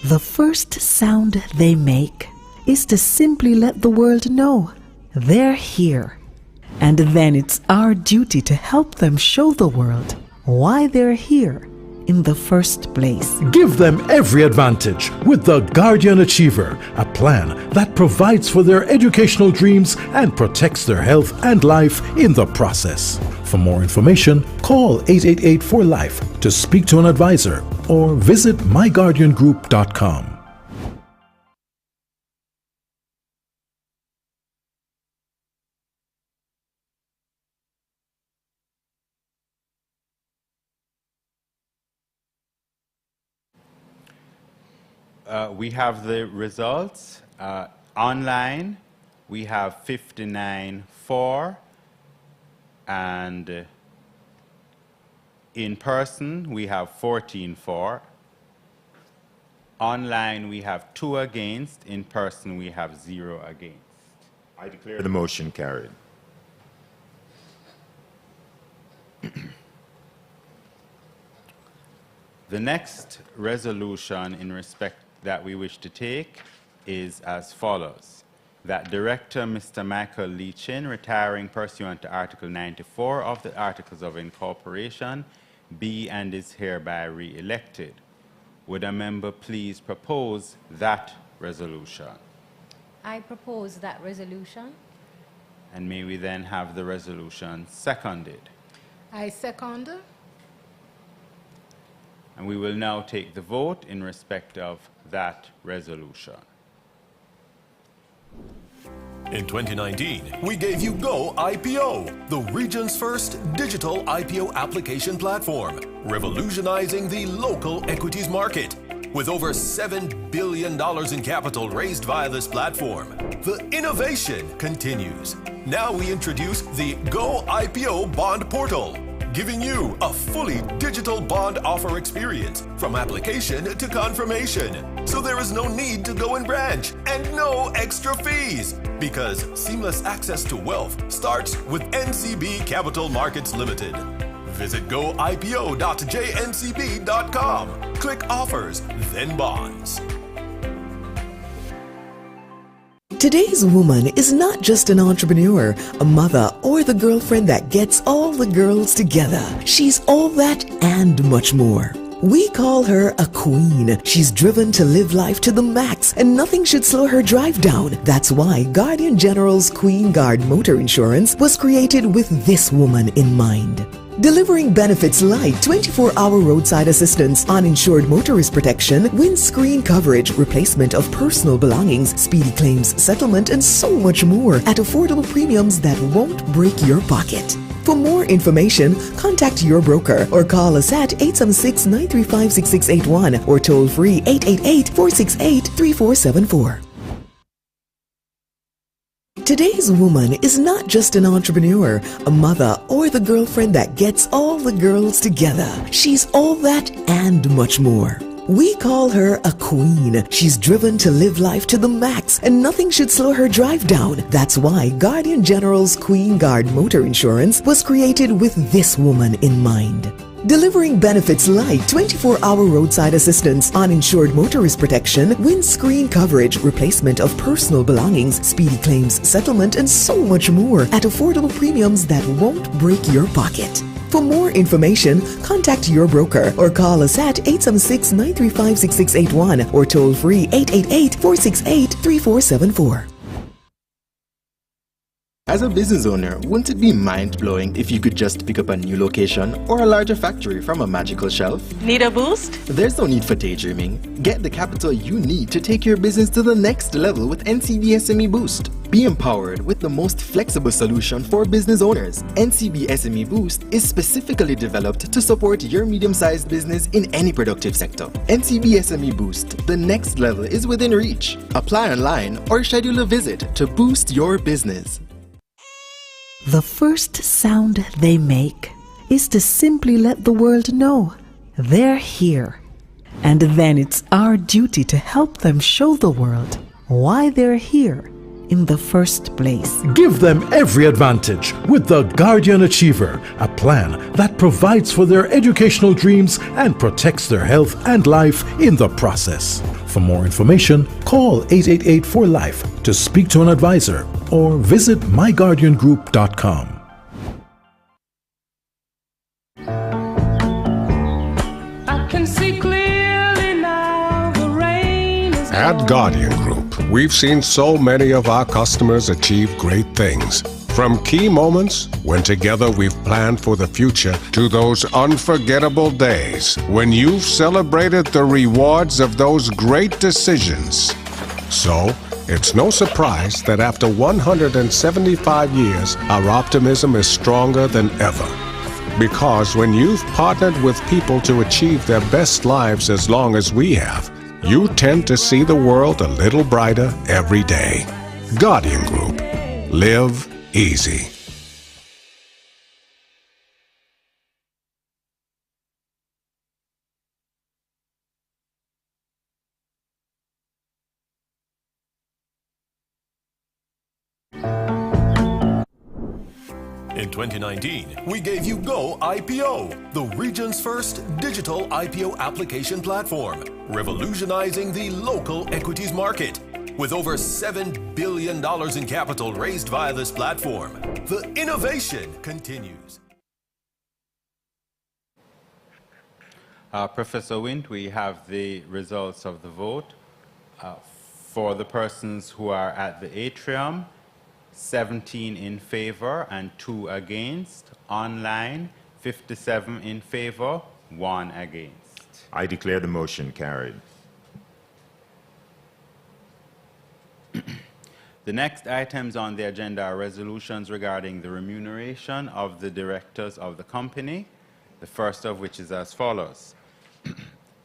The first sound they make is to simply let the world know they're here. And then it's our duty to help them show the world why they're here in the first place. Give them every advantage with the Guardian Achiever, a plan that provides for their educational dreams and protects their health and life in the process. For more information, call 888-4LIFE to speak to an advisor or visit myguardiangroup.com. We have the results. Online, we have 59 for, and in person, we have 14 for. Online, we have 2 against. In person, we have 0 against. I declare the motion carried. The next resolution in respect that we wish to take is as follows. That Director Mr. Michael Leachin, retiring pursuant to Article 94 of the Articles of Incorporation, be and is hereby re-elected. Would a member please propose that resolution? I propose that resolution. And may we then have the resolution seconded? I second. And we will now take the vote in respect of that resolution. In 2019, we gave you Go IPO, the region's first digital IPO application platform, revolutionizing the local equities market. With over $7 billion in capital raised via this platform, the innovation continues. Now we introduce the Go IPO Bond Portal, giving you a fully digital bond offer experience from application to confirmation. So there is no need to go in branch and no extra fees, because seamless access to wealth starts with NCB Capital Markets Limited. Visit goipo.jncb.com. Click offers, then bonds. Today's woman is not just an entrepreneur, a mother, or the girlfriend that gets all the girls together. She's all that and much more. We call her a queen. She's driven to live life to the max, and nothing should slow her drive down. That's why Guardian General's Queen Guard Motor Insurance was created with this woman in mind. Delivering benefits like 24-hour roadside assistance, uninsured motorist protection, windscreen coverage, replacement of personal belongings, speedy claims settlement, and so much more at affordable premiums that won't break your pocket. For more information, contact your broker or call us at 876-935-6681 or toll free 888-468-3474. Today's woman is not just an entrepreneur, a mother, or the girlfriend that gets all the girls together. She's all that and much more. We call her a queen. She's driven to live life to the max, and nothing should slow her drive down. That's why Guardian General's Queen Guard Motor Insurance was created with this woman in mind. Delivering benefits like 24-hour roadside assistance, uninsured motorist protection, windscreen coverage, replacement of personal belongings, speedy claims settlement, and so much more at affordable premiums that won't break your pocket. For more information, contact your broker or call us at 876-935-6681 or toll free 888-468-3474. As a business owner, wouldn't it be mind-blowing if you could just pick up a new location or a larger factory from a magical shelf? Need a boost? There's no need for daydreaming. Get the capital you need to take your business to the next level with NCB SME Boost. Be empowered with the most flexible solution for business owners. NCB SME Boost is specifically developed to support your medium-sized business in any productive sector. NCB SME Boost, the next level is within reach. Apply online or schedule a visit to boost your business. The first sound they make is to simply let the world know they're here. And then it's our duty to help them show the world why they're here in the first place. Give them every advantage with the Guardian Achiever, a plan that provides for their educational dreams and protects their health and life in the process. For more information, call 888-4LIFE to speak to an advisor or visit myguardiangroup.com. I can see clearly now the rain is At Guardian Group, we've seen so many of our customers achieve great things. From key moments when together we've planned for the future to those unforgettable days when you've celebrated the rewards of those great decisions. So, it's no surprise that after 175 years, our optimism is stronger than ever. Because when you've partnered with people to achieve their best lives as long as we have, you tend to see the world a little brighter every day. Guardian Group. Live easy. In 2019, we gave you Go IPO, the region's first digital IPO application platform, revolutionizing the local equities market. With over $7 billion in capital raised via this platform, the innovation continues. Professor Wint, we have the results of the vote. For the persons who are at the atrium, 17 in favor and 2 against. Online, 57 in favor, 1 against. I declare the motion carried. The next items on the agenda are resolutions regarding the remuneration of the directors of the company, the first of which is as follows.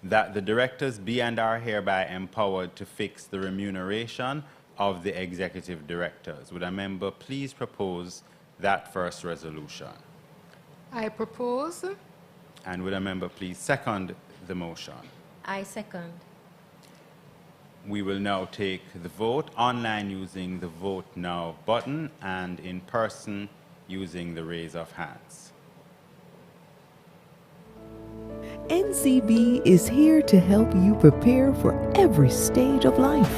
That the directors be and are hereby empowered to fix the remuneration of the executive directors. Would a member please propose that first resolution? I propose. And would a member please second the motion? I second. We will now take the vote online using the Vote Now button and in person using the raise of hands. NCB is here to help you prepare for every stage of life.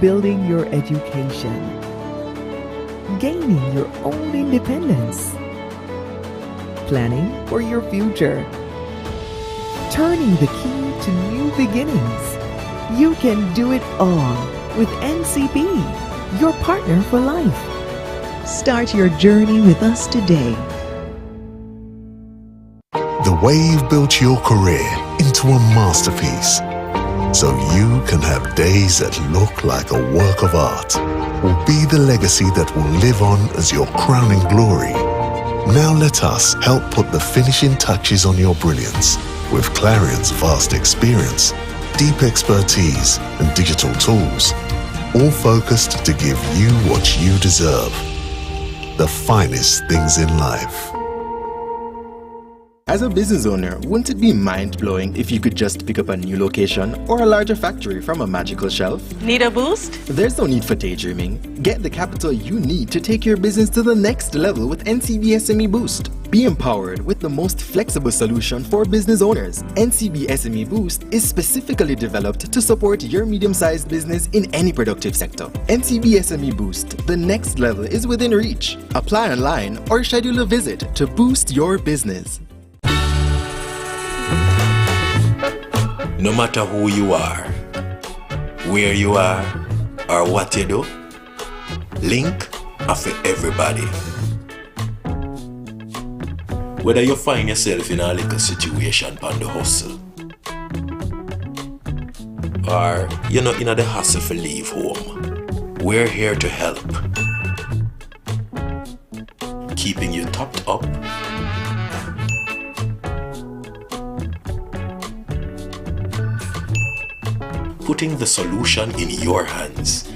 Building your education, gaining your own independence, planning for your future, turning the key to new beginnings. You can do it all with NCB, your partner for life. Start your journey with us today. The way you've built your career into a masterpiece, so you can have days that look like a work of art, will be the legacy that will live on as your crowning glory. Now let us help put the finishing touches on your brilliance with Clarion's vast experience, deep expertise and digital tools, all focused to give you what you deserve, the finest things in life. As a business owner, wouldn't it be mind-blowing if you could just pick up a new location or a larger factory from a magical shelf? Need a boost? There's no need for daydreaming. Get the capital you need to take your business to the next level with NCB SME Boost. Be empowered with the most flexible solution for business owners. NCB SME Boost is specifically developed to support your medium-sized business in any productive sector. NCB SME Boost, the next level is within reach. Apply online or schedule a visit to boost your business. No matter who you are, where you are, or what you do, link are for everybody. Whether you find yourself in a little situation on the hustle, or you're not in the hustle for leave home, we're here to help. Keeping you topped up, putting the solution in your hands,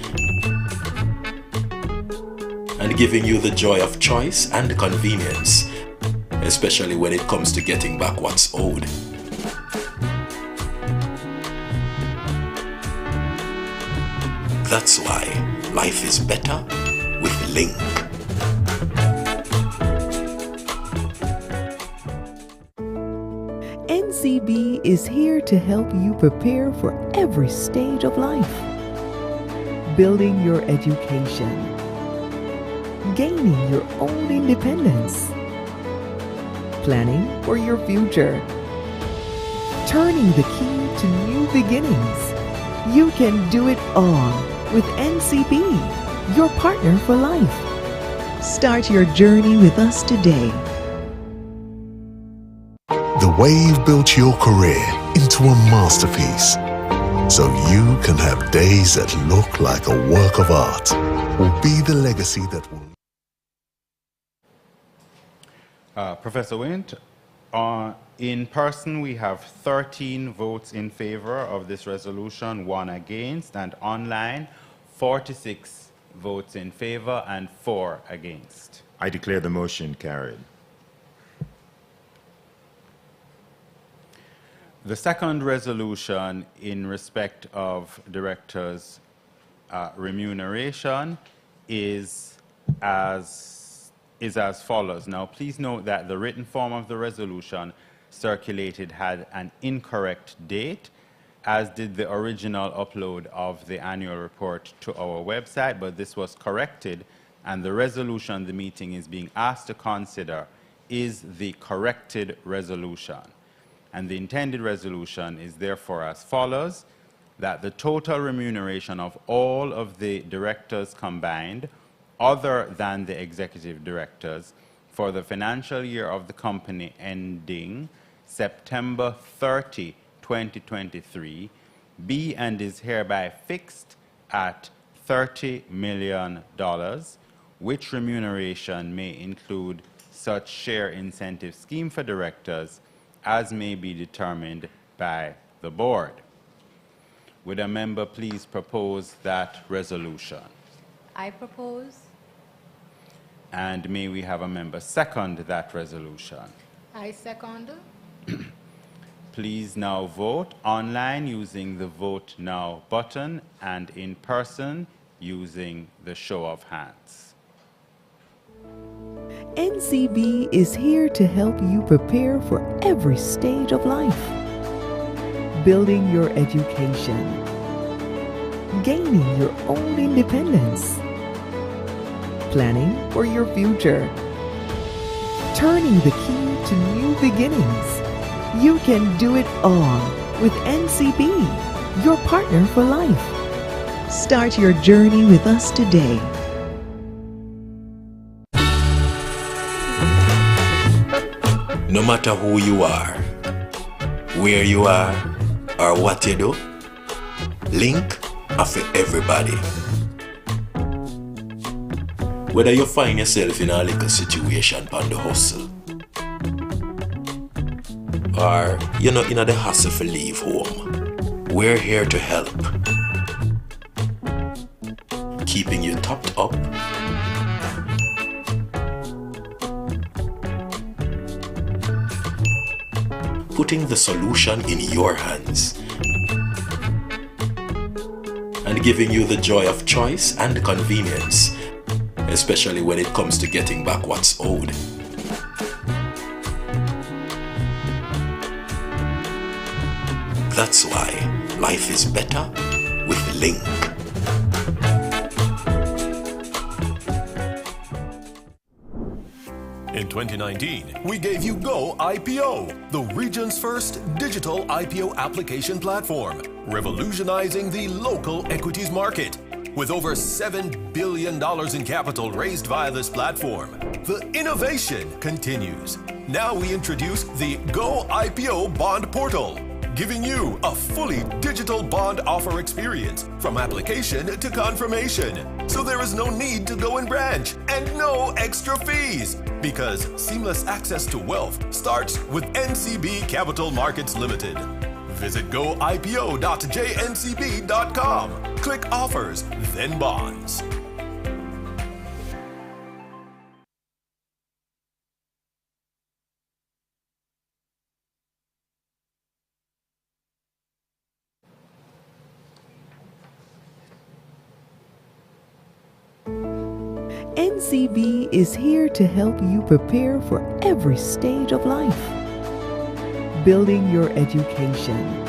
and giving you the joy of choice and convenience, especially when it comes to getting back what's owed. That's why life is better with Link. NCB is here to help you prepare for every stage of life. Building your education, gaining your own independence, planning for your future, turning the key to new beginnings. You can do it all with NCB, your partner for life. Start your journey with us today. The way you've built your career into a masterpiece, so you can have days that look like a work of art, will be the legacy that will... Professor Wint, In person, we have 13 votes in favor of this resolution, 1 against, and online, 46 votes in favor and 4 against. I declare the motion carried. The second resolution in respect of directors' remuneration is as follows. Now, please note that the written form of the resolution circulated had an incorrect date, as did the original upload of the annual report to our website, but this was corrected, and the resolution the meeting is being asked to consider is the corrected resolution. And the intended resolution is therefore as follows: that the total remuneration of all of the directors combined, other than the executive directors, for the financial year of the company ending September 30, 2023, be and is hereby fixed at $30 million, which remuneration may include such share incentive scheme for directors as may be determined by the board. Would a member please propose that resolution? I propose. And may we have a member second that resolution? I second. Please now vote online using the Vote Now button and in person using the show of hands. NCB is here to help you prepare for every stage of life. Building your education. Gaining your own independence. Planning for your future. Turning the key to new beginnings. You can do it all with NCB, your partner for life. Start your journey with us today. No matter who you are, where you are, or what you do, Link are for everybody. Whether you find yourself in a little situation on the hustle, or you're not in the hustle for leave home, we're here to help. Keeping you topped up, putting the solution in your hands, and giving you the joy of choice and convenience, especially when it comes to getting back what's owed. That's why life is better with Link. In 2019, we gave you Go IPO, the region's first digital IPO application platform, revolutionizing the local equities market. With over $7 billion in capital raised via this platform, the innovation continues. Now we introduce the Go IPO Bond Portal, giving you a fully digital bond offer experience from application to confirmation. So there is no need to go in branch and no extra fees, because seamless access to wealth starts with NCB Capital Markets Limited. Visit goipo.jncb.com. Click Offers, then Bonds. NCB is here to help you prepare for every stage of life. Building your education.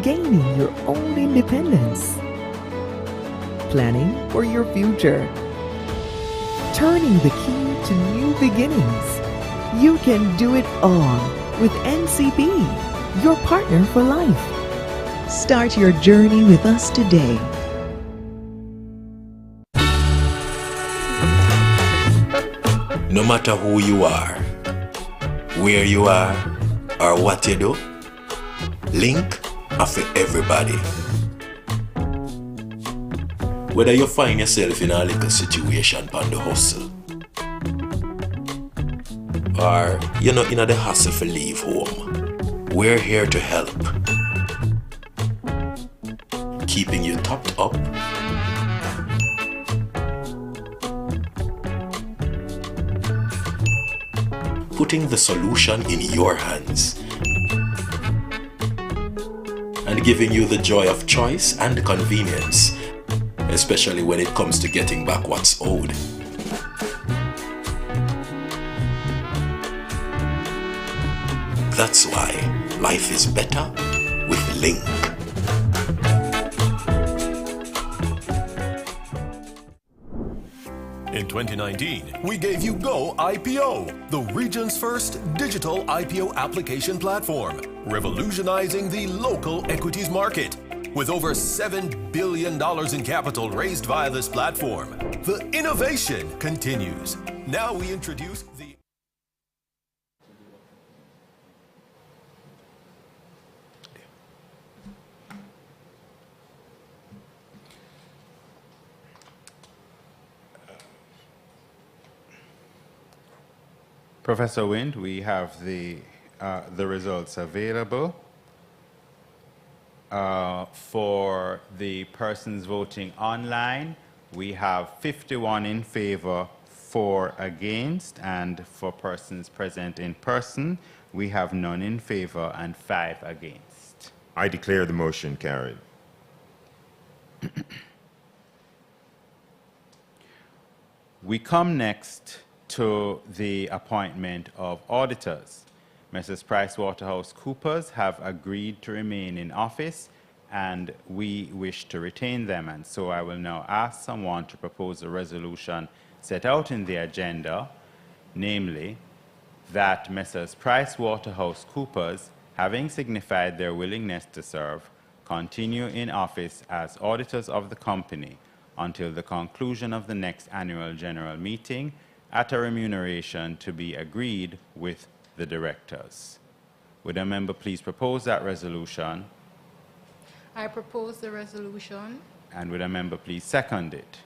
Gaining your own independence. Planning for your future. Turning the key to new beginnings. You can do it all with NCB, your partner for life. Start your journey with us today. No matter who you are, where you are, or what you do, Link are for everybody. Whether you find yourself in a little situation on the hustle, or you're not in the hustle for leave home, we're here to help. Keeping you topped up, putting the solution in your hands, and giving you the joy of choice and convenience, especially when it comes to getting back what's owed. That's why life is better with Link. In 2019, we gave you Go IPO, the region's first digital IPO application platform, revolutionizing the local equities market. With over $7 billion in capital raised via this platform, the innovation continues. Now we introduce the Professor Wind, we have the results available. For the persons voting online, we have 51 in favor, 4 against, and for persons present in person, we have none in favor and 5 against. I declare the motion carried. We come next to the appointment of auditors. Messrs. PricewaterhouseCoopers have agreed to remain in office, and we wish to retain them. And so I will now ask someone to propose a resolution set out in the agenda, namely, that Messrs. PricewaterhouseCoopers, having signified their willingness to serve, continue in office as auditors of the company until the conclusion of the next annual general meeting at a remuneration to be agreed with the directors. Would a member please propose that resolution? I propose the resolution. And would a member please second it?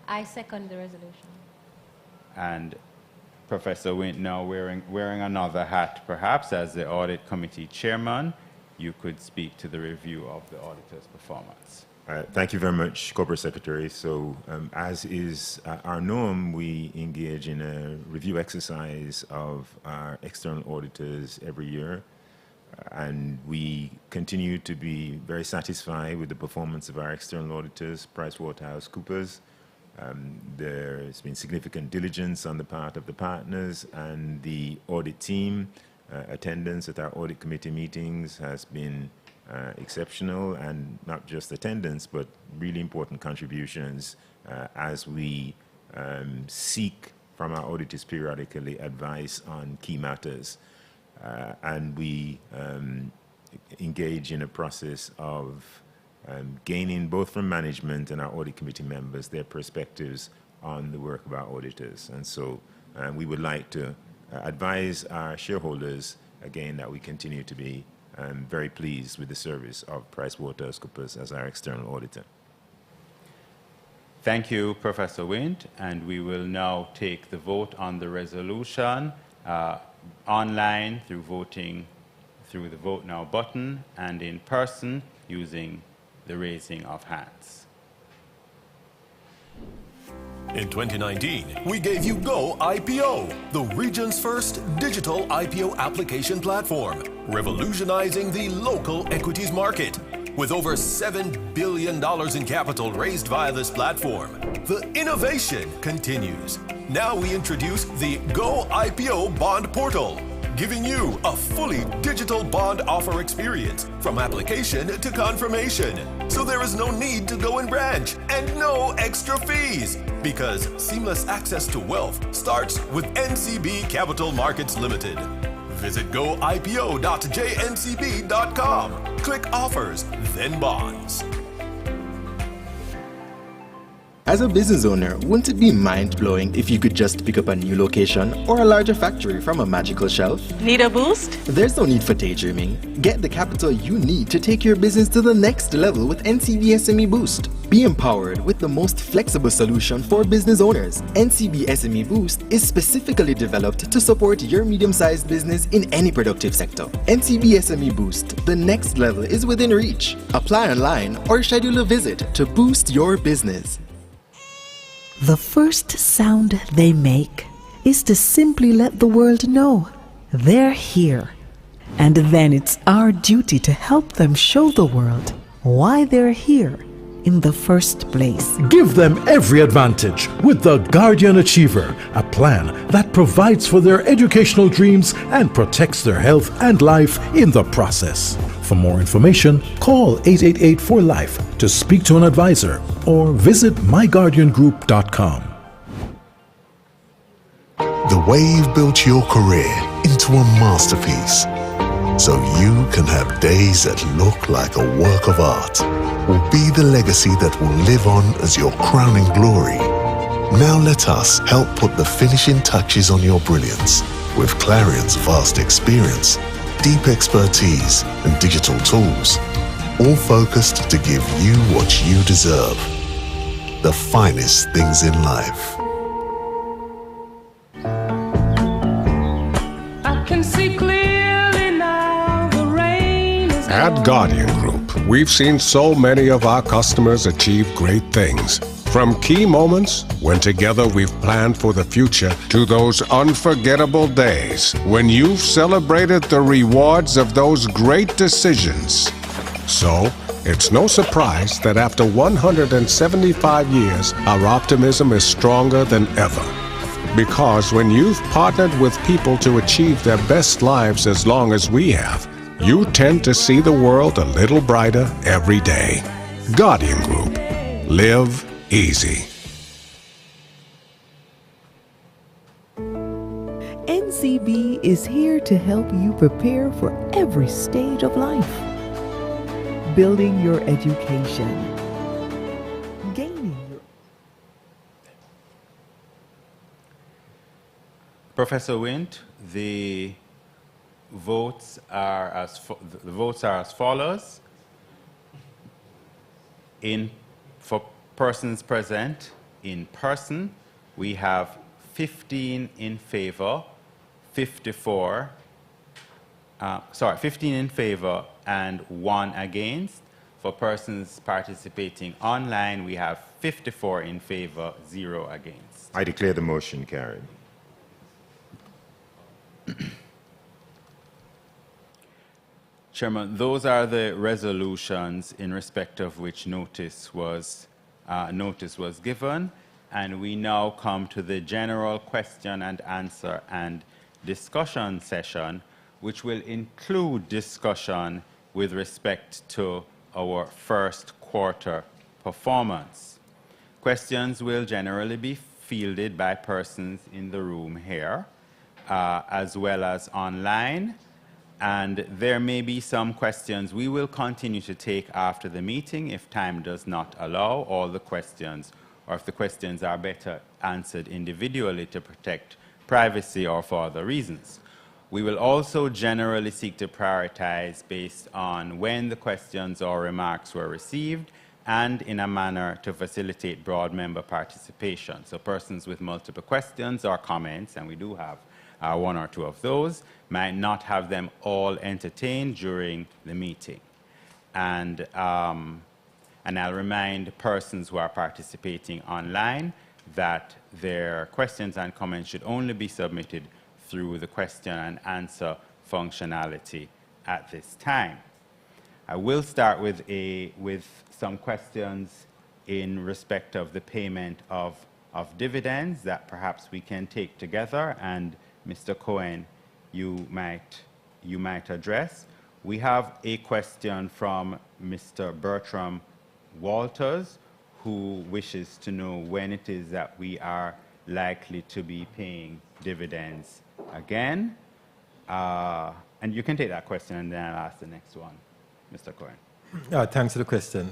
I second the resolution. And Professor Wint, now wearing another hat, perhaps as the audit committee chairman, you could speak to the review of the auditor's performance. Thank you very much, Corporate Secretary. So, as is our norm, we engage in a review exercise of our external auditors every year, and we continue to be very satisfied with the performance of our external auditors, PricewaterhouseCoopers. There's been significant diligence on the part of the partners and the audit team. Attendance at our audit committee meetings has been exceptional, and not just attendance, but really important contributions as we seek from our auditors periodically advice on key matters. And we engage in a process of gaining both from management and our audit committee members their perspectives on the work of our auditors. And so we would like to advise our shareholders again that we continue to be very pleased with the service of PricewaterhouseCoopers as our external auditor. Thank you, Professor Wint, and we will now take the vote on the resolution online through voting through the Vote Now button and in person using the raising of hands. In 2019, we gave you Go IPO, the region's first digital IPO application platform, revolutionizing the local equities market. With over $7 billion in capital raised via this platform, the innovation continues. Now we introduce the Go IPO Bond Portal, giving you a fully digital bond offer experience from application to confirmation. So there is no need to go in branch and no extra fees, because seamless access to wealth starts with NCB Capital Markets Limited. Visit goipo.jncb.com. Click Offers, then Bonds. As a business owner, wouldn't it be mind-blowing if you could just pick up a new location or a larger factory from a magical shelf? Need a boost? There's no need for daydreaming. Get the capital you need to take your business to the next level with NCB SME Boost. Be empowered with the most flexible solution for business owners. NCB SME Boost is specifically developed to support your medium-sized business in any productive sector. NCB SME Boost, the next level is within reach. Apply online or schedule a visit to boost your business. The first sound they make is to simply let the world know they're here. And then it's our duty to help them show the world why they're here in the first place. Give them every advantage with the Guardian Achiever, a plan that provides for their educational dreams and protects their health and life in the process. For more information, call 888-4LIFE to speak to an advisor or visit myguardiangroup.com. The way you've built your career into a masterpiece, so you can have days that look like a work of art, will be the legacy that will live on as your crowning glory. Now let us help put the finishing touches on your brilliance with Clarion's vast experience, deep expertise and digital tools, all focused to give you what you deserve, the finest things in life. I can see clearly now the rain is At Guardian Group, we've seen so many of our customers achieve great things. From key moments when together we've planned for the future to those unforgettable days when you've celebrated the rewards of those great decisions. So, it's no surprise that after 175 years, our optimism is stronger than ever. Because when you've partnered with people to achieve their best lives as long as we have, you tend to see the world a little brighter every day. Guardian Group. Live easy. NCB is here to help you prepare for every stage of life. Building your education. Gaining your... Professor Wint, the votes are as follows. For persons present in person, we have 15 in favor, 15 in favor and 1 against. For persons participating online, we have 54 in favor, 0 against. I declare the motion carried. Chairman, those are the resolutions in respect of which notice was given, and we now come to the general question and answer and discussion session, which will include discussion with respect to our first quarter performance. Questions will generally be fielded by persons in the room here, as well as online. And there may be some questions we will continue to take after the meeting if time does not allow all the questions, or if the questions are better answered individually to protect privacy or for other reasons. We will also generally seek to prioritize based on when the questions or remarks were received and in a manner to facilitate broad member participation. So persons with multiple questions or comments, and we do have 1 or 2 of those, might not have them all entertained during the meeting. And I'll remind persons who are participating online that their questions and comments should only be submitted through the question and answer functionality at this time. I will start with some questions in respect of the payment of dividends that perhaps we can take together, and Mr. Cohen, you might address. We have a question from Mr. Bertram Walters, who wishes to know when it is that we are likely to be paying dividends again. And you can take that question and then I'll ask the next one. Mr. Cohen. Thanks for the question.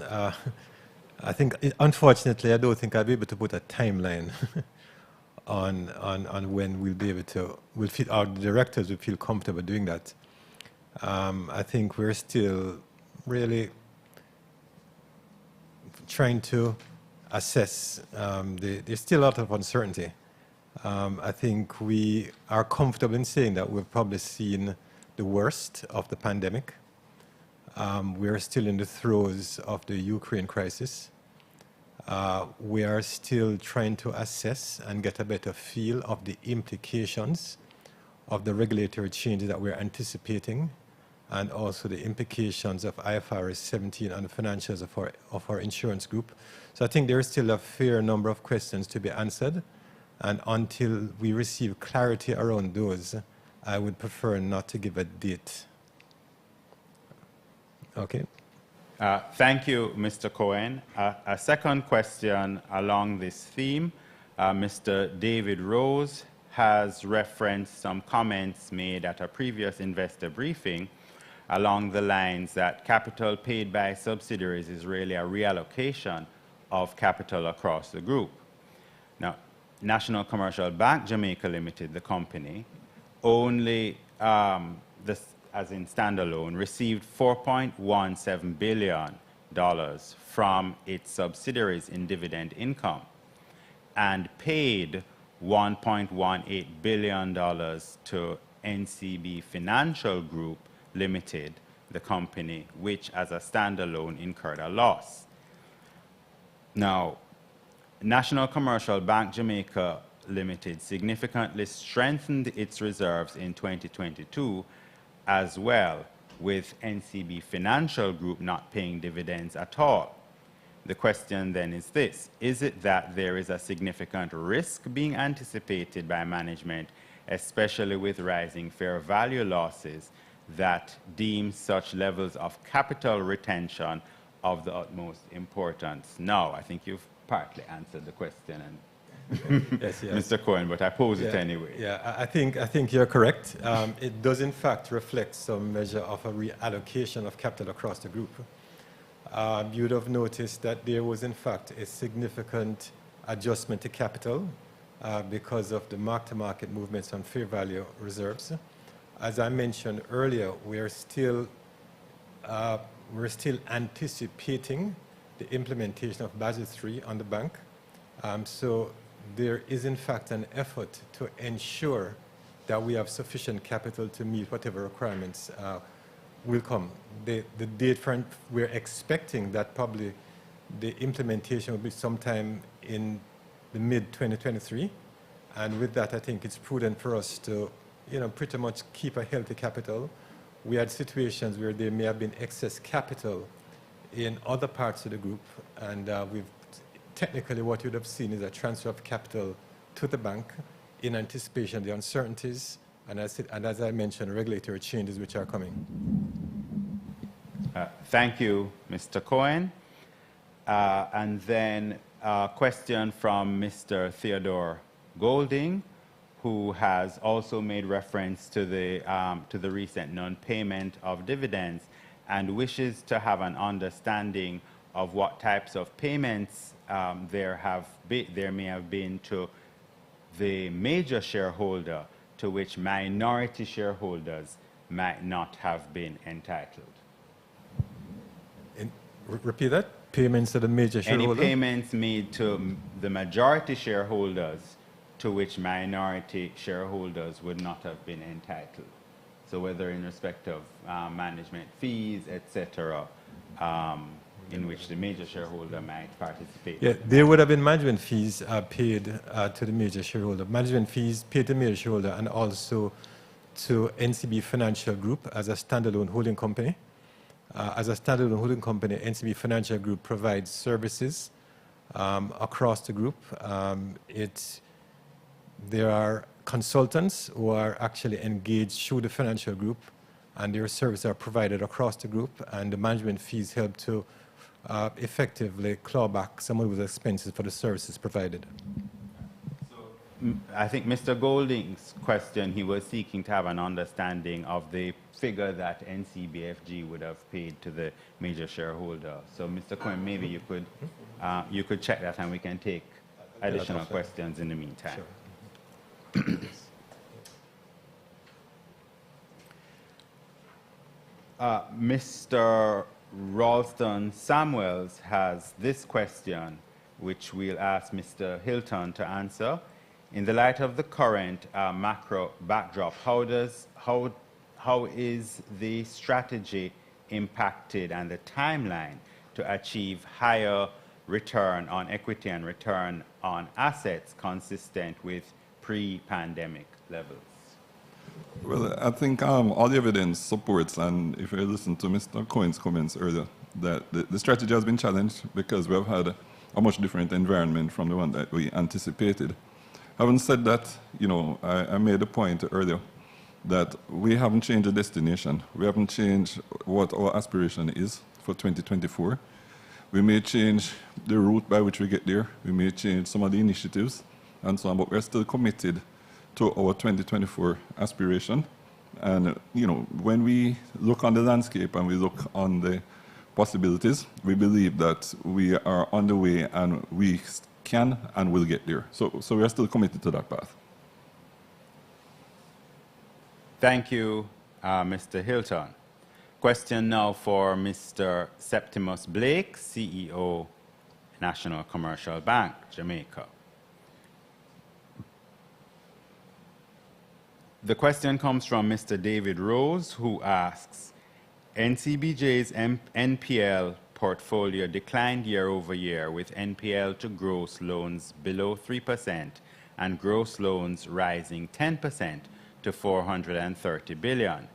I think, unfortunately, I don't think I'll be able to put a timeline on when we'll be able to, our directors will feel comfortable doing that. I think we're still really trying to assess. There's still a lot of uncertainty. I think we are comfortable in saying that we've probably seen the worst of the pandemic. We're still in the throes of the Ukraine crisis. We are still trying to assess and get a better feel of the implications of the regulatory changes that we're anticipating, and also the implications of IFRS 17 on the financials of our insurance group. So I think there is still a fair number of questions to be answered, and until we receive clarity around those, I would prefer not to give a date. Okay. Thank you, Mr. Cohen. A second question along this theme, Mr. David Rose has referenced some comments made at a previous investor briefing along the lines that capital paid by subsidiaries is really a reallocation of capital across the group. Now, National Commercial Bank Jamaica Limited, the company, only, as in standalone, received $4.17 billion from its subsidiaries in dividend income and paid $1.18 billion to NCB Financial Group Limited, the company, which as a standalone incurred a loss. Now, National Commercial Bank Jamaica Limited significantly strengthened its reserves in 2022 as well, with NCB Financial Group not paying dividends at all. The question then is this: is it that there is a significant risk being anticipated by management, especially with rising fair value losses, that deems such levels of capital retention of the utmost importance? Now, I think you've partly answered the question, and yes. Mr. Cohen, but I pose it anyway. Yeah, I think you're correct. It does in fact reflect some measure of a reallocation of capital across the group. You'd have noticed that there was in fact a significant adjustment to capital because of the mark-to-market movements on fair value reserves. As I mentioned earlier, we're still anticipating the implementation of Basel III on the bank. So there is in fact an effort to ensure that we have sufficient capital to meet whatever requirements will come. The date for, we're expecting that probably the implementation will be sometime in the mid-2023. And with that, I think it's prudent for us to, pretty much keep a healthy capital. We had situations where there may have been excess capital in other parts of the group, and technically what you'd have seen is a transfer of capital to the bank in anticipation of the uncertainties, and as I mentioned, regulatory changes which are coming. Thank you, Mr. Cohen. And then a question from Mr. Theodore Golding, who has also made reference to the recent non-payment of dividends and wishes to have an understanding of what types of payments there may have been to the major shareholder to which minority shareholders might not have been entitled. Repeat that? Payments to the major shareholder? Any payments made to the majority shareholders to which minority shareholders would not have been entitled. So whether in respect of management fees, etc., in which the major shareholder might participate. Yeah, there would have been management fees paid to the major shareholder. Management fees paid to the major shareholder and also to NCB Financial Group as a standalone holding company. As a standalone holding company, NCB Financial Group provides services across the group. There are consultants who are actually engaged through the financial group, and their services are provided across the group, and the management fees help to effectively claw back some of those expenses for the services provided. I think Mr. Golding's question, he was seeking to have an understanding of the figure that NCBFG would have paid to the major shareholder. So, Mr. Cohen, maybe you could check that, and we can take additional questions in the meantime. Sure. Mr. Ralston Samuels has this question, which we'll ask Mr. Hilton to answer. In the light of the current macro backdrop, how is the strategy impacted and the timeline to achieve higher return on equity and return on assets consistent with pre-pandemic levels? Well, I think all the evidence supports, and if you listen to Mr. Cohen's comments earlier, that the strategy has been challenged because we have had a much different environment from the one that we anticipated. Having said that, you know, I made a point earlier that we haven't changed the destination. We haven't changed what our aspiration is for 2024. We may change the route by which we get there. We may change some of the initiatives and so on, but we're still committed to our 2024 aspiration. And, you know, when we look on the landscape and we look on the possibilities, we believe that we are on the way and we can and will get there. So we are still committed to that path. Thank you, Mr. Hilton. Question now for Mr. Septimus Blake, CEO, National Commercial Bank, Jamaica. The question comes from Mr. David Rose, who asks, NCBJ's NPL portfolio declined year over year, with NPL to gross loans below 3% and gross loans rising 10% to 430 billion.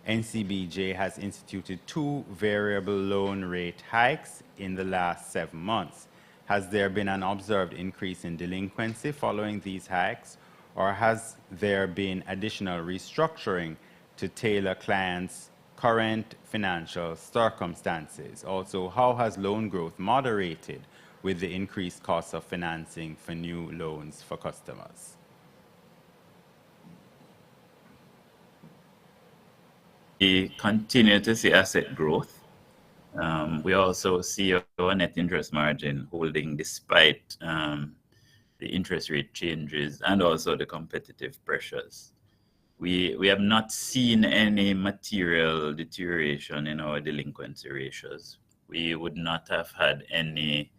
NCBJ has instituted 2 variable loan rate hikes in the last 7 months. Has there been an observed increase in delinquency following these hikes, or has there been additional restructuring to tailor clients' current financial circumstances? Also, how has loan growth moderated with the increased cost of financing for new loans for customers? We continue to see asset growth. We also see our net interest margin holding despite the interest rate changes and also the competitive pressures. We have not seen any material deterioration in our delinquency ratios. We would not have had any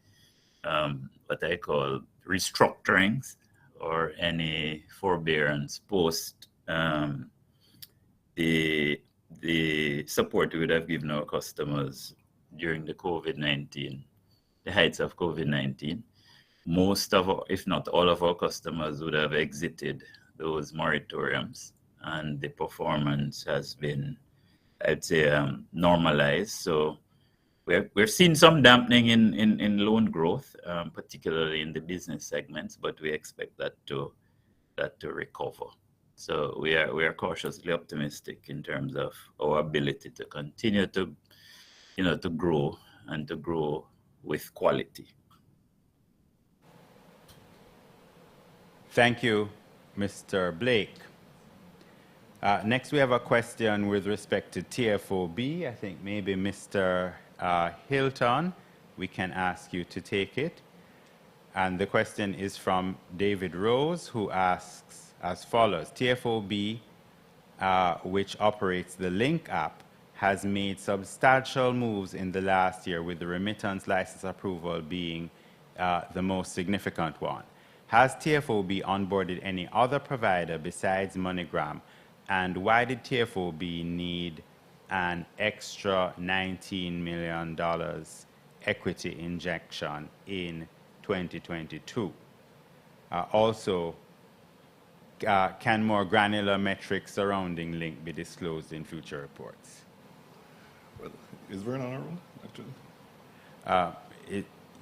what I call restructurings or any forbearance post the support we would have given our customers during the COVID-19, the heights of COVID-19. Most of our, if not all of our customers would have exited those moratoriums, and the performance has been, I'd say, normalized. So we're seeing some dampening in loan growth, particularly in the business segments, but we expect that to recover. So we are cautiously optimistic in terms of our ability to continue to, to grow and to grow with quality. Thank you, Mr. Blake. Next, we have a question with respect to TFOB. I think maybe Mr. Hilton, we can ask you to take it. And the question is from David Rose, who asks as follows. TFOB, which operates the Link app, has made substantial moves in the last year, with the remittance license approval being the most significant one. Has TFOB onboarded any other provider besides MoneyGram? And why did TFOB need an extra $19 million equity injection in 2022? Also, can more granular metrics surrounding Link be disclosed in future reports? Well, is Vern on our own, actually?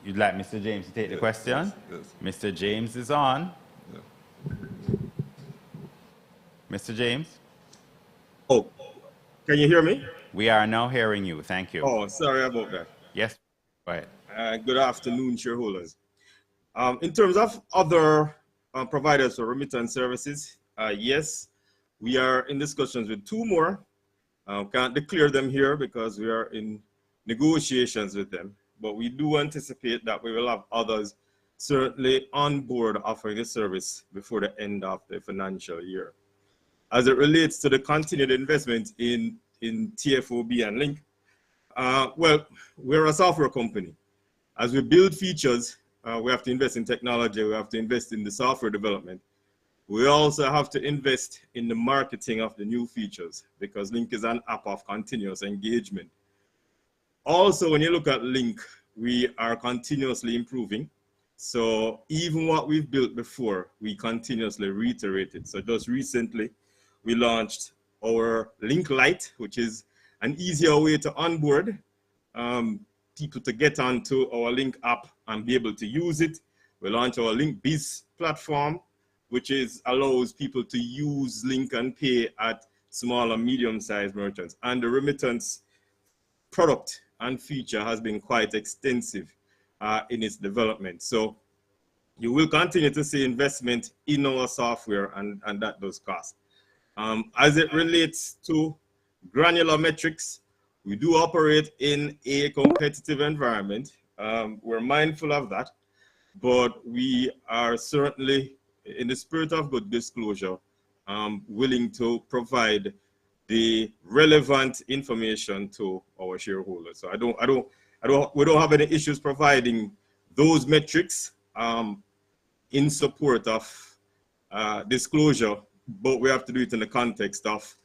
You'd like Mr. James to take the question? Yes. Mr. James is on. Yeah. Mr. James? Oh, can you hear me? We are now hearing you. Thank you. Oh, sorry about that. Yes, go ahead. Good afternoon, shareholders. In terms of other providers for remittance services, yes, we are in discussions with 2 more Can't declare them here because we are in negotiations with them, but we do anticipate that we will have others certainly on board offering the service before the end of the financial year. As it relates to the continued investment in TFOB and Link, well, we're a software company. As we build features, we have to invest in technology, we have to invest in the software development. We also have to invest in the marketing of the new features because Link is an app of continuous engagement. Also, when you look at Link, we are continuously improving. So even what we've built before, we continuously reiterate it. So just recently, we launched our Link Lite, which is an easier way to onboard people to get onto our Link app and be able to use it. We launched our Link Biz platform, which allows people to use Link and pay at small and medium-sized merchants. And the remittance product and feature has been quite extensive in its development. So you will continue to see investment in our software, and that does cost. As it relates to granular metrics, we do operate in a competitive environment. We're mindful of that, but we are certainly, in the spirit of good disclosure, willing to provide the relevant information to our shareholders. So we don't have any issues providing those metrics in support of disclosure, but we have to do it in the context of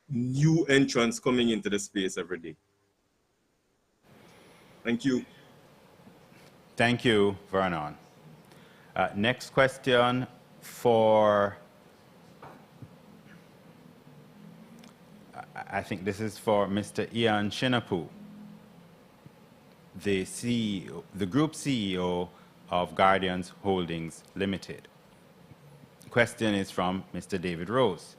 new entrants coming into the space every day. Thank you. Thank you, Vernon. Next question for, I think this is for Mr. Ian Shinapu, the CEO, the Group CEO of Guardians Holdings Limited. The question is from Mr. David Rose.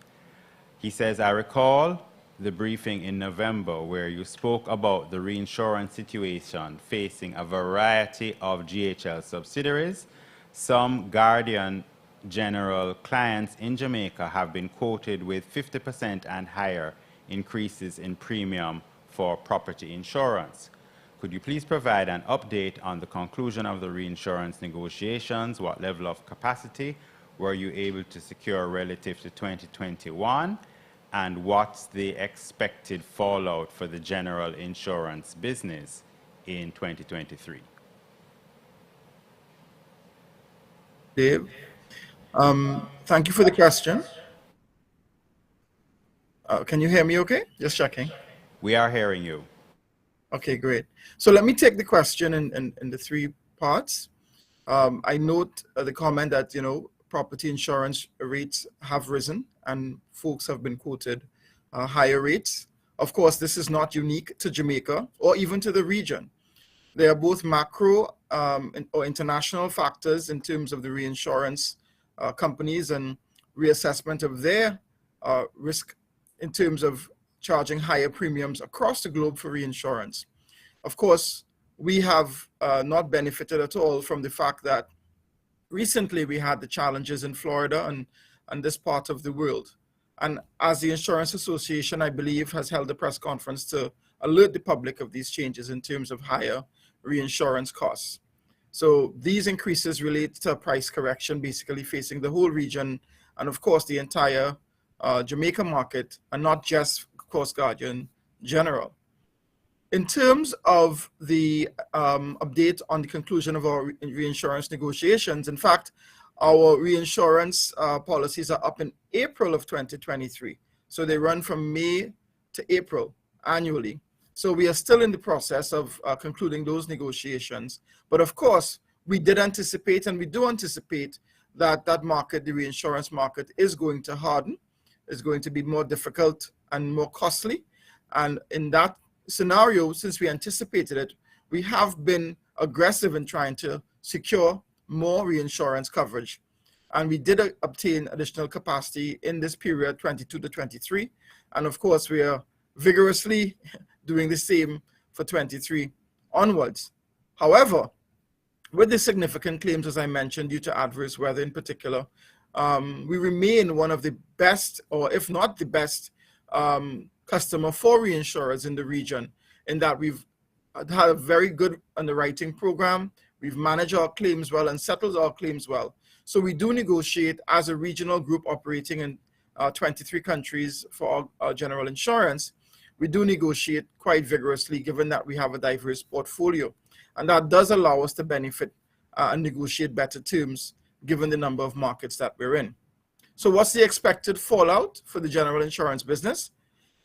He says, I recall the briefing in November where you spoke about the reinsurance situation facing a variety of GHL subsidiaries. Some Guardian General clients in Jamaica have been quoted with 50% and higher increases in premium for property insurance. Could you please provide an update on the conclusion of the reinsurance negotiations? What level of capacity were you able to secure relative to 2021? And what's the expected fallout for the general insurance business in 2023? Dave, thank you for the question. Can you hear me okay? Just checking. We are hearing you. Okay, great. So let me take the question in the three parts. I note the comment that, property insurance rates have risen and folks have been quoted higher rates. Of course, this is not unique to Jamaica or even to the region. There are both macro or international factors in terms of the reinsurance companies and reassessment of their risk in terms of charging higher premiums across the globe for reinsurance. Of course, we have not benefited at all from the fact that recently we had the challenges in Florida and this part of the world. And as the Insurance Association, I believe, has held a press conference to alert the public of these changes in terms of higher reinsurance costs. So these increases relate to a price correction basically facing the whole region and of course the entire Jamaica market, and not just, of course, Guardian General. In terms of the update on the conclusion of our reinsurance negotiations, in fact, our reinsurance policies are up in April of 2023. So they run from May to April annually. So we are still in the process of concluding those negotiations. But of course, we did anticipate and we do anticipate that that market, the reinsurance market, is going to harden, is going to be more difficult and more costly. And in that scenario, since we anticipated it, we have been aggressive in trying to secure more reinsurance coverage. And we did obtain additional capacity in this period, 22 to 23. And of course, we are vigorously doing the same for 23 onwards. However, with the significant claims, as I mentioned, due to adverse weather in particular, we remain one of the best, or if not the best, customer for reinsurers in the region, in that we've had a very good underwriting program. We've managed our claims well and settled our claims well. So we do negotiate as a regional group operating in 23 countries for our general insurance. We do negotiate quite vigorously, given that we have a diverse portfolio. And that does allow us to benefit and negotiate better terms, given the number of markets that we're in. So what's the expected fallout for the general insurance business?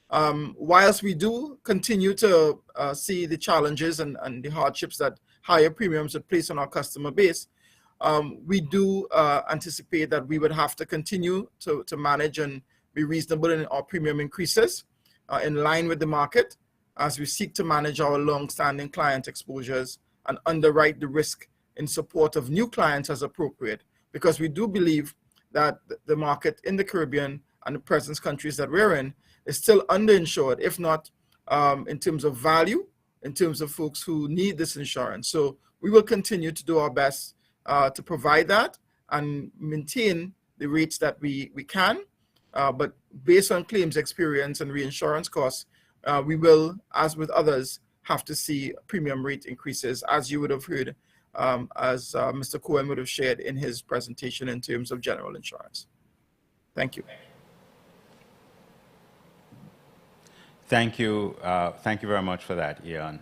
Whilst we do continue to see the challenges and the hardships that higher premiums would place on our customer base, we do anticipate that we would have to continue to manage and be reasonable in our premium increases in line with the market, as we seek to manage our long-standing client exposures and underwrite the risk in support of new clients as appropriate, because we do believe that the market in the Caribbean and the present countries that we're in is still underinsured, if not in terms of value, in terms of folks who need this insurance. So we will continue to do our best to provide that and maintain the rates that we can. But based on claims experience and reinsurance costs, we will, as with others, have to see premium rate increases, as you would have heard, as Mr. Cohen would have shared in his presentation in terms of general insurance. Thank you. Thank you. Thank you very much for that, Ian.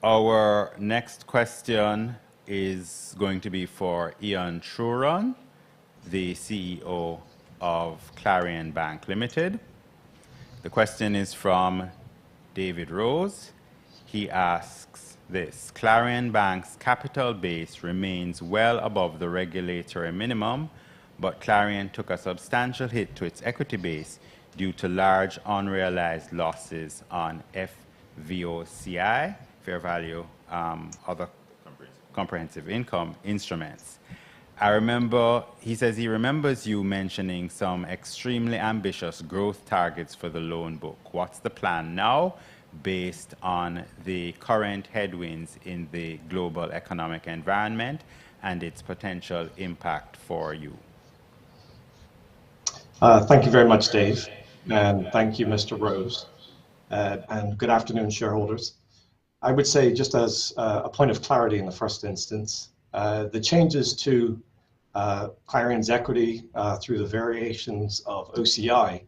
Our next question is going to be for Ian Truron, the CEO of Clarion Bank Limited. The question is from David Rose. He asks this: Clarion Bank's capital base remains well above the regulatory minimum, but Clarion took a substantial hit to its equity base due to large unrealized losses on FVOCI, fair value, other comprehensive income instruments. I remember, he says he remembers you mentioning some extremely ambitious growth targets for the loan book. What's the plan now based on the current headwinds in the global economic environment and its potential impact for you? Thank you very much, Dave, and thank you, Mr. Rose, and good afternoon, shareholders. I would say, just as a point of clarity in the first instance, the changes to Clarion's equity through the variations of OCI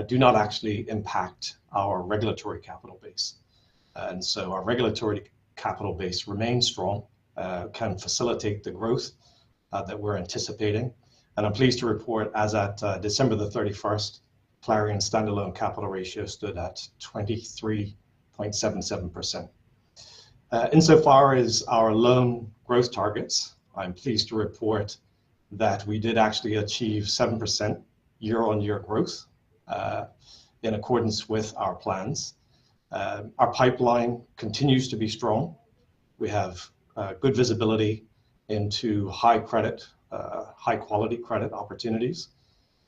do not actually impact our regulatory capital base. And so our regulatory capital base remains strong, can facilitate the growth that we're anticipating. And I'm pleased to report, as at December the 31st, Clarion's standalone capital ratio stood at 23.77%. Insofar as our loan growth targets, I'm pleased to report that we did actually achieve 7% year-on-year growth in accordance with our plans. Our pipeline continues to be strong. We have good visibility into high quality credit opportunities.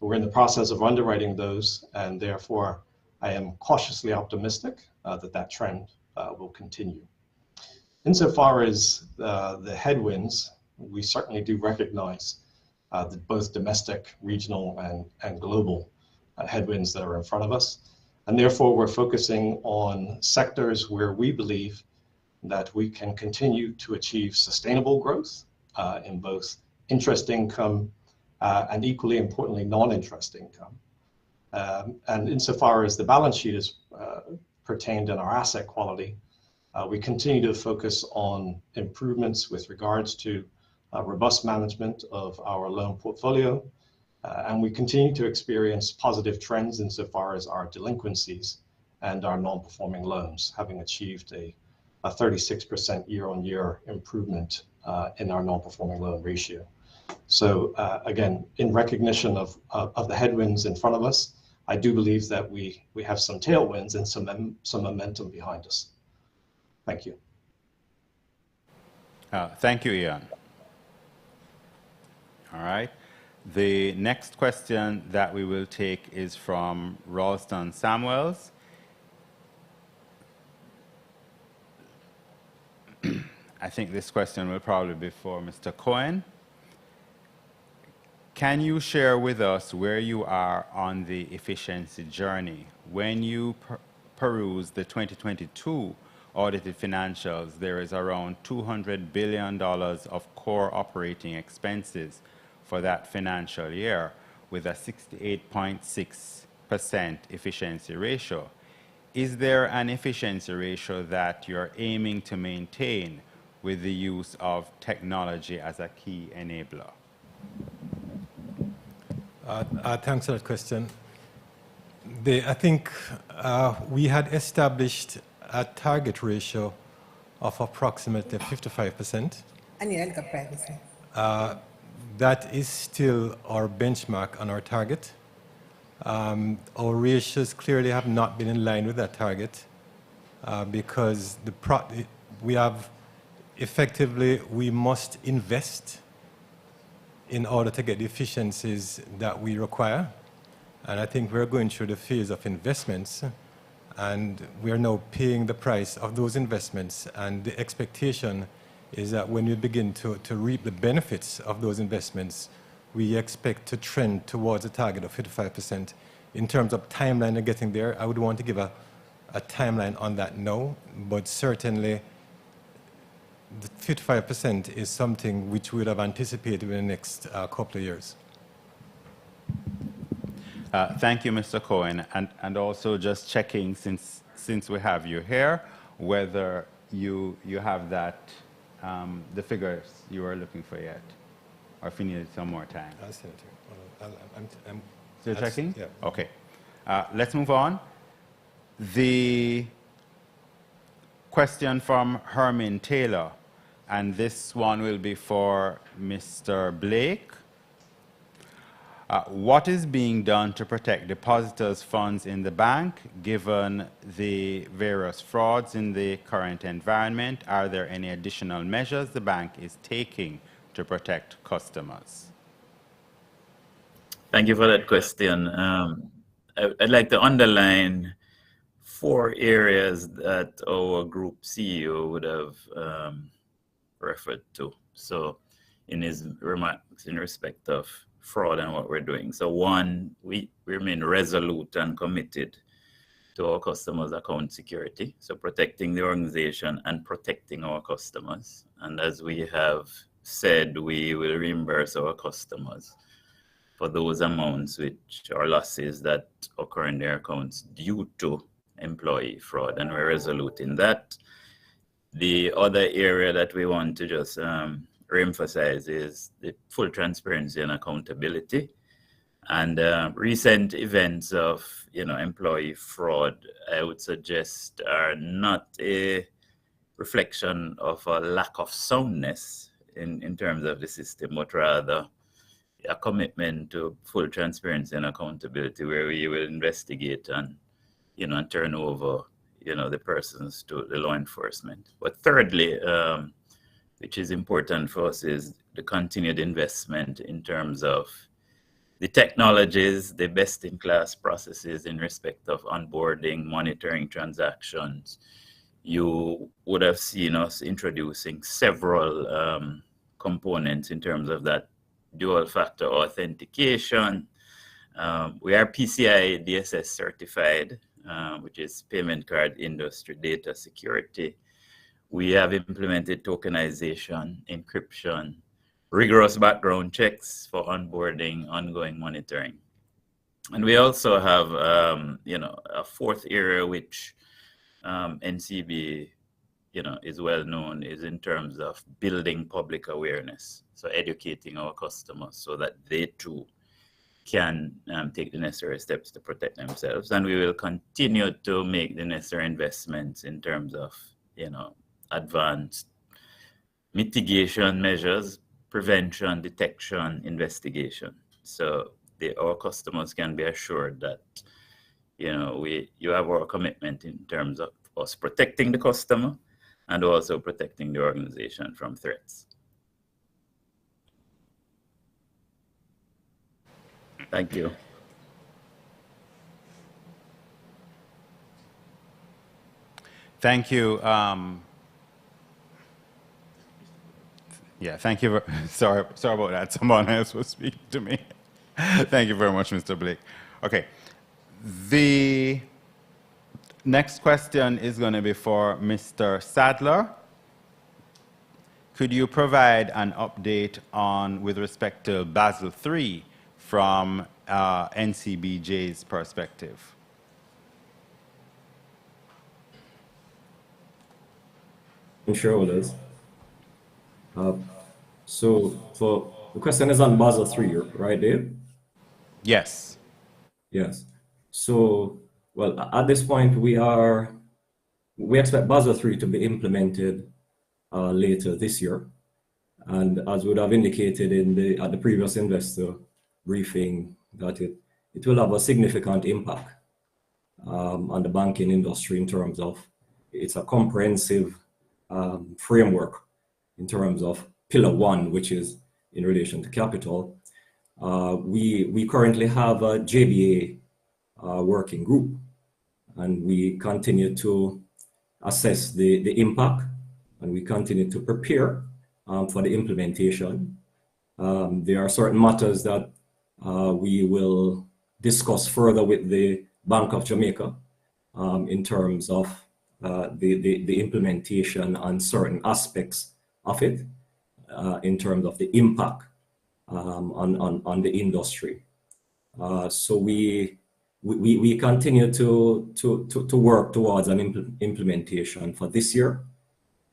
We're in the process of underwriting those, and therefore I am cautiously optimistic that trend will continue. Insofar as the headwinds, we certainly do recognize that both domestic, regional, and global headwinds that are in front of us. And therefore, we're focusing on sectors where we believe that we can continue to achieve sustainable growth in both interest income and, equally importantly, non-interest income. And insofar as the balance sheet is pertained in our asset quality, we continue to focus on improvements with regards to robust management of our loan portfolio, and we continue to experience positive trends insofar as our delinquencies and our non-performing loans, having achieved a 36% year-on-year improvement in our non-performing loan ratio. So again, in recognition of the headwinds in front of us, I do believe that we have some tailwinds and some momentum behind us. Thank you. Thank you, Ian. All right. The next question that we will take is from Ralston Samuels. I think this question will probably be for Mr. Cohen. Can you share with us where you are on the efficiency journey? When you peruse the 2022 audited financials, there is around $200 billion of core operating expenses for that financial year, with a 68.6% efficiency ratio. Is there an efficiency ratio that you're aiming to maintain with the use of technology as a key enabler? Thanks for that question. I think we had established a target ratio of approximately 55%. That is still our benchmark on our target. Our ratios clearly have not been in line with that target because we must invest in order to get the efficiencies that we require. And I think we're going through the phase of investments, and we're now paying the price of those investments. And the expectation is that when we begin to reap the benefits of those investments, we expect to trend towards a target of 55%. In terms of timeline of getting there, I would want to give a timeline on that now, but certainly the 55% is something which we would have anticipated in the next couple of years. Thank you, Mr. Cohen. And also just checking, since we have you here, whether you have that, the figures you were looking for yet, or if you need some more time. I'll send it to you. I'm Still checking? Yeah. Okay. Let's move on. The question from Herman Taylor, and this one will be for Mr. Blake. What is being done to protect depositors' funds in the bank, given the various frauds in the current environment? Are there any additional measures the bank is taking to protect customers? Thank you for that question. I'd like to underline 4 areas that our group CEO would have referred to. So in his remarks in respect of fraud and what we're doing. So 1, we remain resolute and committed to our customers' account security. So protecting the organization and protecting our customers. And as we have said, we will reimburse our customers for those amounts which are losses that occur in their accounts due to employee fraud, and we're resolute in that. The other area that we want to just reemphasize is the full transparency and accountability. And recent events of employee fraud, I would suggest, are not a reflection of a lack of soundness in terms of the system, but rather a commitment to full transparency and accountability, where we will investigate and and turn over the persons to the law enforcement. But thirdly, which is important for us, is the continued investment in terms of the technologies, the best-in-class processes in respect of onboarding, monitoring transactions. You would have seen us introducing several components in terms of that dual-factor authentication. We are PCI DSS certified, which is Payment Card Industry Data Security. We have implemented tokenization, encryption, rigorous background checks for onboarding, ongoing monitoring. And we also have, a 4th area which NCB, is well known, is in terms of building public awareness. So educating our customers so that they too can take the necessary steps to protect themselves. And we will continue to make the necessary investments in terms of, advanced mitigation measures, prevention, detection, investigation. So our customers can be assured that, you have our commitment in terms of us protecting the customer and also protecting the organization from threats. Thank you. Thank you. Yeah, thank you. Sorry about that. Someone else was speaking to me. Thank you very much, Mr. Blake. Okay. The next question is going to be for Mr. Sadler. Could you provide an update on, with respect to Basel III from NCBJ's perspective? Shareholders. So for the question is on Basel III, right, Dave? Yes. Yes. So, well, at this point, we expect Basel III to be implemented later this year. And as we would have indicated at the previous investor briefing, that it will have a significant impact on the banking industry in terms of it's a comprehensive framework in terms of Pillar 1, which is in relation to capital. We currently have a JBA working group, and we continue to assess the impact, and we continue to prepare for the implementation. There are certain matters that we will discuss further with the Bank of Jamaica in terms of the implementation on certain aspects of it, in terms of the impact on the industry. So we continue to work towards an implementation for this year,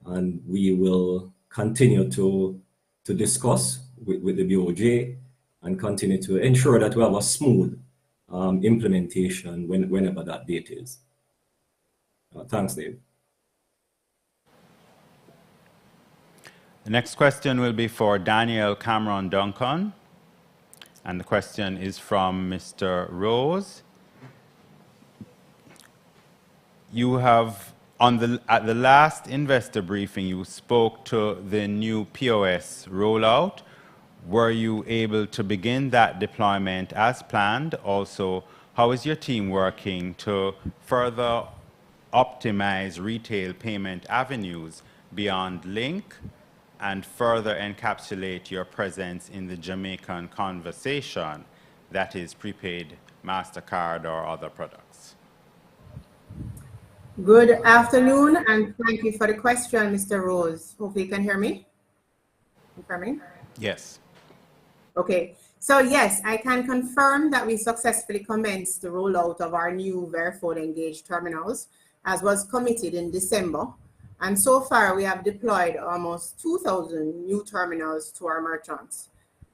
and we will continue to discuss with the BOJ and continue to ensure that we have a smooth implementation whenever that date is. Thanks, Dave. The next question will be for Daniel Cameron Duncan, and the question is from Mr. Rose. You have, at the last investor briefing, you spoke to the new POS rollout. Were you able to begin that deployment as planned? Also, how is your team working to further optimize retail payment avenues beyond Link and further encapsulate your presence in the Jamaican conversation, that is prepaid MasterCard or other products? Good afternoon, and thank you for the question, Mr. Rose. Hopefully you can hear me. Confirming? Yes. Okay, so yes, I can confirm that we successfully commenced the rollout of our new Verifone Engage terminals, as was committed in December. And so far, we have deployed almost 2,000 new terminals to our merchants.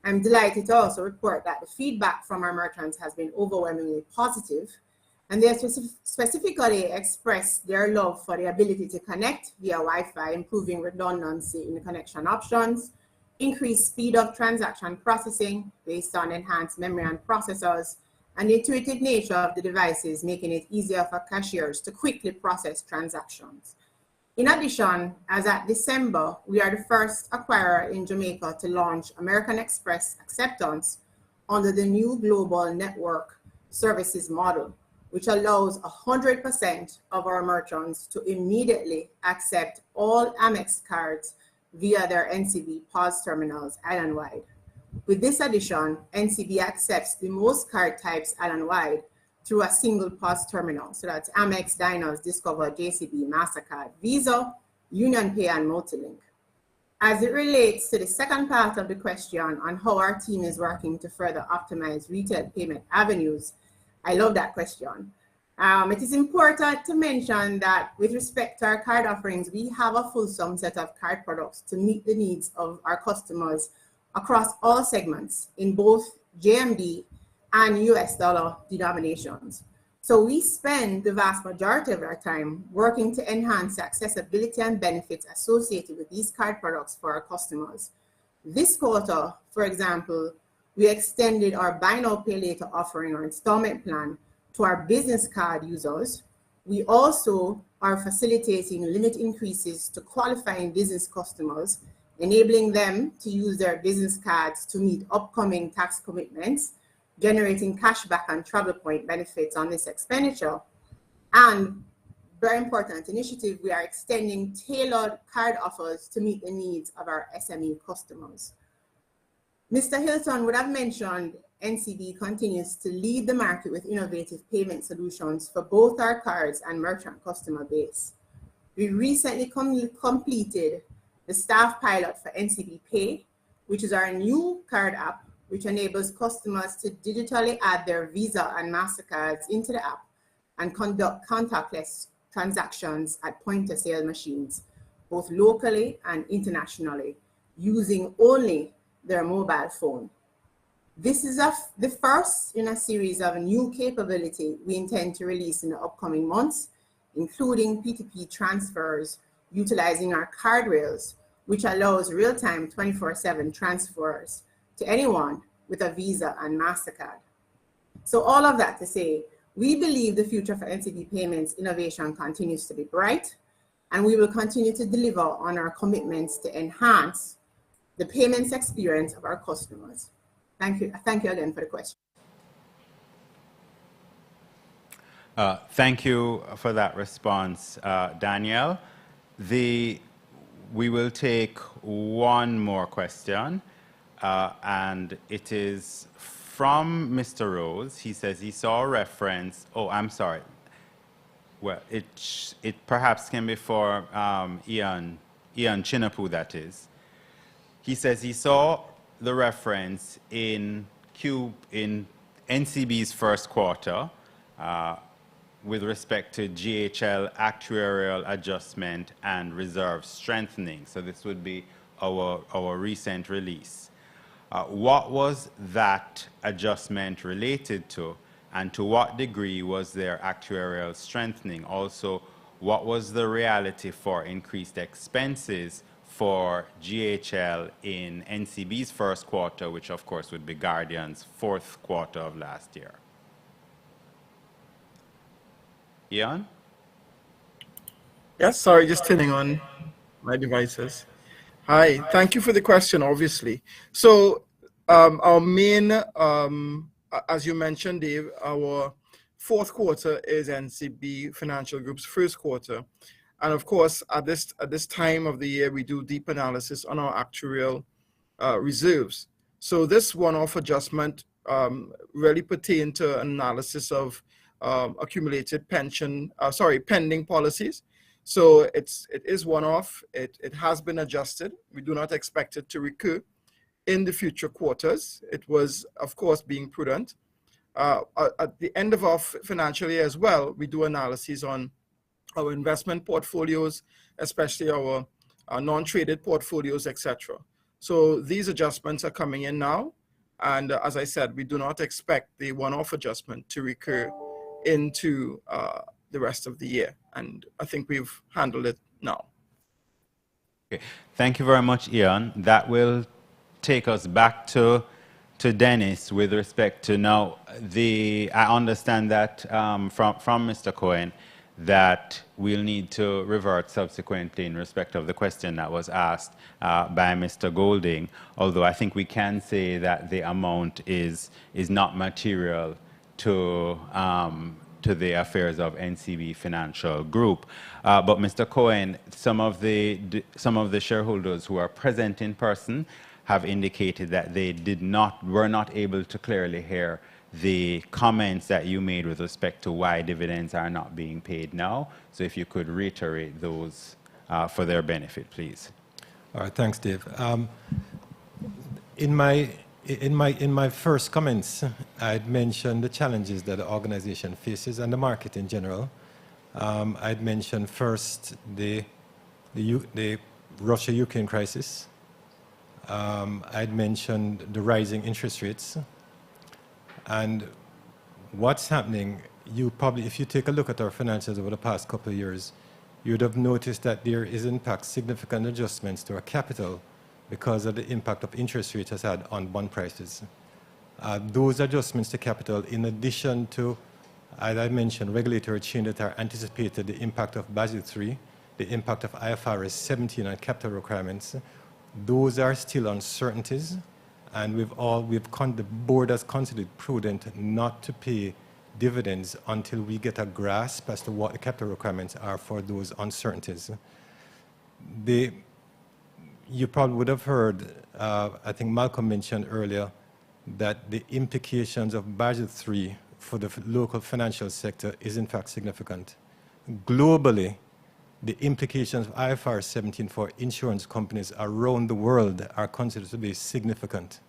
I'm delighted to also report that the feedback from our merchants has been overwhelmingly positive, and they have specifically expressed their love for the ability to connect via Wi-Fi, improving redundancy in the connection options, increased speed of transaction processing based on enhanced memory and processors, and the intuitive nature of the devices, making it easier for cashiers to quickly process transactions. In addition, as at December, we are the first acquirer in Jamaica to launch American Express acceptance under the new global network services model, which allows 100% of our merchants to immediately accept all Amex cards via their NCB POS terminals island-wide. With this addition, NCB accepts the most card types island-wide through a single POS terminal. So that's Amex, Dinos, Discover, JCB, MasterCard, Visa, UnionPay, and Multilink. As it relates to the second part of the question on how our team is working to further optimize retail payment avenues, I love that question. It is important to mention that with respect to our card offerings, we have a fulsome set of card products to meet the needs of our customers across all segments in both JMD and US dollar denominations. So we spend the vast majority of our time working to enhance the accessibility and benefits associated with these card products for our customers. This quarter, for example, we extended our buy now, pay later offering or installment plan to our business card users. We also are facilitating limit increases to qualifying business customers, enabling them to use their business cards to meet upcoming tax commitments, generating cashback and travel point benefits on this expenditure. And very important initiative, we are extending tailored card offers to meet the needs of our SME customers. Mr. Hilton would have mentioned NCB continues to lead the market with innovative payment solutions for both our cards and merchant customer base. We recently completed the staff pilot for NCB Pay, which is our new card app, which enables customers to digitally add their Visa and MasterCards into the app and conduct contactless transactions at point-of-sale machines, both locally and internationally, using only their mobile phone. This is the first in a series of new capability we intend to release in the upcoming months, including P2P transfers utilizing our card rails, which allows real-time 24/7 transfers to anyone with a Visa and MasterCard. So all of that to say, we believe the future for NCB Payments innovation continues to be bright, and we will continue to deliver on our commitments to enhance the payments experience of our customers. Thank you. Thank you again for the question. Thank you for that response, Danielle. We will take one more question, and it is from Mr. Rose. He says he saw a reference. Oh, I'm sorry. Well, it perhaps can be for Ian Chinapu, that is. He says he saw the reference in NCB's first quarter with respect to GHL actuarial adjustment and reserve strengthening. So this would be our recent release. What was that adjustment related to, and to what degree was there actuarial strengthening? Also, what was the reality for increased expenses for GHL in NCB's first quarter, which of course would be Guardian's fourth quarter of last year? Ian? Yes, sorry, just turning on my devices. Hi, thank you for the question, obviously. So our main, as you mentioned, Dave, our fourth quarter is NCB Financial Group's first quarter. And of course, at this time of the year, we do deep analysis on our actuarial reserves. So this one-off adjustment really pertained to analysis of accumulated pending policies. So it is one-off. It has been adjusted. We do not expect it to recur in the future quarters. It was, of course, being prudent. At the end of our financial year as well, we do analyses on our investment portfolios, especially our non-traded portfolios, etc. So these adjustments are coming in now. And as I said, we do not expect the one-off adjustment to recur into the rest of the year. And I think we've handled it now. Okay. Thank you very much, Ian. That will take us back to Dennis with respect to now I understand that from Mr. Cohen that we'll need to revert subsequently in respect of the question that was asked by Mr. Golding, although I think we can say that the amount is not material to the affairs of NCB Financial Group. But Mr. Cohen, some of the shareholders who are present in person have indicated that they were not able to clearly hear the comments that you made with respect to why dividends are not being paid now. So if you could reiterate those for their benefit, please. All right, thanks, Dave. In my first comments, I'd mentioned the challenges that the organization faces and the market in general. I'd mentioned first the Russia-Ukraine crisis. I'd mentioned the rising interest rates. And what's happening, if you take a look at our financials over the past couple of years, you would have noticed that there is in fact significant adjustments to our capital because of the impact of interest rates has had on bond prices. Those adjustments to capital, in addition to, as I mentioned, regulatory change that are anticipated, the impact of Basel III, the impact of IFRS 17 on capital requirements, those are still uncertainties. And the board has considered prudent not to pay dividends until we get a grasp as to what the capital requirements are for those uncertainties. You probably would have heard, I think Malcolm mentioned earlier, that the implications of Basel III for the local financial sector is in fact significant. Globally, the implications of IFRS 17 for insurance companies around the world are considered to be significant,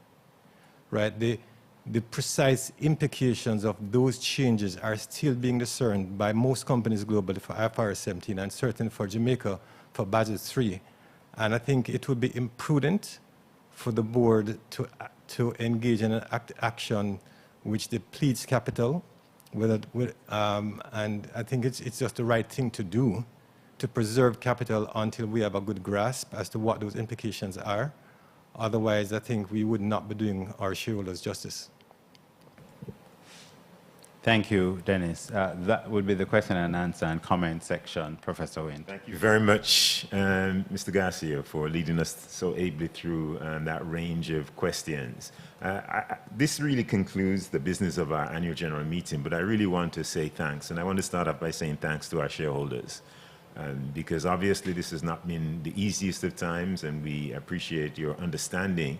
right? The precise implications of those changes are still being discerned by most companies globally for IFRS 17 and certainly for Jamaica for Basel III. And I think it would be imprudent for the board to engage in an action which depletes capital, and I think it's just the right thing to do, to preserve capital until we have a good grasp as to what those implications are. Otherwise, I think we would not be doing our shareholders justice. Thank you, Dennis. That would be the question and answer and comment section. Professor Wynne. Thank you very much, Mr. Garcia, for leading us so ably through that range of questions. This really concludes the business of our annual general meeting, but I really want to say thanks, and I want to start off by saying thanks to our shareholders, because obviously this has not been the easiest of times, and we appreciate your understanding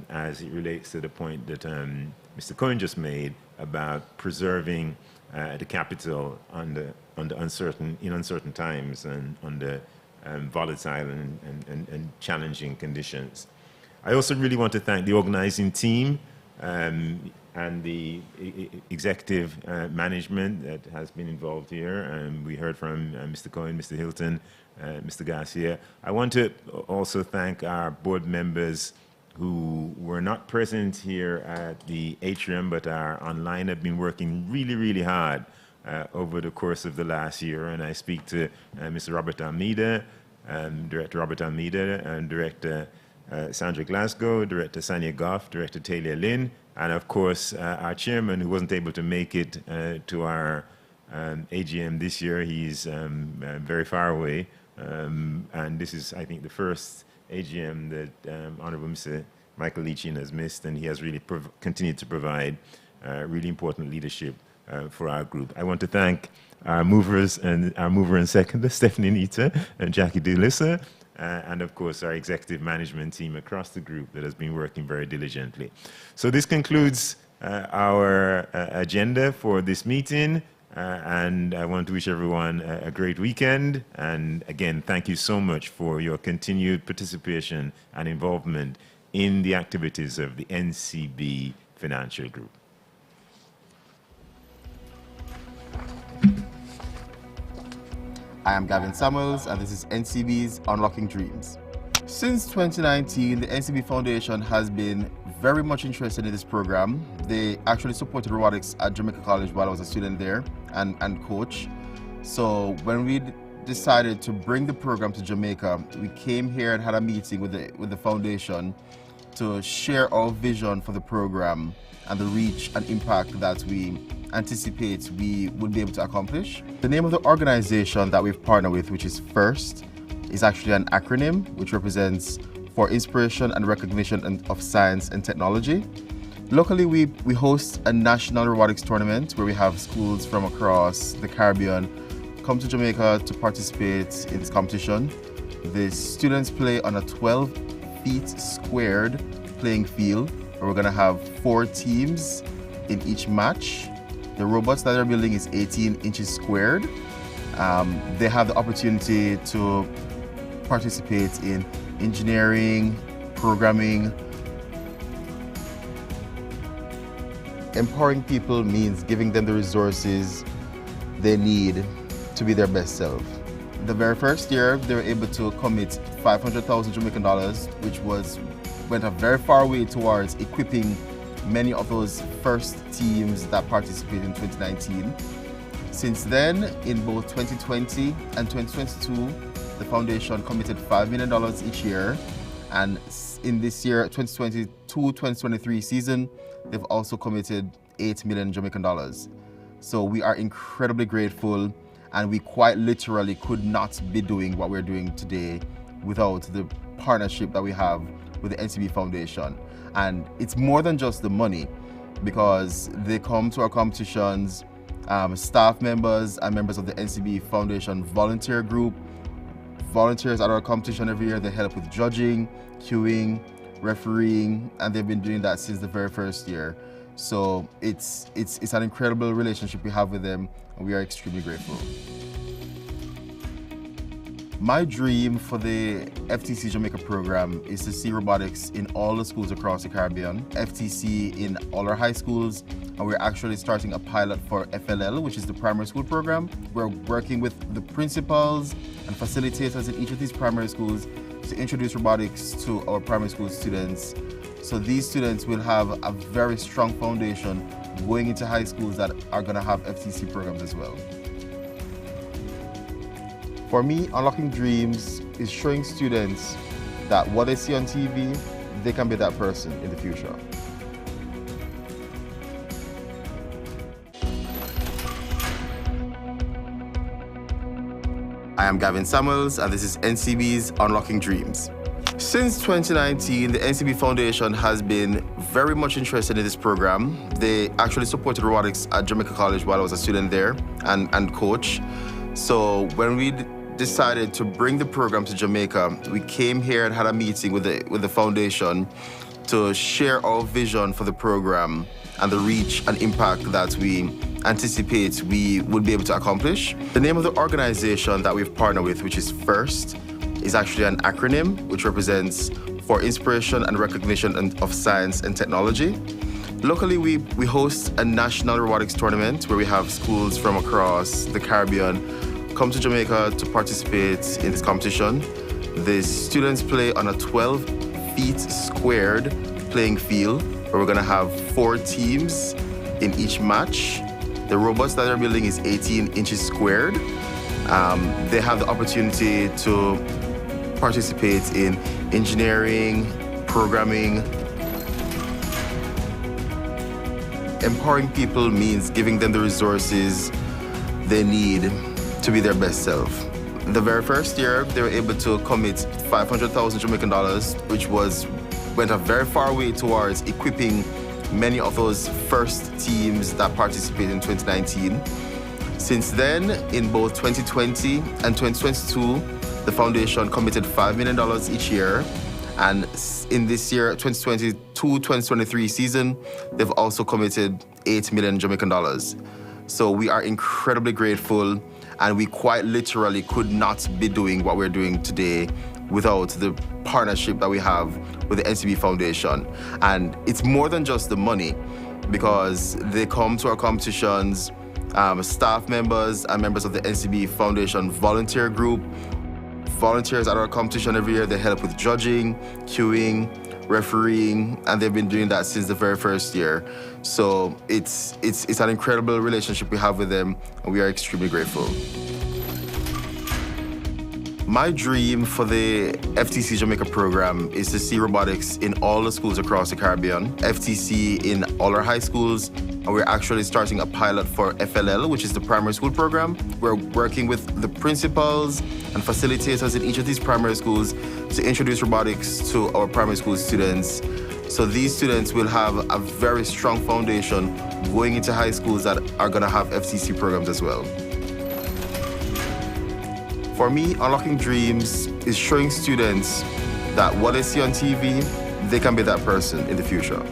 as it relates to the point that Mr. Cohen just made about preserving the capital in uncertain times and under volatile and challenging conditions. I also really want to thank the organizing team and the executive management that has been involved here. We heard from Mr. Cohen, Mr. Hilton, Mr. Garcia. I want to also thank our board members who were not present here at the atrium but are online, have been working really hard over the course of the last year. And I speak to Mr. Robert Almeida, Director Robert Almeida, and Director Sandra Glasgow, Director Sanya Goff, Director Talia Lynn, and of course our chairman, who wasn't able to make it to our AGM this year. He's very far away, and this is, I think, the first AGM that Honorable Mr. Michael Leachin has missed, and he has really continued to provide really important leadership for our group. I want to thank our movers and our mover and seconder, Stephanie Nita and Jackie DeLissa, and of course our executive management team across the group that has been working very diligently. So this concludes our agenda for this meeting. And I want to wish everyone a great weekend. And again, thank you so much for your continued participation and involvement in the activities of the NCB Financial Group. I am Gavin Samuels, and this is NCB's Unlocking Dreams. Since 2019, the NCB Foundation has been very much interested in this program. They actually supported robotics at Jamaica College while I was a student there and coach. So when we decided to bring the program to Jamaica, we came here and had a meeting with the foundation to share our vision for the program and the reach and impact that we anticipate we would be able to accomplish. The name of the organization that we've partnered with, which is FIRST, is actually an acronym which represents for Inspiration and Recognition of Science and Technology. Locally, we host a national robotics tournament where we have schools from across the Caribbean come to Jamaica to participate in this competition. The students play on a 12 feet squared playing field, where we're going to have 4 teams in each match. The robots that they're building is 18 inches squared. They have the opportunity to participate in engineering, programming. Empowering people means giving them the resources they need to be their best self. The very first year, they were able to commit 500,000 Jamaican dollars, which went a very far way towards equipping many of those first teams that participated in 2019. Since then, in both 2020 and 2022, the foundation committed $5 million each year, and in this year, 2022-2023 season, they've also committed 8 million Jamaican dollars. So we are incredibly grateful, and we quite literally could not be doing what we're doing today without the partnership that we have with the NCB Foundation. And it's more than just the money. because they come to our competitions, staff members and members of the NCB Foundation volunteer group. Volunteers at our competition every year. They help with judging, queuing, refereeing, and they've been doing that since the very first year. So it's an incredible relationship we have with them, and we are extremely grateful. My dream for the FTC Jamaica program is to see robotics in all the schools across the Caribbean, FTC in all our high schools, and we're actually starting a pilot for FLL, which is the primary school program. We're working with the principals and facilitators in each of these primary schools to introduce robotics to our primary school students. So these students will have a very strong foundation going into high schools that are going to have FTC programs as well. For me, unlocking dreams is showing students that what they see on TV, they can be that person in the future. I am Gavin Samuels, and this is NCB's Unlocking Dreams. Since 2019, the NCB Foundation has been very much interested in this program. They actually supported robotics at Jamaica College while I was a student there and coach. So when we decided to bring the program to Jamaica, we came here and had a meeting with the foundation to share our vision for the program and the reach and impact that we anticipate we would be able to accomplish. The name of the organization that we've partnered with, which is FIRST, is actually an acronym which represents for Inspiration and Recognition of Science and Technology. Locally, we host a national robotics tournament where we have schools from across the Caribbean come to Jamaica to participate in this competition. The students play on a 12 feet squared playing field where we're gonna have 4 teams in each match. The robots that they're building is 18 inches squared. They have the opportunity to participate in engineering, programming. Empowering people means giving them the resources they need to be their best self. The very first year, they were able to commit 500,000 Jamaican dollars, which went a very far way towards equipping many of those first teams that participated in 2019. Since then, in both 2020 and 2022, the foundation committed $5 million each year. And in this year, 2022-2023 season, they've also committed 8 million Jamaican dollars. So we are incredibly grateful, and we quite literally could not be doing what we're doing today without the partnership that we have with the NCB Foundation. And it's more than just the money, because they come to our competitions, staff members and members of the NCB Foundation volunteer group. Volunteers at our competition every year. They help with judging, queuing, refereeing, and they've been doing that since the very first year. So it's an incredible relationship we have with them, and we are extremely grateful. My dream for the FTC Jamaica program is to see robotics in all the schools across the Caribbean, FTC in all our high schools, and we're actually starting a pilot for FLL, which is the primary school program. We're working with the principals and facilitators in each of these primary schools to introduce robotics to our primary school students. So these students will have a very strong foundation going into high schools that are going to have FTC programs as well. For me, unlocking dreams is showing students that what they see on TV, they can be that person in the future.